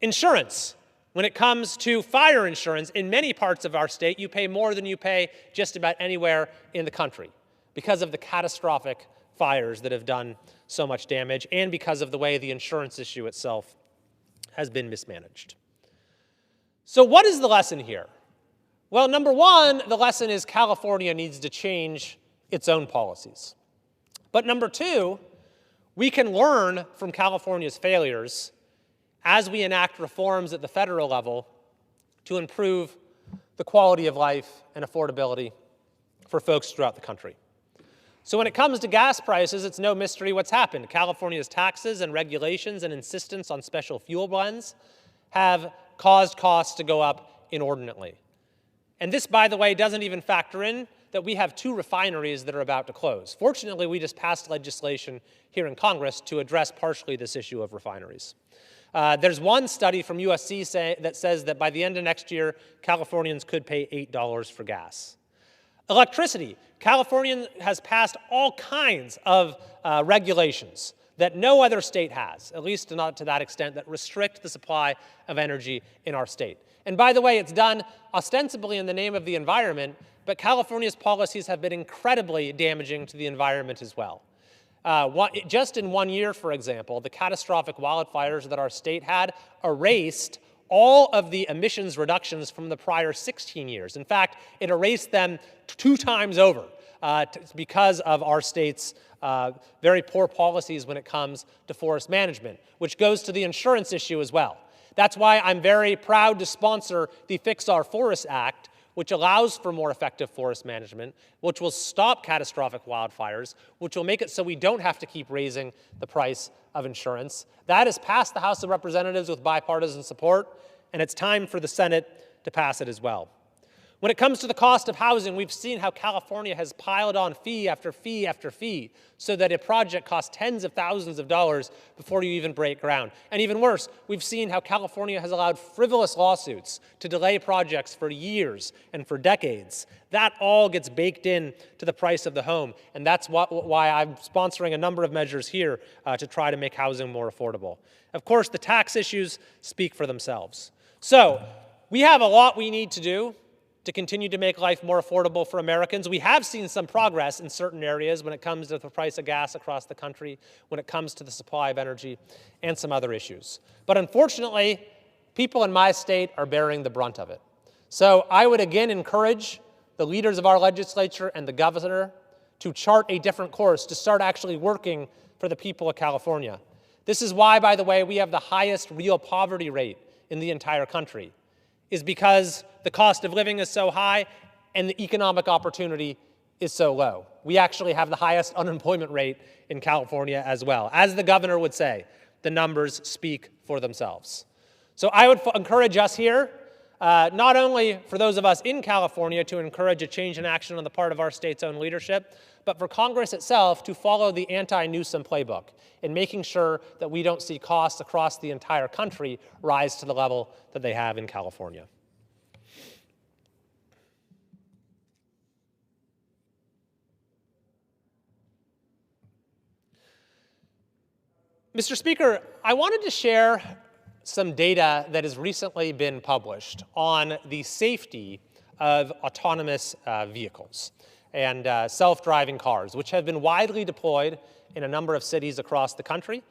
Insurance. When it comes to fire insurance, in many parts of our state, you pay more than you pay just about anywhere in the country, because of the catastrophic fires that have done so much damage and because of the way the insurance issue itself has been mismanaged. So what is the lesson here? Well, number one, the lesson is California needs to change its own policies. But number two, we can learn from California's failures as we enact reforms at the federal level to improve the quality of life and affordability for folks throughout the country. So when it comes to gas prices, it's no mystery what's happened. California's taxes and regulations and insistence on special fuel blends have caused costs to go up inordinately. And this, by the way, doesn't even factor in that we have 2 refineries that are about to close. Fortunately, we just passed legislation here in Congress to address partially this issue of refineries. There's one study from USC that says that by the end of next year, Californians could pay $8 for gas. Electricity. California has passed all kinds of regulations that no other state has, at least not to that extent, that restrict the supply of energy in our state. And by the way, it's done ostensibly in the name of the environment, but California's policies have been incredibly damaging to the environment as well. Just in 1 year, for example, the catastrophic wildfires that our state had erased all of the emissions reductions from the prior 16 years. In fact, it erased them 2 times over because of our state's very poor policies when it comes to forest management, which goes to the insurance issue as well. That's why I'm very proud to sponsor the Fix Our Forests Act, which allows for more effective forest management, which will stop catastrophic wildfires, which will make it so we don't have to keep raising the price of insurance. That has passed the House of Representatives with bipartisan support, and it's time for the Senate to pass it as well. When it comes to the cost of housing, we've seen how California has piled on fee after fee after fee so that a project costs tens of thousands of dollars before you even break ground. And even worse, we've seen how California has allowed frivolous lawsuits to delay projects for years and for decades. That all gets baked in to the price of the home, and that's why I'm sponsoring a number of measures here to try to make housing more affordable. Of course, the tax issues speak for themselves. So we have a lot we need to do to continue to make life more affordable for Americans. We have seen some progress in certain areas when it comes to the price of gas across the country, when it comes to the supply of energy, and some other issues. But unfortunately, people in my state are bearing the brunt of it. So I would again encourage the leaders of our legislature and the governor to chart a different course, to start actually working for the people of California. This is why, by the way, we have the highest real poverty rate in the entire country, is because the cost of living is so high and the economic opportunity is so low. We actually have the highest unemployment rate in California as well. As the governor would say, the numbers speak for themselves. So I would encourage us here, not only for those of us in California to encourage a change in action on the part of our state's own leadership, but for Congress itself to follow the anti-Newsom playbook in making sure that we don't see costs across the entire country rise to the level that they have in California. Mr. Speaker, I wanted to share some data that has recently been published on the safety of autonomous vehicles and self-driving cars, which have been widely deployed in a number of cities across the country.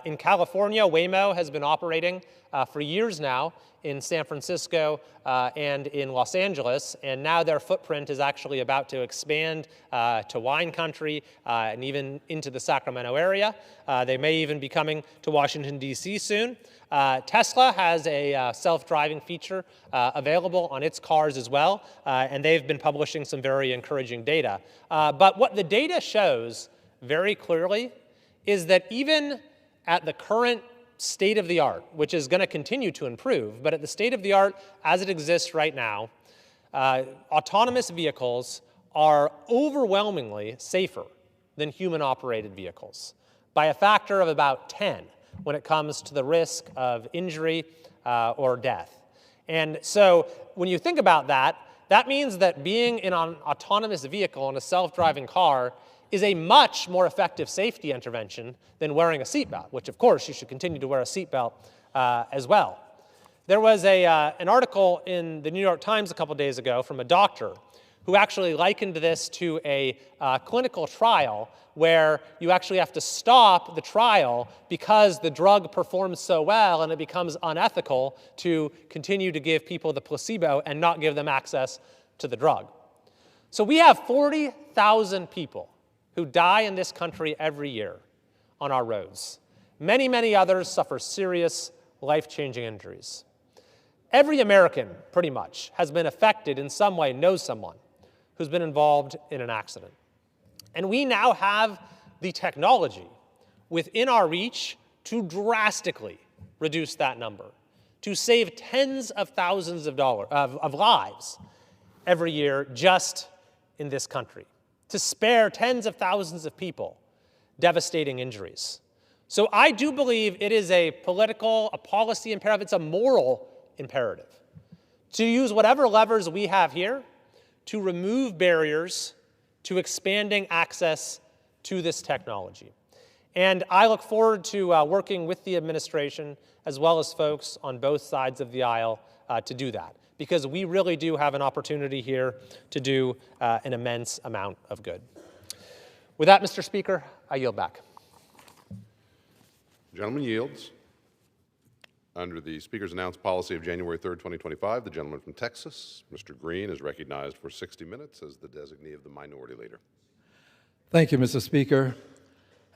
In California, Waymo has been operating for years now in San Francisco and in Los Angeles, and now their footprint is actually about to expand to wine country and even into the Sacramento area. They may even be coming to Washington, D.C. soon. Tesla has a self-driving feature available on its cars as well, and they've been publishing some very encouraging data. But what the data shows very clearly is that even at the current state of the art, which is going to continue to improve, but at the state of the art as it exists right now, autonomous vehicles are overwhelmingly safer than human-operated vehicles by a factor of about 10 when it comes to the risk of injury or death. And so when you think about that, that means that being in an autonomous vehicle in a self-driving car is a much more effective safety intervention than wearing a seatbelt, which of course you should continue to wear a seatbelt as well. There was an article in the New York Times a couple days ago from a doctor who actually likened this to a clinical trial where you actually have to stop the trial because the drug performs so well and it becomes unethical to continue to give people the placebo and not give them access to the drug. So we have 40,000 people who die in this country every year on our roads. Many, many others suffer serious, life-changing injuries. Every American, pretty much, has been affected in some way, knows someone who's been involved in an accident. And we now have the technology within our reach to drastically reduce that number, to save tens of thousands of lives every year just in this country, to spare tens of thousands of people devastating injuries. So I do believe it is a political, a policy imperative, it's a moral imperative to use whatever levers we have here to remove barriers to expanding access to this technology. And I look forward to working with the administration as well as folks on both sides of the aisle to do that, because we really do have an opportunity here to do an immense amount of good. With that, Mr. Speaker, I yield back. Gentleman yields. Under the Speaker's announced policy of January 3rd, 2025, the gentleman from Texas, Mr. Green, is recognized for 60 minutes as the designee of the Minority Leader. Thank you, Mr. Speaker.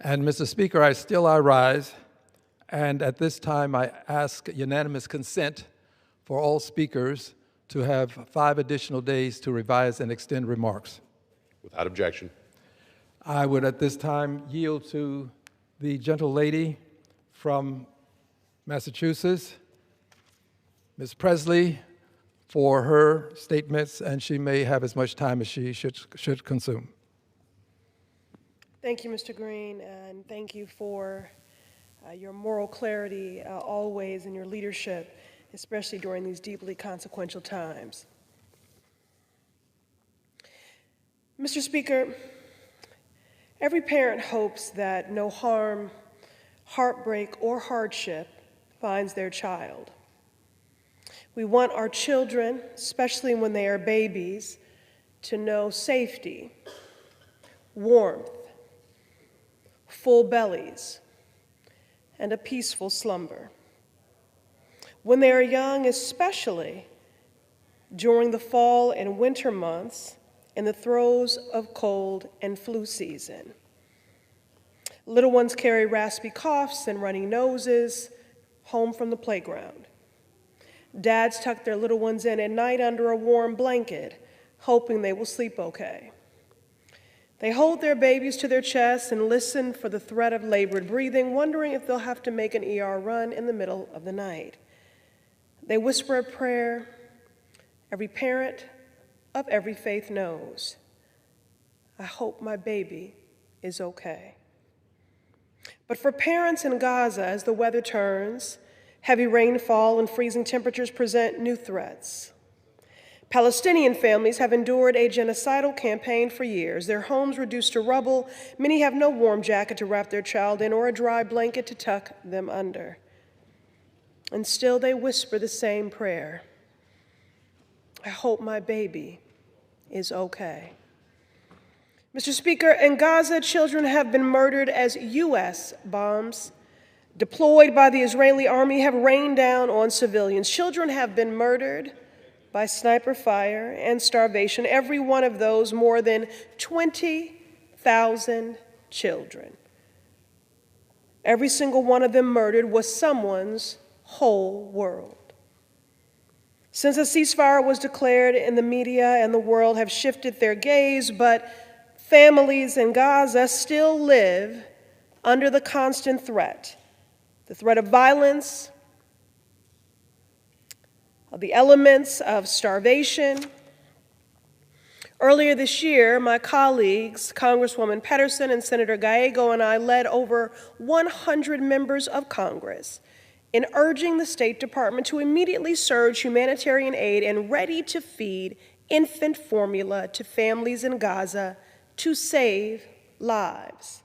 And Mr. Speaker, I rise, and at this time I ask unanimous consent for all speakers to have 5 additional days to revise and extend remarks. Without objection. I would at this time yield to the gentle lady from Massachusetts, Ms. Presley, for her statements, and she may have as much time as she should consume. Thank you, Mr. Green, and thank you for your moral clarity always in your leadership, especially during these deeply consequential times. Mr. Speaker, every parent hopes that no harm, heartbreak, or hardship finds their child. We want our children, especially when they are babies, to know safety, warmth, full bellies, and a peaceful slumber. When they are young, especially during the fall and winter months in the throes of cold and flu season. Little ones carry raspy coughs and runny noses home from the playground. Dads tuck their little ones in at night under a warm blanket, hoping they will sleep okay. They hold their babies to their chests and listen for the threat of labored breathing, wondering if they'll have to make an ER run in the middle of the night. They whisper a prayer every parent of every faith knows. I hope my baby is okay. But for parents in Gaza, as the weather turns, heavy rainfall and freezing temperatures present new threats. Palestinian families have endured a genocidal campaign for years. Their homes reduced to rubble. Many have no warm jacket to wrap their child in or a dry blanket to tuck them under. And still they whisper the same prayer. I hope my baby is okay. Mr. Speaker, in Gaza, children have been murdered as U.S. bombs deployed by the Israeli army have rained down on civilians. Children have been murdered by sniper fire and starvation. Every one of those, more than 20,000 children. Every single one of them murdered was someone's whole world. Since a ceasefire was declared, in the media and the world have shifted their gaze, but families in Gaza still live under the constant threat. The threat of violence, of the elements of starvation. Earlier this year, my colleagues, Congresswoman Pedersen and Senator Gallego, and I led over 100 members of Congress in urging the State Department to immediately surge humanitarian aid and ready-to-feed infant formula to families in Gaza to save lives.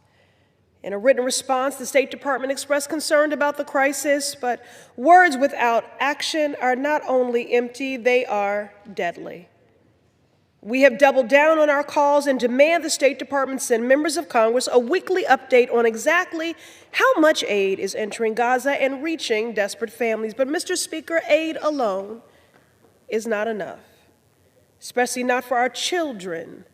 In a written response, the State Department expressed concern about the crisis, but words without action are not only empty, they are deadly. We have doubled down on our calls and demand the State Department send members of Congress a weekly update on exactly how much aid is entering Gaza and reaching desperate families. But, Mr. Speaker, aid alone is not enough, especially not for our children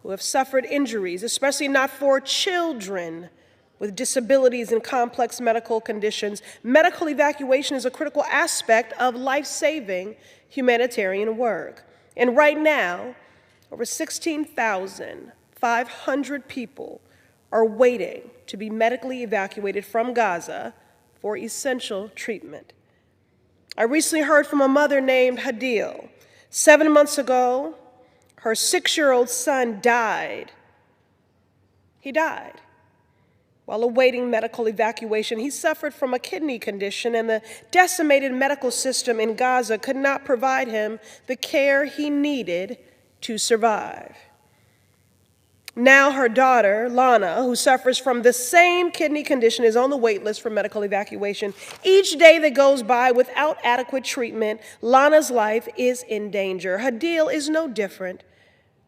who have suffered injuries, especially not for children with disabilities and complex medical conditions. Medical evacuation is a critical aspect of life-saving humanitarian work. And right now, over 16,500 people are waiting to be medically evacuated from Gaza for essential treatment. I recently heard from a mother named Hadil. 7 months ago, her 6-year-old son died. He died while awaiting medical evacuation. He suffered from a kidney condition, and the decimated medical system in Gaza could not provide him the care he needed to survive. Now her daughter, Lana, who suffers from the same kidney condition, is on the wait list for medical evacuation. Each day that goes by without adequate treatment, Lana's life is in danger. Hadil is no different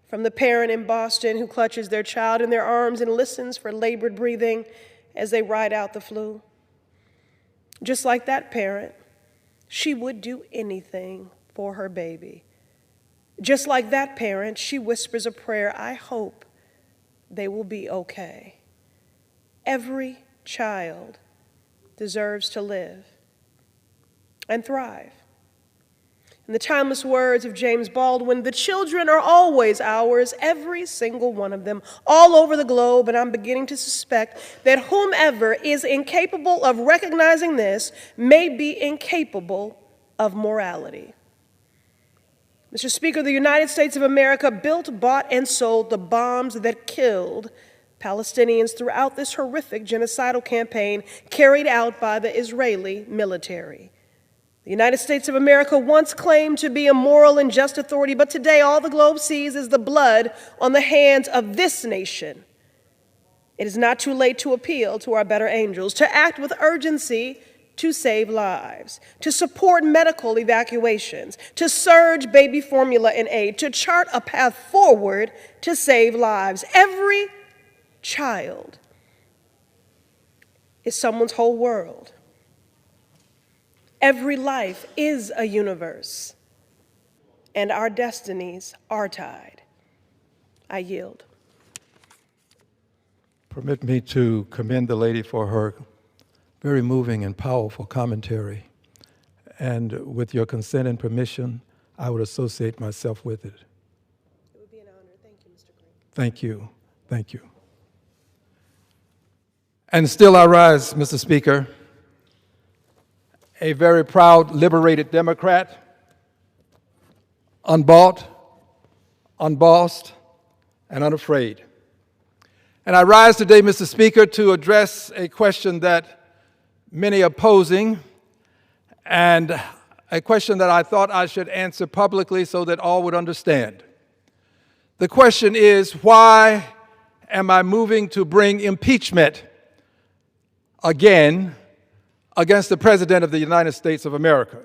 from the parent in Boston who clutches their child in their arms and listens for labored breathing as they ride out the flu. Just like that parent, she would do anything for her baby. Just like that parent, she whispers a prayer, "I hope they will be okay." Every child deserves to live and thrive. In the timeless words of James Baldwin, the children are always ours, every single one of them, all over the globe, and I'm beginning to suspect that whomever is incapable of recognizing this may be incapable of morality. Mr. Speaker, the United States of America built, bought, and sold the bombs that killed Palestinians throughout this horrific genocidal campaign carried out by the Israeli military. The United States of America once claimed to be a moral and just authority, but today all the globe sees is the blood on the hands of this nation. It is not too late to appeal to our better angels, to act with urgency to save lives, to support medical evacuations, to surge baby formula and aid, to chart a path forward to save lives. Every child is someone's whole world. Every life is a universe, and our destinies are tied. I yield. Permit me to commend the lady for her very moving and powerful commentary. And with your consent and permission, I would associate myself with it. It would be an honor. Thank you, Mr. Green. Thank you. Thank you. And still I rise, Mr. Speaker, a very proud, liberated Democrat, unbought, unbossed, and unafraid. And I rise today, Mr. Speaker, to address a question that many are posing, and a question that I thought I should answer publicly so that all would understand. The question is, why am I moving to bring impeachment again against the President of the United States of America?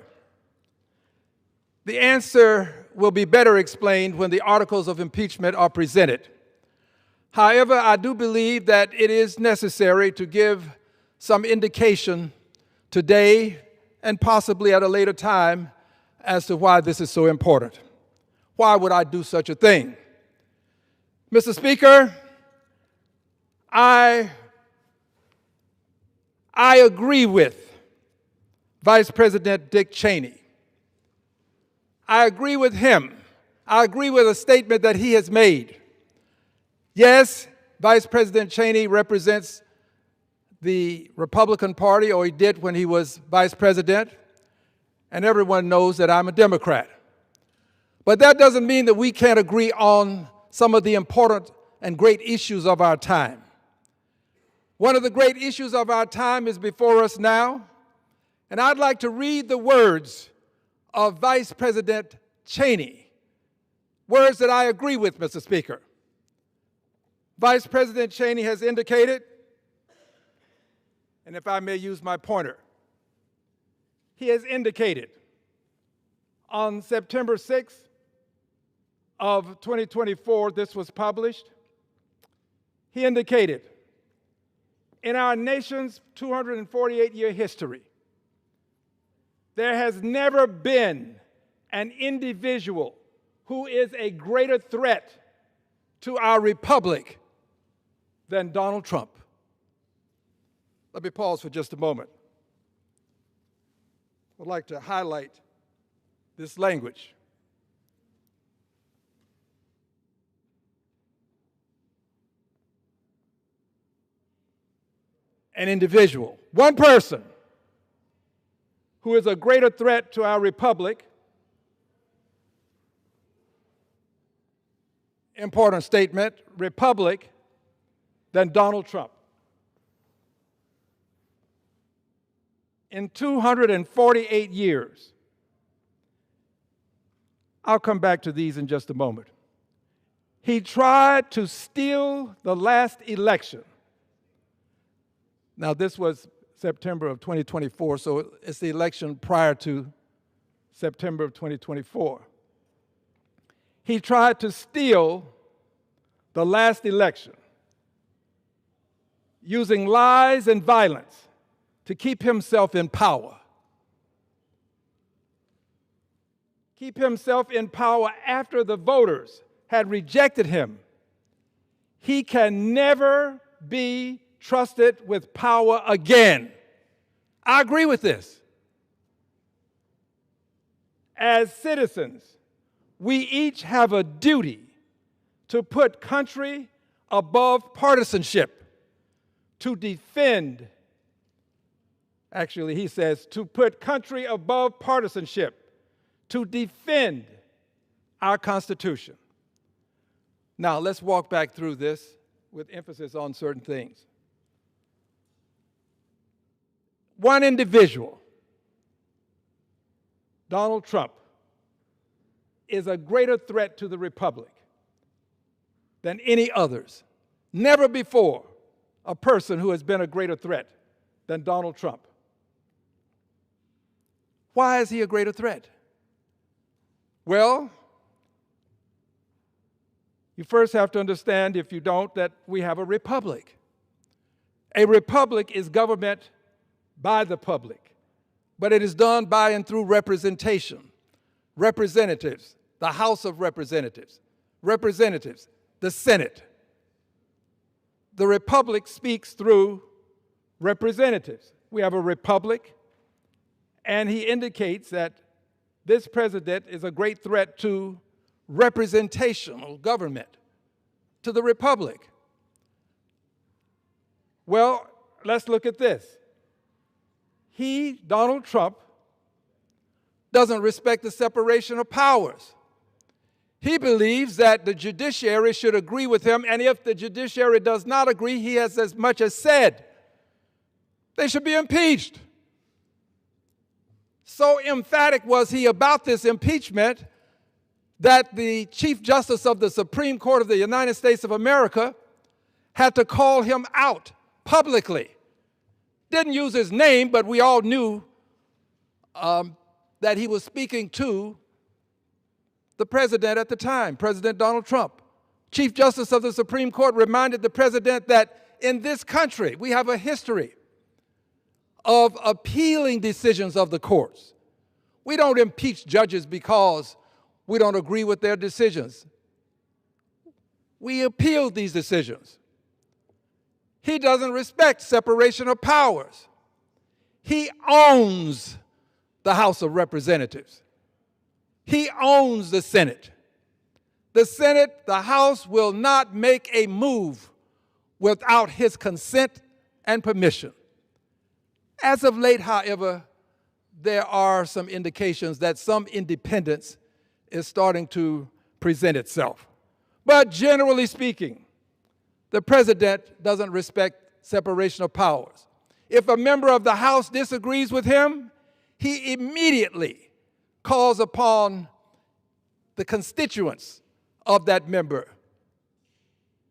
The answer will be better explained when the articles of impeachment are presented. However, I do believe that it is necessary to give some indication today and possibly at a later time as to why this is so important. Why would I do such a thing? Mr. Speaker, I agree with Vice President Dick Cheney. I agree with him. I agree with a statement that he has made. Yes, Vice President Cheney represents the Republican Party, or he did when he was vice president, and everyone knows that I'm a Democrat. But that doesn't mean that we can't agree on some of the important and great issues of our time. One of the great issues of our time is before us now, and I'd like to read the words of Vice President Cheney, words that I agree with, Mr. Speaker. Vice President Cheney has indicated, and if I may use my pointer, he has indicated on September 6th of 2024, this was published. He indicated, in our nation's 248-year history, there has never been an individual who is a greater threat to our republic than Donald Trump. Let me pause for just a moment. I'd like to highlight this language. An individual, one person, who is a greater threat to our republic, important statement, republic, than Donald Trump. In 248 years, I'll come back to these in just a moment, he tried to steal the last election. Now, this was September of 2024, so it's the election prior to September of 2024. He tried to steal the last election using lies and violence to keep himself in power. Keep himself in power after the voters had rejected him. He can never be trusted with power again. I agree with this. As citizens, we each have a duty to put country above partisanship, to defend, actually he says, to put country above partisanship, to defend our Constitution. Now, let's walk back through this with emphasis on certain things. One individual, Donald Trump, is a greater threat to the republic than any others. Never before a person who has been a greater threat than Donald Trump. Why is he a greater threat? Well, you first have to understand, if you don't, that we have a republic. A republic is government by the public, but it is done by and through representation. Representatives, the House of Representatives, representatives, the Senate. The republic speaks through representatives. We have a republic, and he indicates that this president is a great threat to representational government, to the republic. Well, let's look at this. He, Donald Trump, doesn't respect the separation of powers. He believes that the judiciary should agree with him, and if the judiciary does not agree, he has as much as said they should be impeached. So emphatic was he about this impeachment that the Chief Justice of the Supreme Court of the United States of America had to call him out publicly. Didn't use his name, but we all knew that he was speaking to the president at the time, President Donald Trump. Chief Justice of the Supreme Court reminded the president that in this country we have a history of appealing decisions of the courts. We don't impeach judges because we don't agree with their decisions. We appeal these decisions. He doesn't respect separation of powers. He owns the House of Representatives. He owns the Senate. The Senate, the House, will not make a move without his consent and permission. As of late, however, there are some indications that some independence is starting to present itself. But generally speaking, the president doesn't respect separation of powers. If a member of the House disagrees with him, he immediately calls upon the constituents of that member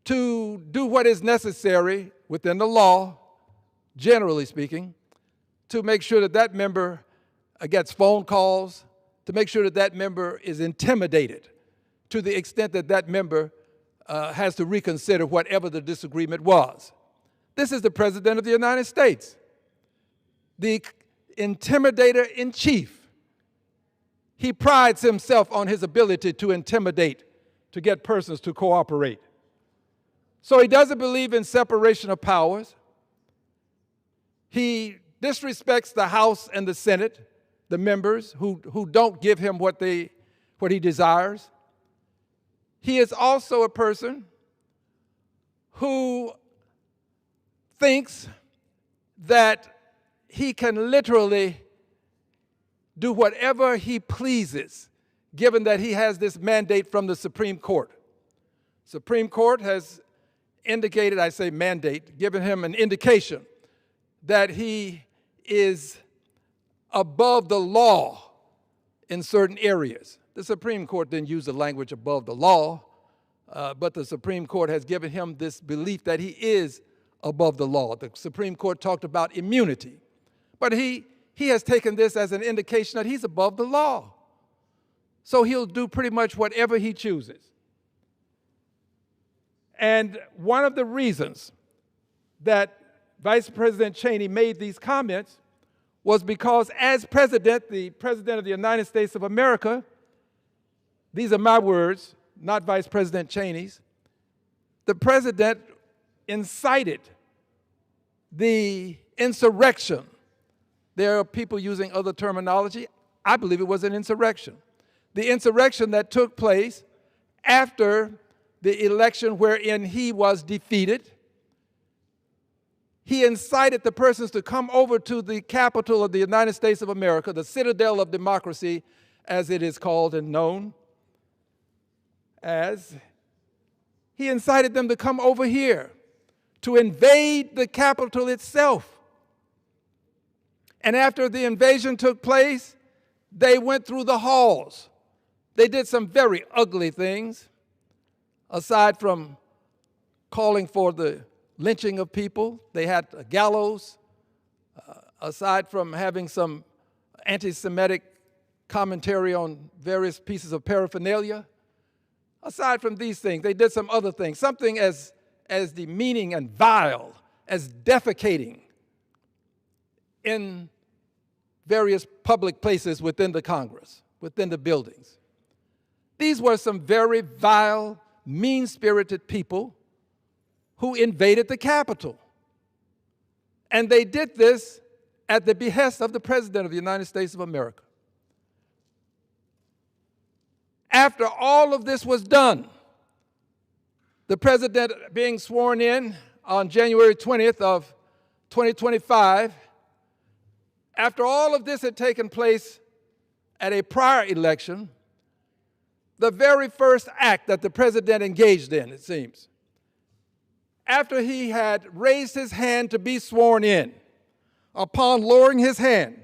to do what is necessary within the law, generally speaking, to make sure that that member gets phone calls, to make sure that that member is intimidated, to the extent that that member has to reconsider whatever the disagreement was. This is the President of the United States, the intimidator-in-chief. He prides himself on his ability to intimidate, to get persons to cooperate. So he doesn't believe in separation of powers. He disrespects the House and the Senate, the members who don't give him what he desires. He is also a person who thinks that he can literally do whatever he pleases, given that he has this mandate from the Supreme Court. Supreme Court has indicated, I say mandate, given him an indication that he is above the law in certain areas. The Supreme Court didn't use the language above the law, but the Supreme Court has given him this belief that he is above the law. The Supreme Court talked about immunity, but he has taken this as an indication that he's above the law. So he'll do pretty much whatever he chooses. And one of the reasons that Vice President Cheney made these comments was because as president, the President of the United States of America, these are my words, not Vice President Cheney's, the president incited the insurrection. There are people using other terminology. I believe it was an insurrection. The insurrection that took place after the election wherein he was defeated. He incited the persons to come over to the capital of the United States of America, the citadel of democracy, as it is called and known as. He incited them to come over here to invade the capital itself. And after the invasion took place, they went through the halls. They did some very ugly things, aside from calling for the lynching of people. They had a gallows, aside from having some anti-Semitic commentary on various pieces of paraphernalia. Aside from these things, they did some other things, something as demeaning and vile as defecating in various public places within the Congress, within the buildings. These were some very vile, mean-spirited people who invaded the Capitol. And they did this at the behest of the President of the United States of America. After all of this was done, the President being sworn in on January 20th of 2025, after all of this had taken place at a prior election, the very first act that the President engaged in, it seems, after he had raised his hand to be sworn in, upon lowering his hand,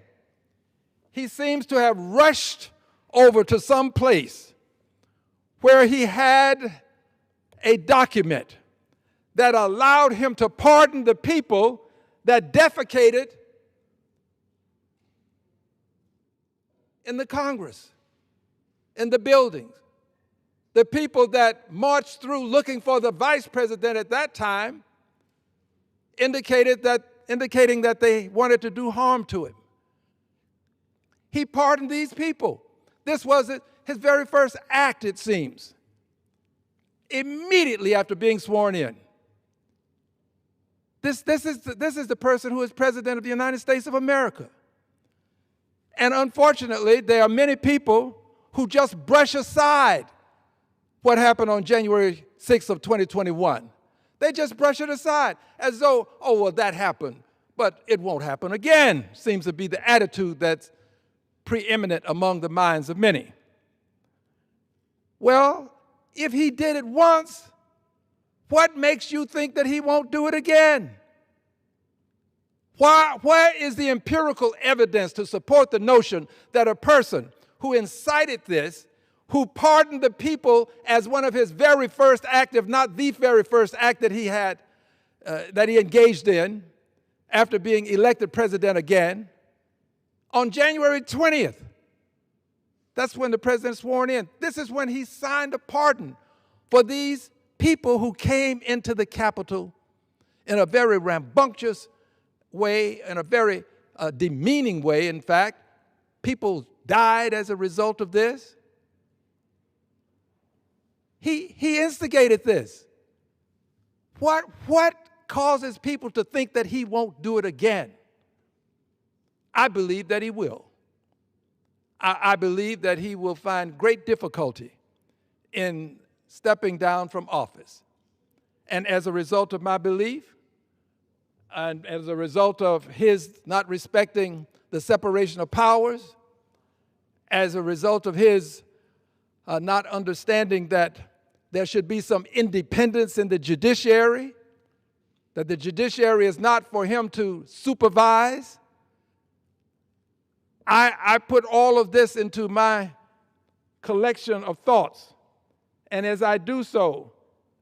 he seems to have rushed over to some place where he had a document that allowed him to pardon the people that defecated in the Congress, in the buildings. The people that marched through looking for the vice president at that time indicating that they wanted to do harm to him. He pardoned these people. This was his very first act, it seems, immediately after being sworn in. This is the person who is President of the United States of America. And unfortunately, there are many people who just brush aside what happened on January 6th of 2021. They just brush it aside as though, oh, well, that happened, but it won't happen again, seems to be the attitude that's preeminent among the minds of many. Well, if he did it once, what makes you think that he won't do it again? Where is the empirical evidence to support the notion that a person who incited this, who pardoned the people as one of his very first act, if not the very first act that he had, that he engaged in after being elected president again, on January 20th, That's when the president sworn in. This is when he signed a pardon for these people who came into the Capitol in a very rambunctious way, in a very demeaning way, in fact. People died as a result of this. He instigated this. What causes people to think that he won't do it again? I believe that he will. I believe that he will find great difficulty in stepping down from office. And as a result of my belief, and as a result of his not respecting the separation of powers, as a result of his not understanding that there should be some independence in the judiciary, that the judiciary is not for him to supervise, I put all of this into my collection of thoughts. And as I do so,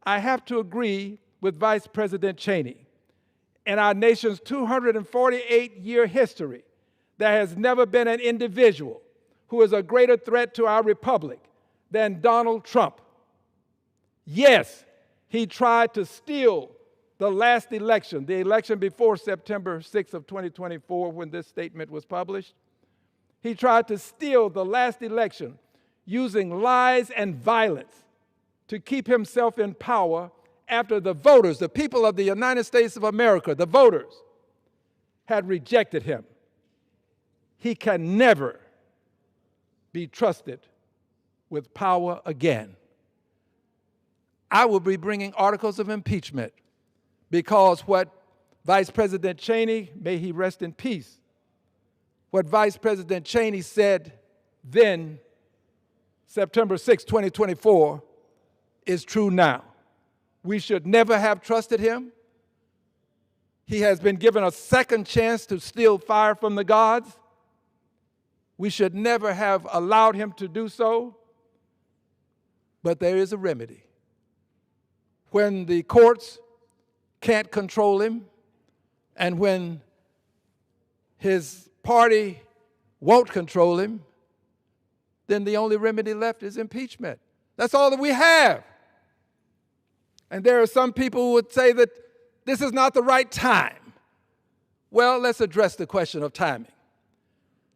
I have to agree with Vice President Cheney. In our nation's 248-year history, there has never been an individual who is a greater threat to our republic than Donald Trump. Yes, he tried to steal the last election, the election before September 6th of 2024 when this statement was published. He tried to steal the last election using lies and violence to keep himself in power after the voters, the people of the United States of America, the voters, had rejected him. He can never be trusted with power again. I will be bringing articles of impeachment because what Vice President Cheney, may he rest in peace, what Vice President Cheney said then, September 6, 2024, is true now. We should never have trusted him. He has been given a second chance to steal fire from the gods. We should never have allowed him to do so. But there is a remedy. When the courts can't control him, and when his party won't control him, then the only remedy left is impeachment. That's all that we have. And there are some people who would say that this is not the right time. Well, let's address the question of timing.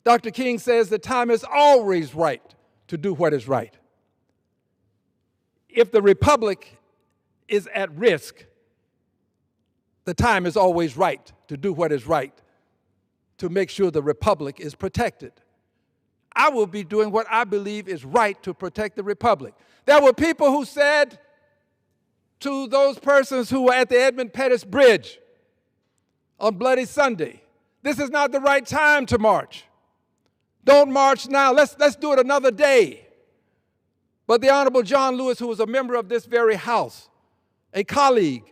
Dr. King says the time is always right to do what is right. If the republic is at risk, the time is always right to do what is right to make sure the republic is protected. I will be doing what I believe is right to protect the republic. There were people who said to those persons who were at the Edmund Pettus Bridge on Bloody Sunday, this is not the right time to march. Don't march now. Let's do it another day. But the Honorable John Lewis, who was a member of this very House, a colleague,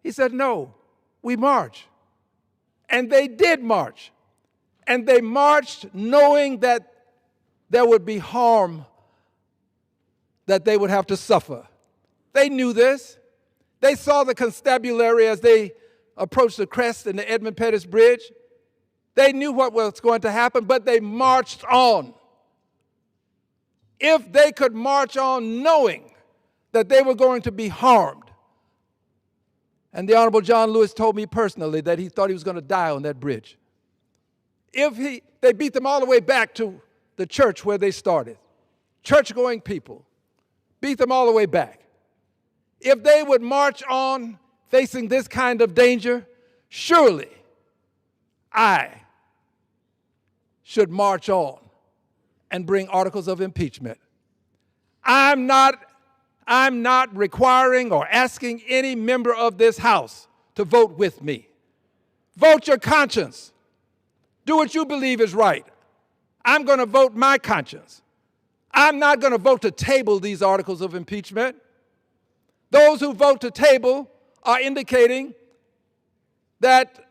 he said, no, we march. And they did march. And they marched knowing that there would be harm that they would have to suffer. They knew this. They saw the constabulary as they approached the crest in the Edmund Pettus Bridge. They knew what was going to happen, but they marched on. If they could march on knowing that they were going to be harmed, and the Honorable John Lewis told me personally that he thought he was going to die on that bridge. They beat them all the way back to the church where they started. Church-going people beat them all the way back. If they would march on facing this kind of danger, surely I should march on and bring articles of impeachment. I'm not requiring or asking any member of this House to vote with me. Vote your conscience. Do what you believe is right. I'm going to vote my conscience. I'm not going to vote to table these articles of impeachment. Those who vote to table are indicating that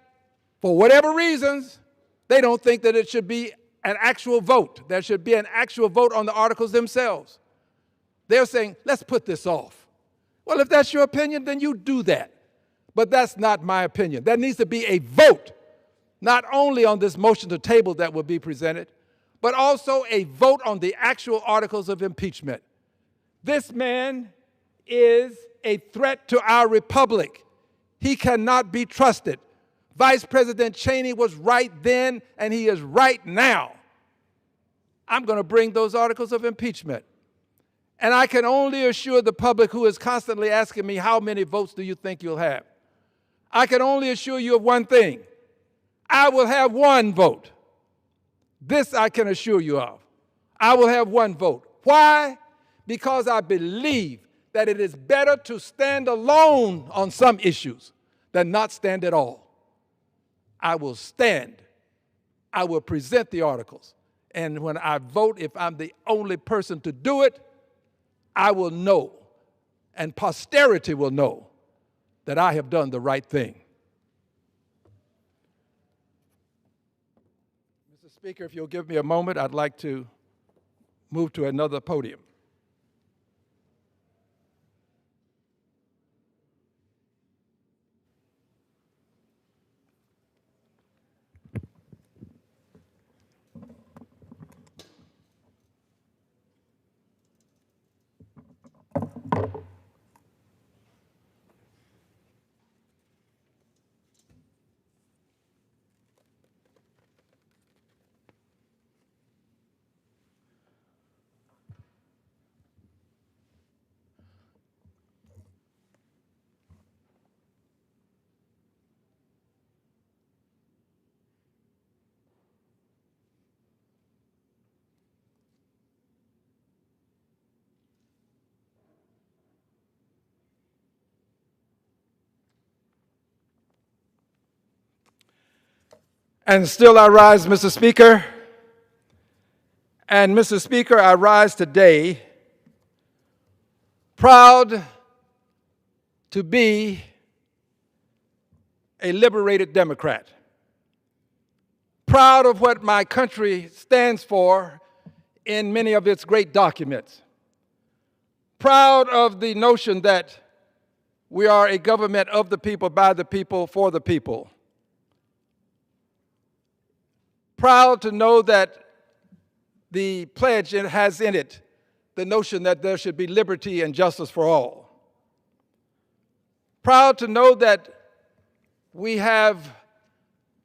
for whatever reasons, they don't think that it should be an actual vote. There should be an actual vote on the articles themselves. They're saying, let's put this off. Well, if that's your opinion, then you do that. But that's not my opinion. There needs to be a vote, not only on this motion to table that will be presented, but also a vote on the actual articles of impeachment. This man is a threat to our republic. He cannot be trusted. Vice President Cheney was right then, and he is right now. I'm going to bring those articles of impeachment. And I can only assure the public who is constantly asking me, how many votes do you think you'll have? I can only assure you of one thing. I will have one vote. This I can assure you of. I will have one vote. Why? Because I believe that it is better to stand alone on some issues than not stand at all. I will stand. I will present the articles. And when I vote, if I'm the only person to do it, I will know, and posterity will know, that I have done the right thing. Mr. Speaker, if you'll give me a moment, I'd like to move to another podium. And still I rise, Mr. Speaker. And Mr. Speaker, I rise today proud to be a liberated Democrat, proud of what my country stands for in many of its great documents, proud of the notion that we are a government of the people, by the people, for the people. Proud to know that the pledge has in it the notion that there should be liberty and justice for all. Proud to know that we have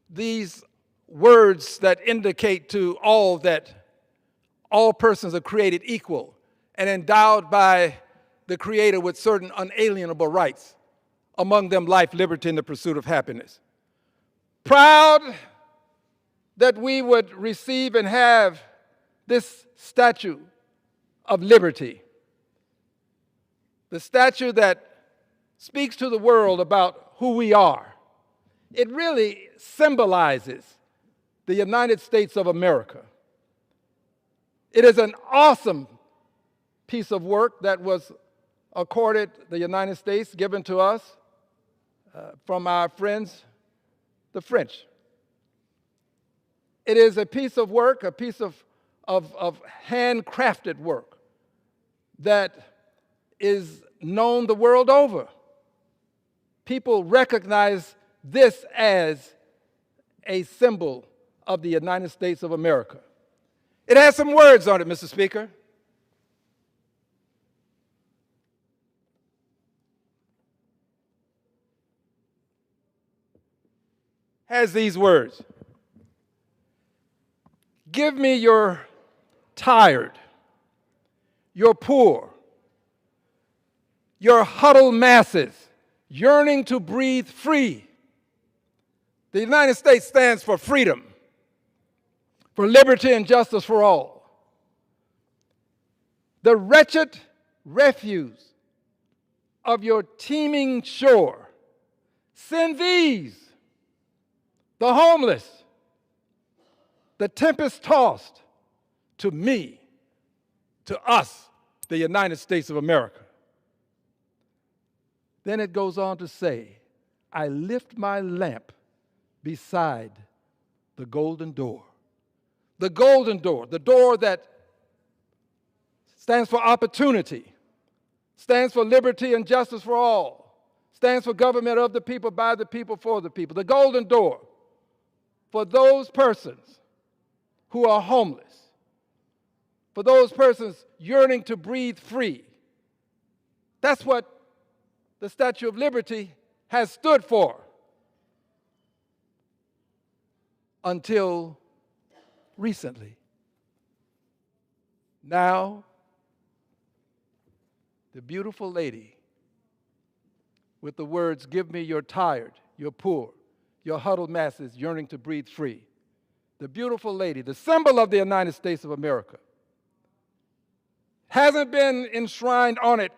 these words that indicate to all that all persons are created equal and endowed by the Creator with certain unalienable rights, among them life, liberty, and the pursuit of happiness. Proud that we would receive and have this statue of liberty, the statue that speaks to the world about who we are. It really symbolizes the United States of America. It is an awesome piece of work that was accorded the United States, given to us from our friends, the French. It is a piece of work, a piece of handcrafted work that is known the world over. People recognize this as a symbol of the United States of America. It has some words on it, Mr. Speaker. Has these words: give me your tired, your poor, your huddled masses yearning to breathe free. The United States stands for freedom, for liberty and justice for all. The wretched refuse of your teeming shore, send these, the homeless, the tempest-tossed, to me, to us, the United States of America. Then it goes on to say, I lift my lamp beside the golden door. The golden door, the door that stands for opportunity, stands for liberty and justice for all, stands for government of the people, by the people, for the people. The golden door for those persons who are homeless, for those persons yearning to breathe free. That's what the Statue of Liberty has stood for until recently. Now, the beautiful lady with the words, "Give me your tired, your poor, your huddled masses yearning to breathe free." The beautiful lady, the symbol of the United States of America, hasn't been enshrined on it,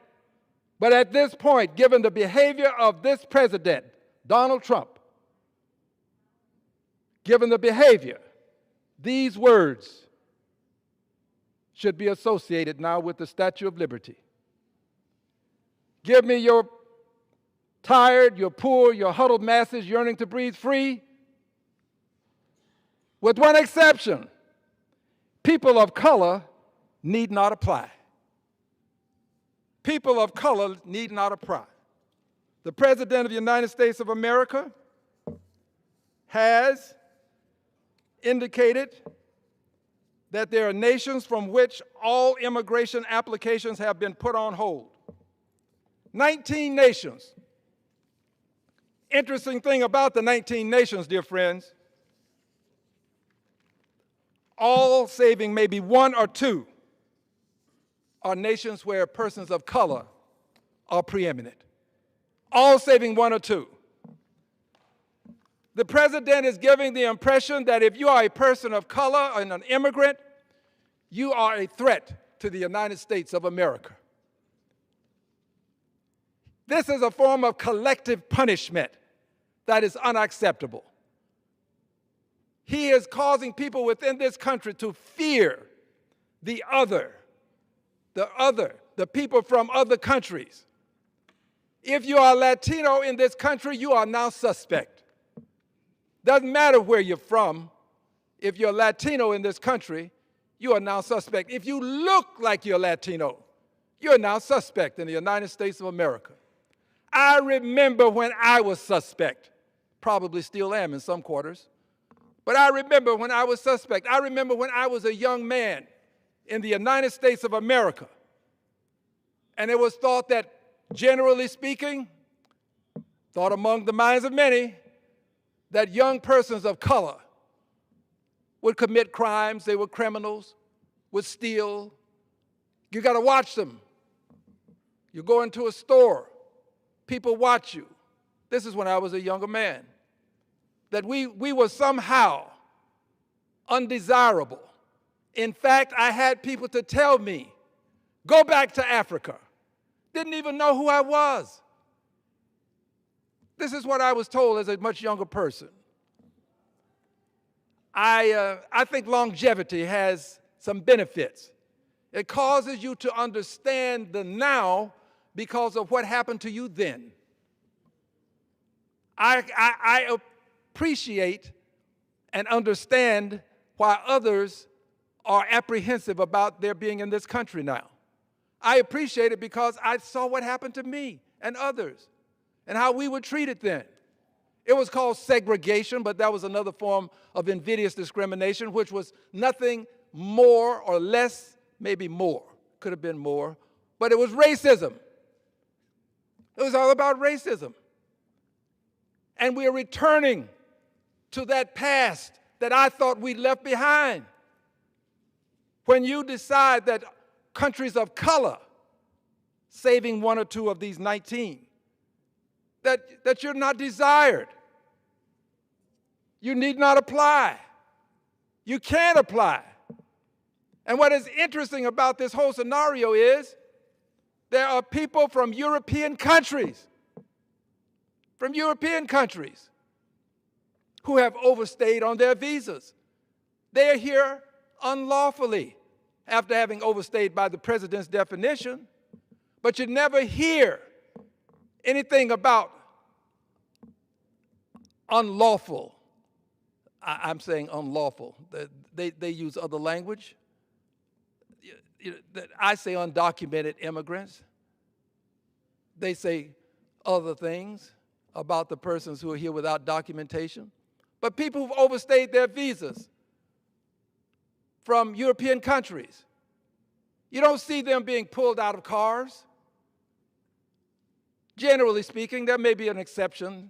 but at this point, given the behavior of this president, Donald Trump, given the behavior, these words should be associated now with the Statue of Liberty. Give me your tired, your poor, your huddled masses yearning to breathe free. With one exception, people of color need not apply. People of color need not apply. The President of the United States of America has indicated that there are nations from which all immigration applications have been put on hold. 19 nations. Interesting thing about the 19 nations, dear friends, all saving maybe one or two are nations where persons of color are preeminent. All saving one or two. The president is giving the impression that if you are a person of color and an immigrant, you are a threat to the United States of America. This is a form of collective punishment that is unacceptable. He is causing people within this country to fear the people from other countries. If you are Latino in this country, you are now suspect. Doesn't matter where you're from. If you're Latino in this country, you are now suspect. If you look like you're Latino, you're now suspect in the United States of America. I remember when I was suspect. Probably still am in some quarters. But I remember when I was suspect. I remember when I was a young man in the United States of America. And it was thought that, generally speaking, thought among the minds of many, that young persons of color would commit crimes, they were criminals, would steal. You got to watch them. You go into a store, people watch you. This is when I was a younger man. That we were somehow undesirable. In fact, I had people to tell me, go back to Africa. Didn't even know who I was. This is what I was told as a much younger person. I think longevity has some benefits. It causes you to understand the now because of what happened to you then. I appreciate and understand why others are apprehensive about their being in this country now. I appreciate it because I saw what happened to me and others and how we were treated then. It was called segregation, but that was another form of invidious discrimination, which was nothing more or less, maybe more, could have been more, but it was racism. It was all about racism. And we are returning to that past that I thought we left behind. When you decide that countries of color, saving one or two of these 19, that you're not desired. You need not apply. You can't apply. And what is interesting about this whole scenario is there are people from European countries, who have overstayed on their visas. They are here unlawfully after having overstayed by the president's definition, but you never hear anything about unlawful. I'm saying unlawful. They use other language. I say undocumented immigrants. They say other things about the persons who are here without documentation. But people who've overstayed their visas from European countries, You don't see them being pulled out of cars. Generally speaking, there may be an exception,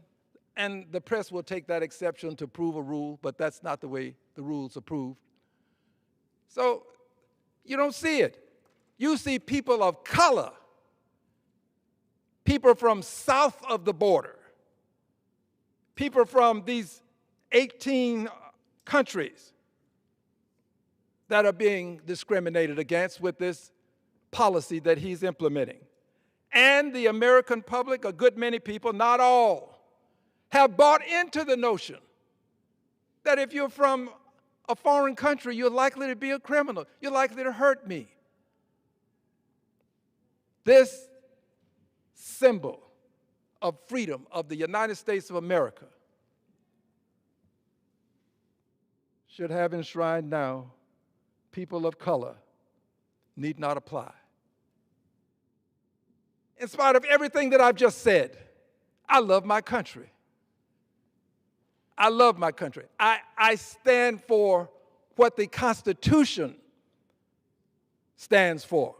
and the press will take that exception to prove a rule, but that's not the way the rules are proved. So you don't see it. You see people of color, people from south of the border, people from these 18 countries that are being discriminated against with this policy that he's implementing. And the American public, a good many people, not all, have bought into the notion that if you're from a foreign country, you're likely to be a criminal. You're likely to hurt me. This symbol of freedom of the United States of America should have enshrined now, people of color need not apply. In spite of everything that I've just said, I love my country. I love my country. I stand for what the Constitution stands for.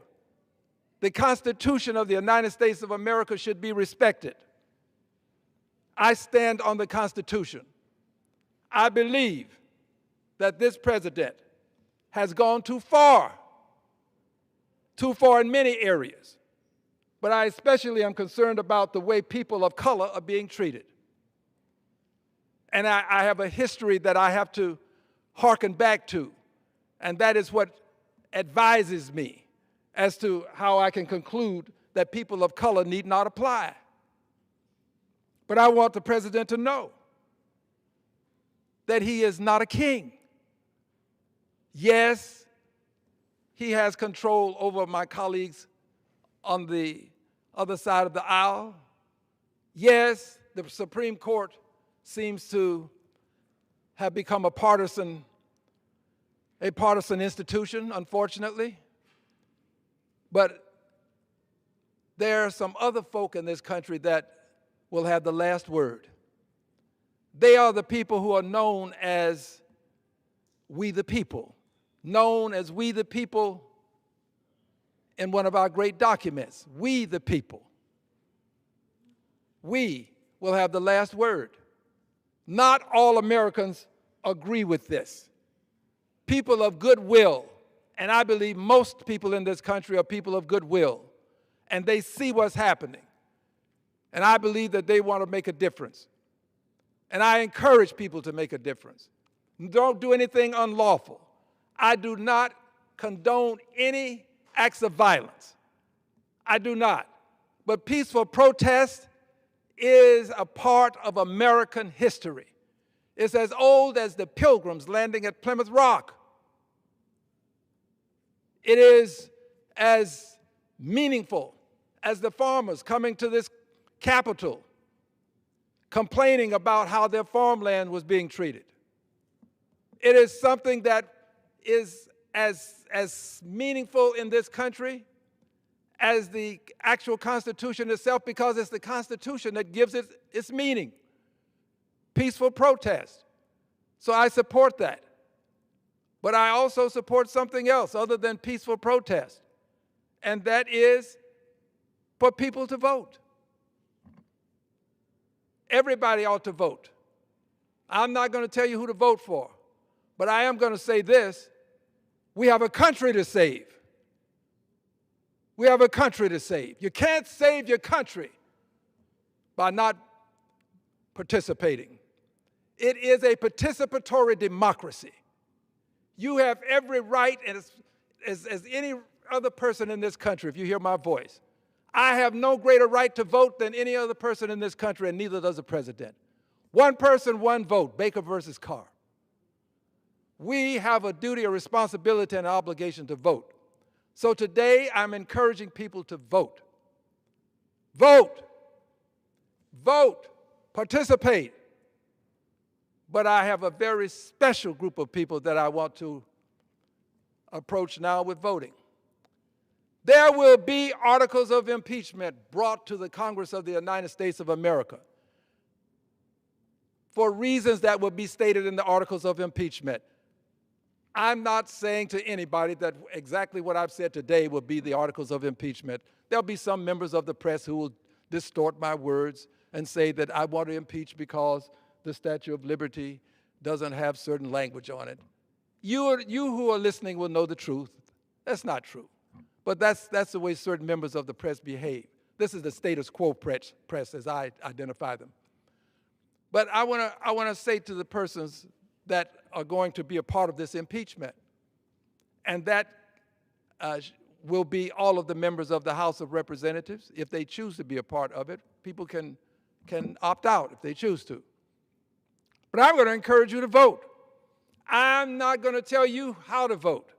The Constitution of the United States of America should be respected. I stand on the Constitution. I believe that this president has gone too far in many areas. But I especially am concerned about the way people of color are being treated. And I have a history that I have to hearken back to, and that is what advises me as to how I can conclude that people of color need not apply. But I want the president to know that he is not a king. Yes, he has control over my colleagues on the other side of the aisle. Yes, the Supreme Court seems to have become a partisan institution, unfortunately. But there are some other folk in this country that will have the last word. They are the people who are known as we the people, known as we the people in one of our great documents, we the people. We will have the last word. Not all Americans agree with this. People of goodwill, and I believe most people in this country are people of goodwill, and they see what's happening. And I believe that they want to make a difference. And I encourage people to make a difference. Don't do anything unlawful. I do not condone any acts of violence. I do not. But peaceful protest is a part of American history. It's as old as the Pilgrims landing at Plymouth Rock. It is as meaningful as the farmers coming to this capital complaining about how their farmland was being treated. It is something that is as meaningful in this country as the actual Constitution itself, because it's the Constitution that gives it its meaning. Peaceful protest. So I support that. But I also support something else other than peaceful protest, and that is for people to vote. Everybody ought to vote. I'm not going to tell you who to vote for, but I am going to say this: we have a country to save. We have a country to save. You can't save your country by not participating. It is a participatory democracy. You have every right, as any other person in this country, if you hear my voice. I have no greater right to vote than any other person in this country, and neither does the president. One person, one vote, Baker versus Carr. We have a duty, a responsibility, and an obligation to vote. So today, I'm encouraging people to vote. Vote. Vote. Participate. But I have a very special group of people that I want to approach now with voting. There will be articles of impeachment brought to the Congress of the United States of America for reasons that will be stated in the articles of impeachment. I'm not saying to anybody that exactly what I've said today will be the articles of impeachment. There'll be some members of the press who will distort my words and say that I want to impeach because the Statue of Liberty doesn't have certain language on it. You who are listening will know the truth. That's not true. But that's the way certain members of the press behave. This is the status quo press as I identify them. But I want to say to the persons that are going to be a part of this impeachment, and that will be all of the members of the House of Representatives. If they choose to be a part of it, people can opt out if they choose to. But I'm going to encourage you to vote. I'm not going to tell you how to vote.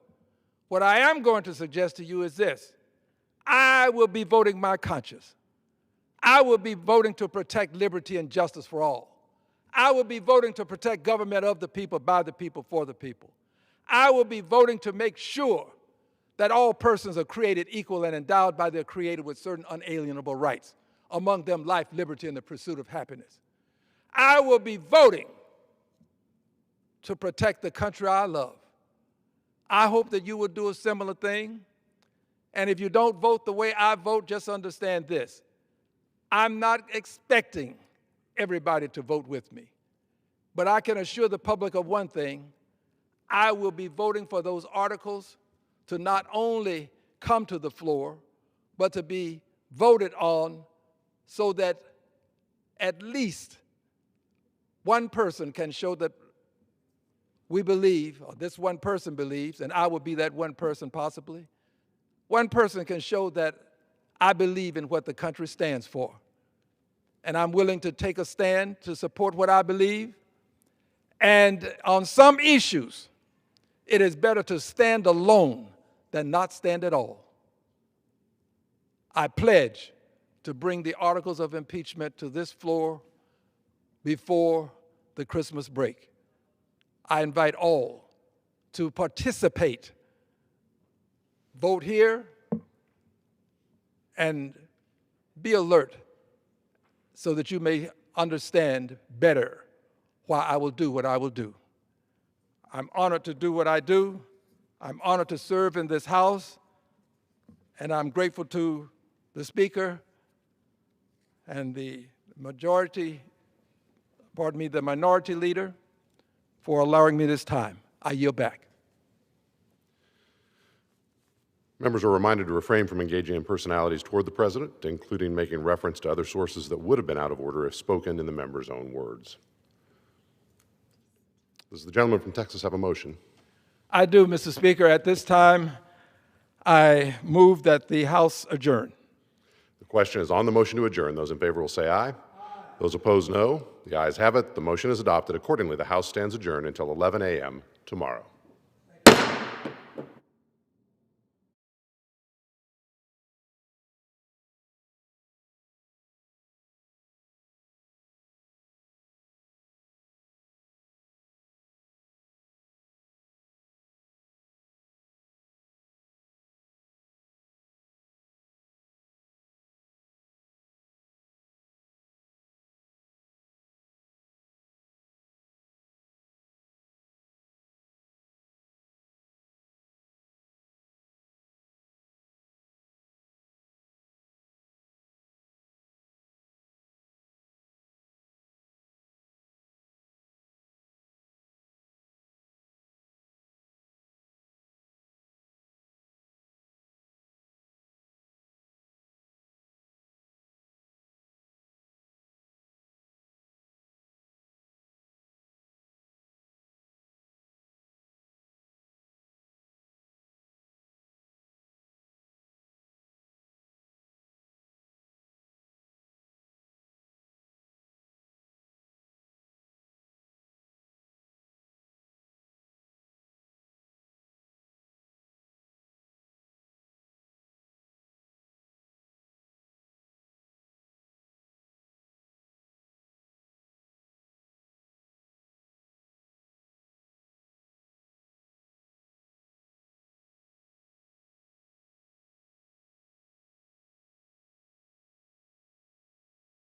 What I am going to suggest to you is this. I will be voting my conscience. I will be voting to protect liberty and justice for all. I will be voting to protect government of the people, by the people, for the people. I will be voting to make sure that all persons are created equal and endowed by their Creator with certain unalienable rights, among them life, liberty, and the pursuit of happiness. I will be voting to protect the country I love. I hope that you will do a similar thing. And if you don't vote the way I vote, just understand this. I'm not expecting everybody to vote with me. But I can assure the public of one thing. I will be voting for those articles to not only come to the floor, but to be voted on so that at least one person can show that we believe, or this one person believes, and I will be that one person possibly. One person can show that I believe in what the country stands for. And I'm willing to take a stand to support what I believe. And on some issues, it is better to stand alone than not stand at all. I pledge to bring the articles of impeachment to this floor before the Christmas break. I invite all to participate. Vote here and be alert so that you may understand better why I will do what I will do. I'm honored to do what I do. I'm honored to serve in this House, and I'm grateful to the Speaker and the Minority Leader for allowing me this time. I yield back. Members are reminded to refrain from engaging in personalities toward the President, including making reference to other sources that would have been out of order if spoken in the member's own words. Does the gentleman from Texas have a motion? I do, Mr. Speaker. At this time, I move that the House adjourn. The question is on the motion to adjourn. Those in favor will say aye. Those opposed, no. The ayes have it. The motion is adopted. Accordingly, the House stands adjourned until 11 a.m. tomorrow.